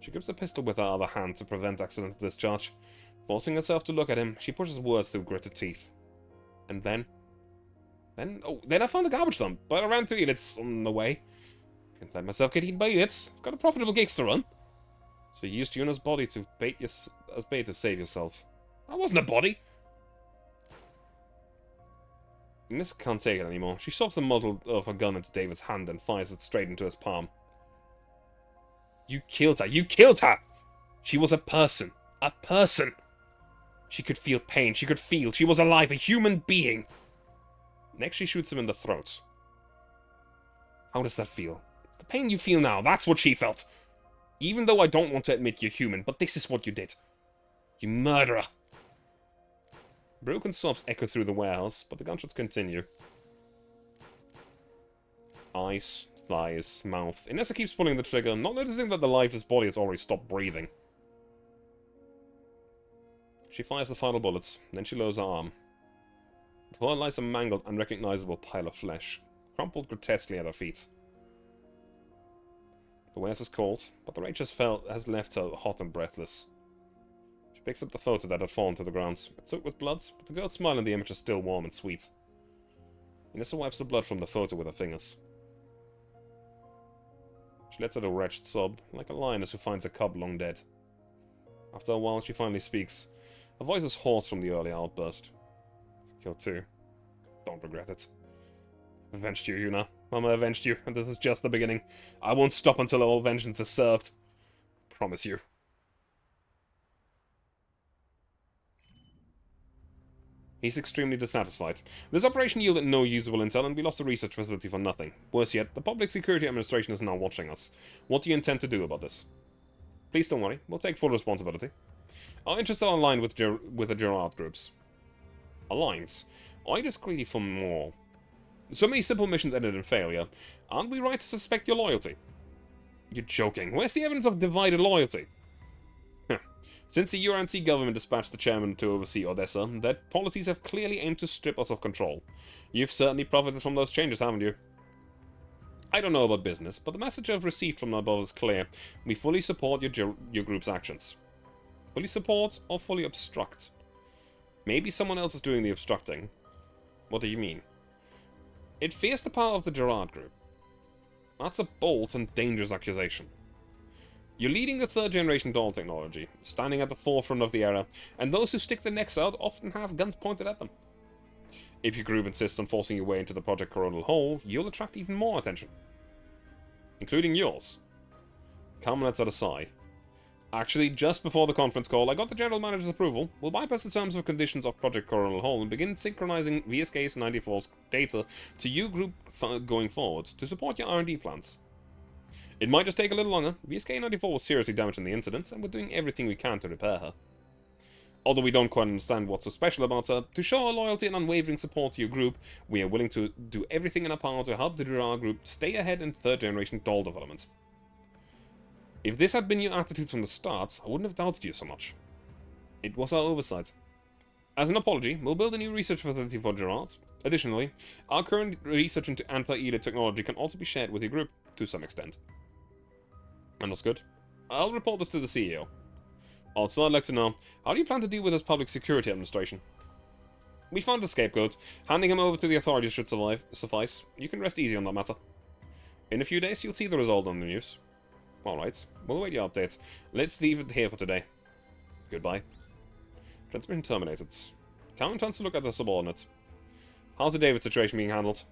She grips a pistol with her other hand to prevent accidental discharge. Forcing herself to look at him, she pushes words through gritted teeth. And then I found the garbage dump, but I ran to Edith's on the way. Can't let myself get eaten by idiots. I've got a profitable gigs to run. So you used Yuna's body to as bait to save yourself. That wasn't a body. Inessa can't take it anymore. She shoves the muzzle of her gun into David's hand and fires it straight into his palm. You killed her. You killed her! She was a person. A person! She could feel pain. She could feel. She was alive. A human being. Next, she shoots him in the throat. How does that feel? The pain you feel now, that's what she felt. Even though I don't want to admit you're human, but this is what you did. You murderer. Broken sobs echo through the warehouse, but the gunshots continue. Eyes, thighs, mouth. Inessa keeps pulling the trigger, not noticing that the lifeless body has already stopped breathing. She fires the final bullets, then she lowers her arm. Before her lies a mangled, unrecognizable pile of flesh, crumpled grotesquely at her feet. The warehouse is cold, but the rage has left her hot and breathless. She picks up the photo that had fallen to the ground. It's soaked with blood, but the girl's smile in the image is still warm and sweet. Inessa wipes the blood from the photo with her fingers. She lets out a wretched sob, like a lioness who finds a cub long dead. After a while, she finally speaks. Her voice is hoarse from the early outburst. Killed two. Don't regret it. I've avenged you, Yuna. Mama avenged you, and this is just the beginning. I won't stop until all vengeance is served. Promise you. He's extremely dissatisfied. This operation yielded no usable intel, and we lost the research facility for nothing. Worse yet, the Public Security Administration is now watching us. What do you intend to do about this? Please don't worry, we'll take full responsibility. Our interests are aligned with the Gerard groups. Aligned? Are you just greedy for more? So many simple missions ended in failure. Aren't we right to suspect your loyalty? You're joking. Where's the evidence of divided loyalty? Since the UNC government dispatched the chairman to oversee Odessa, their policies have clearly aimed to strip us of control. You've certainly profited from those changes, haven't you? I don't know about business, but the message I've received from above is clear. We fully support your group's actions. Fully support or fully obstruct? Maybe someone else is doing the obstructing. What do you mean? It fears the power of the Gerard group. That's a bold and dangerous accusation. You're leading the third-generation doll technology, standing at the forefront of the era, and those who stick their necks out often have guns pointed at them. If your group insists on forcing your way into the Project Coronal Hole, you'll attract even more attention. Including yours. Carmen lets out a sigh. Actually, just before the conference call, I got the General Manager's approval. We'll bypass the terms and conditions of Project Coronal Hole and begin synchronizing VSK's 94's data to your group going forward to support your R&D plans. It might just take a little longer. VSK-94 was seriously damaged in the incident, and we're doing everything we can to repair her. Although we don't quite understand what's so special about her, to show our loyalty and unwavering support to your group, we are willing to do everything in our power to help the Gerard group stay ahead in third-generation doll development. If this had been your attitude from the start, I wouldn't have doubted you so much. It was our oversight. As an apology, we'll build a new research facility for Gerard. Additionally, our current research into anti-ELIT technology can also be shared with your group, to some extent. Understood. I'll report this to the CEO. Also, I'd like to know, how do you plan to deal with this Public Security Administration? We found a scapegoat. Handing him over to the authorities should suffice. You can rest easy on that matter. In a few days, you'll see the result on the news. Alright, we'll await your updates. Let's leave it here for today. Goodbye. Transmission terminated. Cameron turns to look at the subordinate. How's the David situation being handled?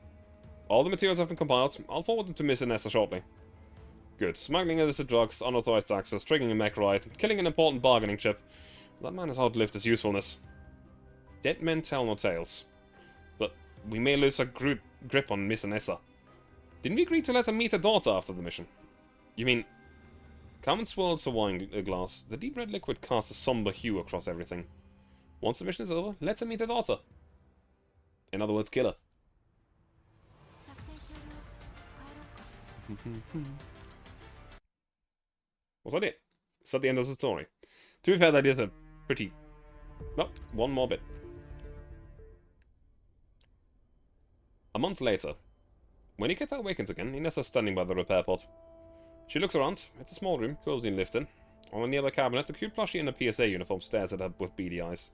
All the materials have been compiled. I'll forward them to Miss Inessa shortly. Good. Smuggling illicit drugs, unauthorized access, triggering a mech ride, killing an important bargaining chip. That man has outlived his usefulness. Dead men tell no tales. But we may lose a grip on Miss Inessa. Didn't we agree to let her meet her daughter after the mission? You mean... Carmen swirls a wine glass. The deep red liquid casts a somber hue across everything. Once the mission is over, let her meet her daughter. In other words, kill her. Was that it? Is that the end of the story? To be fair, that is a pretty... No, one more bit. A month later. When Nikita awakens again, Inessa's standing by the repair pod. She looks around. It's a small room, cozy and lifted. On a nearby cabinet, a cute plushie in a PSA uniform stares at her with beady eyes.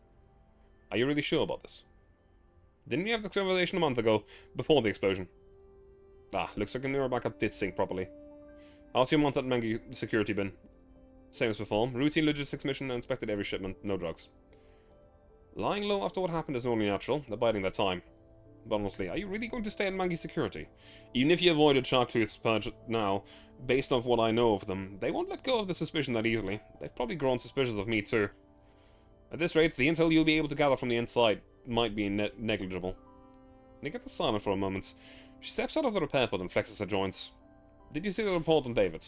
Are you really sure about this? Didn't we have this conversation a month ago, before the explosion? Ah, looks like a neural backup did sync properly. How's your month at Mangi security been? Same as before. Routine logistics mission, inspected every shipment, no drugs. Lying low after what happened is only natural, they're biding their time. But honestly, are you really going to stay at Mangi security? Even if you avoided Sharktooth's purge now, based on what I know of them, they won't let go of the suspicion that easily. They've probably grown suspicious of me too. At this rate, the intel you'll be able to gather from the inside might be negligible. Nikita's silent for a moment. She steps out of the repair pod and flexes her joints. Did you see the report on David?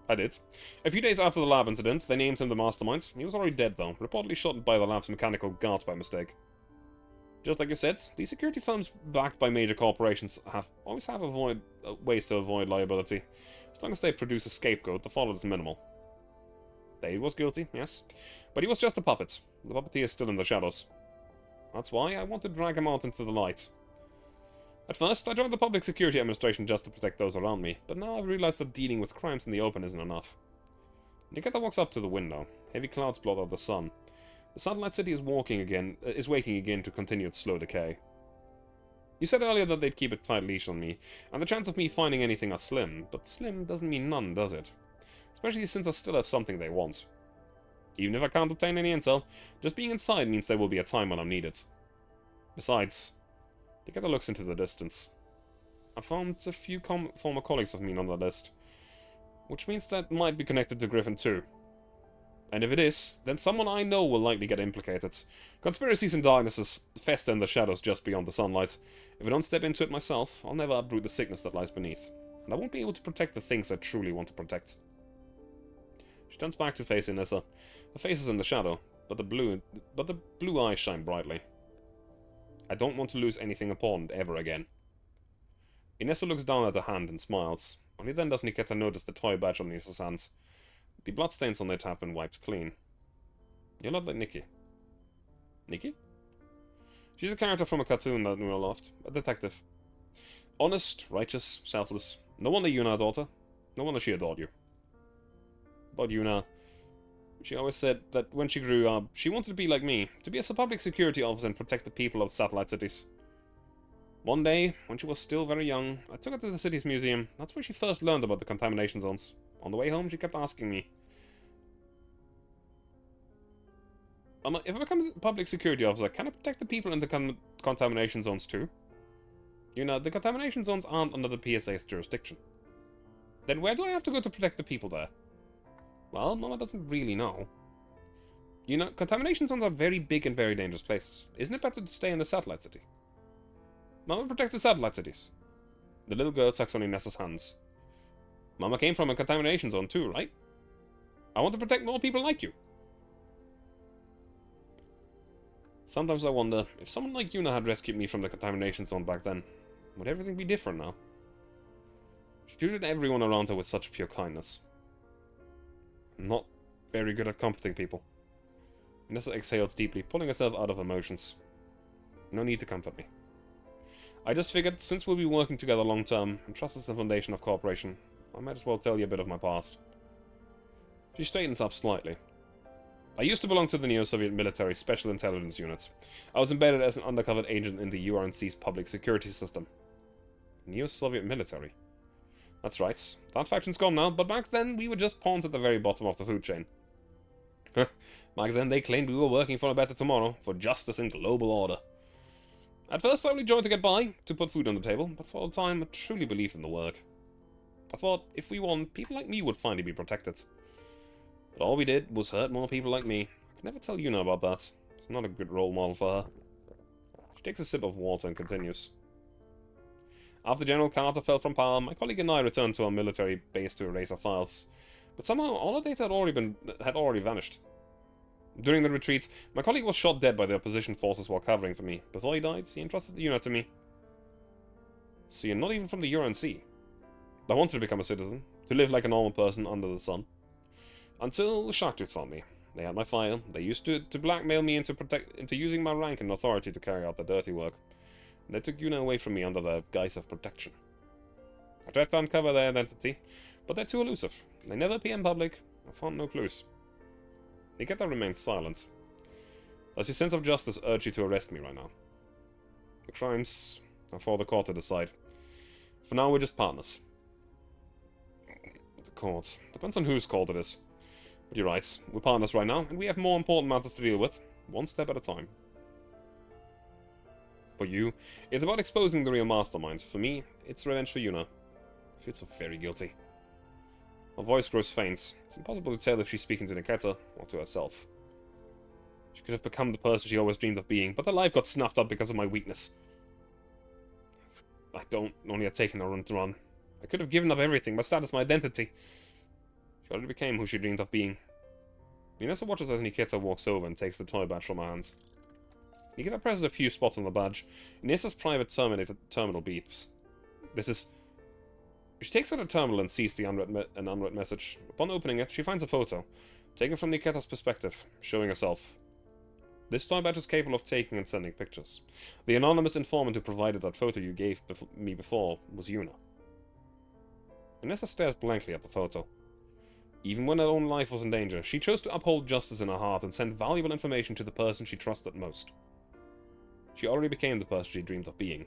I did. A few days after the lab incident, they named him the mastermind. He was already dead though, reportedly shot by the lab's mechanical guards by mistake. Just like you said, these security firms backed by major corporations always have ways to avoid liability. As long as they produce a scapegoat, the fallout is minimal. Dave was guilty, yes. But he was just a puppet. The puppeteer is still in the shadows. That's why I want to drag him out into the light. At first, I joined the Public Security Administration just to protect those around me, but now I've realized that dealing with crimes in the open isn't enough. Nikita walks up to the window. Heavy clouds blot out the sun. The satellite city is waking again to continue its slow decay. You said earlier that they'd keep a tight leash on me, and the chance of me finding anything are slim, but slim doesn't mean none, does it? Especially since I still have something they want. Even if I can't obtain any intel, just being inside means there will be a time when I'm needed. Besides, Nikita looks into the distance. I found a few former colleagues of mine on the list, which means that might be connected to Griffin too. And if it is, then someone I know will likely get implicated. Conspiracies and darknesses fester in the shadows just beyond the sunlight. If I don't step into it myself, I'll never uproot the sickness that lies beneath. And I won't be able to protect the things I truly want to protect. She turns back to face Inessa. Her face is in the shadow, but the blue eyes shine brightly. I don't want to lose anything important ever again. Inessa looks down at her hand and smiles. Only then does Nikita notice the toy badge on Inessa's hands. The bloodstains on it have been wiped clean. You're not like Nikki. Nikki? She's a character from a cartoon that we all loved. A detective. Honest, righteous, selfless. No wonder Yuna adored her. No wonder she adored you. About Yuna, she always said that when she grew up, she wanted to be like me, to be a public security officer and protect the people of satellite cities. One day, when she was still very young, I took her to the city's museum. That's where she first learned about the contamination zones. On the way home, she kept asking me, if I become a public security officer, can I protect the people in the contamination zones too? You know, the contamination zones aren't under the PSA's jurisdiction. Then where do I have to go to protect the people there? Well, Mama doesn't really know. You know, contamination zones are very big and very dangerous places. Isn't it better to stay in the satellite city? Mama protects the satellite cities. The little girl tucks on Inessa's hands. Mama came from a contamination zone too, right? I want to protect more people like you. Sometimes I wonder, if someone like Yuna had rescued me from the contamination zone back then, would everything be different now? She treated everyone around her with such pure kindness. I'm not very good at comforting people. Inessa exhales deeply, pulling herself out of emotions. No need to comfort me. I just figured, since we'll be working together long term, and trust is the foundation of cooperation, I might as well tell you a bit of my past. She straightens up slightly. I used to belong to the Neo-Soviet military Special Intelligence Unit. I was embedded as an undercover agent in the URNC's public security system. Neo-Soviet military? That's right. That faction's gone now, but back then we were just pawns at the very bottom of the food chain. Back then they claimed we were working for a better tomorrow, for justice and global order. At first I only joined to get by, to put food on the table, but for a time I truly believed in the work. I thought if we won, people like me would finally be protected. But all we did was hurt more people like me. I could never tell Yuna about that. It's not a good role model for her. She takes a sip of water and continues. After General Carter fell from power, my colleague and I returned to our military base to erase our files. But somehow all our data had already vanished. During the retreats, my colleague was shot dead by the opposition forces while covering for me. Before he died, he entrusted Yuna to me. So you're not even from the Uran Sea. I wanted to become a citizen, to live like a normal person under the sun. Until the Sharktooth found me. They had my file. They used to blackmail me into using my rank and authority to carry out the dirty work. They took Yuna away from me under the guise of protection. I tried to uncover their identity, but they're too elusive. They never appear in public. I found no clues. Nikita remained silent. Does your sense of justice urge you to arrest me right now? The crimes are for the court to decide. For now, we're just partners. The court. Depends on whose court it is. But you're right. We're partners right now, and we have more important matters to deal with. One step at a time. For you, it's about exposing the real mastermind. For me, it's revenge for Yuna. I feel so very guilty. Her voice grows faint. It's impossible to tell if she's speaking to Nikita or to herself. She could have become the person she always dreamed of being, but her life got snuffed up because of my weakness. I don't only have taken her to run. I could have given up everything, my status, my identity. She already became who she dreamed of being. Inessa watches as Nikita walks over and takes the toy badge from her hands. Nikita presses a few spots on the badge. Inessa's private terminal beeps. This is... She takes out a terminal and sees an unread message. Upon opening it, she finds a photo, taken from Nikita's perspective, showing herself. This toy badge is capable of taking and sending pictures. The anonymous informant who provided that photo you gave me before was Yuna. Inessa stares blankly at the photo. Even when her own life was in danger, she chose to uphold justice in her heart and send valuable information to the person she trusted most. She already became the person she dreamed of being.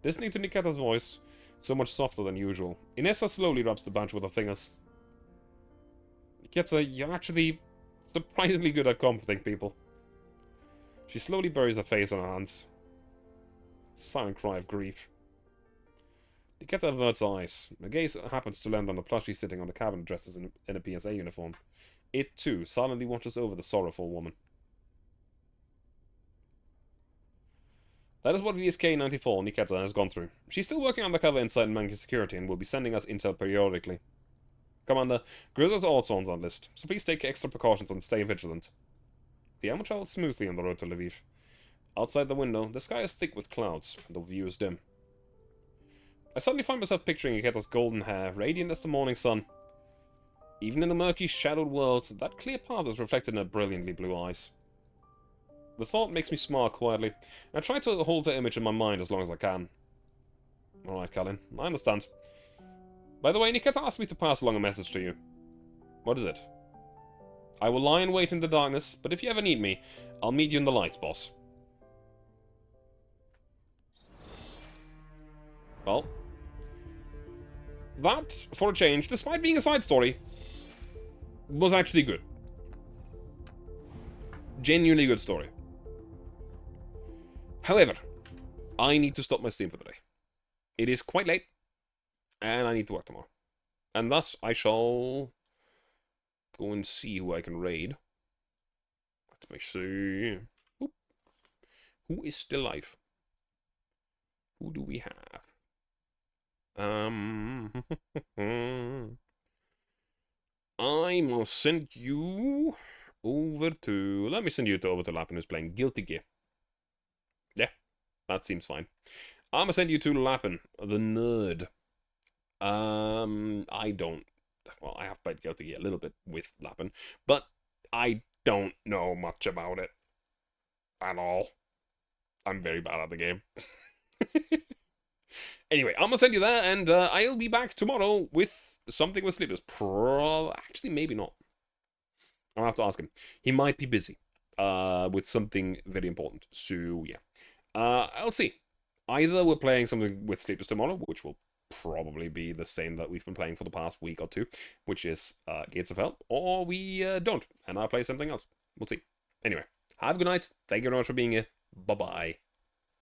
Listening to Nikita's voice, so much softer than usual, Inessa slowly rubs the badge with her fingers. Nikita, you're actually surprisingly good at comforting people. She slowly buries her face in her hands. A silent cry of grief. Nikita averts her eyes. Her gaze happens to land on the plushie sitting on the cabinet dressed in a PSA uniform. It, too, silently watches over the sorrowful woman. That is what VSK-94 Nikita has gone through. She's still working undercover inside Monkey Security and will be sending us intel periodically. Commander, Grizzle's also on that list, so please take extra precautions and stay vigilant. The Elmo travels smoothly on the road to Lviv. Outside the window, the sky is thick with clouds, and the view is dim. I suddenly find myself picturing Nikita's golden hair, radiant as the morning sun. Even in the murky, shadowed world, that clear path is reflected in her brilliantly blue eyes. The thought makes me smile quietly, and I try to hold the image in my mind as long as I can. Alright, Colin, I understand. By the way, Nikita asked me to pass along a message to you. What is it? I will lie in wait in the darkness, but if you ever need me, I'll meet you in the lights, boss. Well, that, for a change, despite being a side story, was actually good. Genuinely good story. However, I need to stop my stream for the day. It is quite late, and I need to work tomorrow. And thus, I shall go and see who I can raid. Let me see. Oop. Who is still alive? Who do we have? I must send you over to... Let me send you over to Lapin, who's playing Guilty Gear. Yeah, that seems fine. I'm gonna send you to Lapin, the nerd. I don't... Well, I have played Guilty Gear a little bit with Lapin, but I don't know much about it. At all. I'm very bad at the game. Anyway, I'm gonna send you there, and I'll be back tomorrow with something with Sleepers. Actually, maybe not. I'll have to ask him. He might be busy with something very important. So, yeah. I'll see. Either we're playing something with Sleepers tomorrow, which will probably be the same that we've been playing for the past week or two, which is Gates of Hell, or we don't, and I'll play something else. We'll see. Anyway, have a good night. Thank you very much for being here. Bye-bye.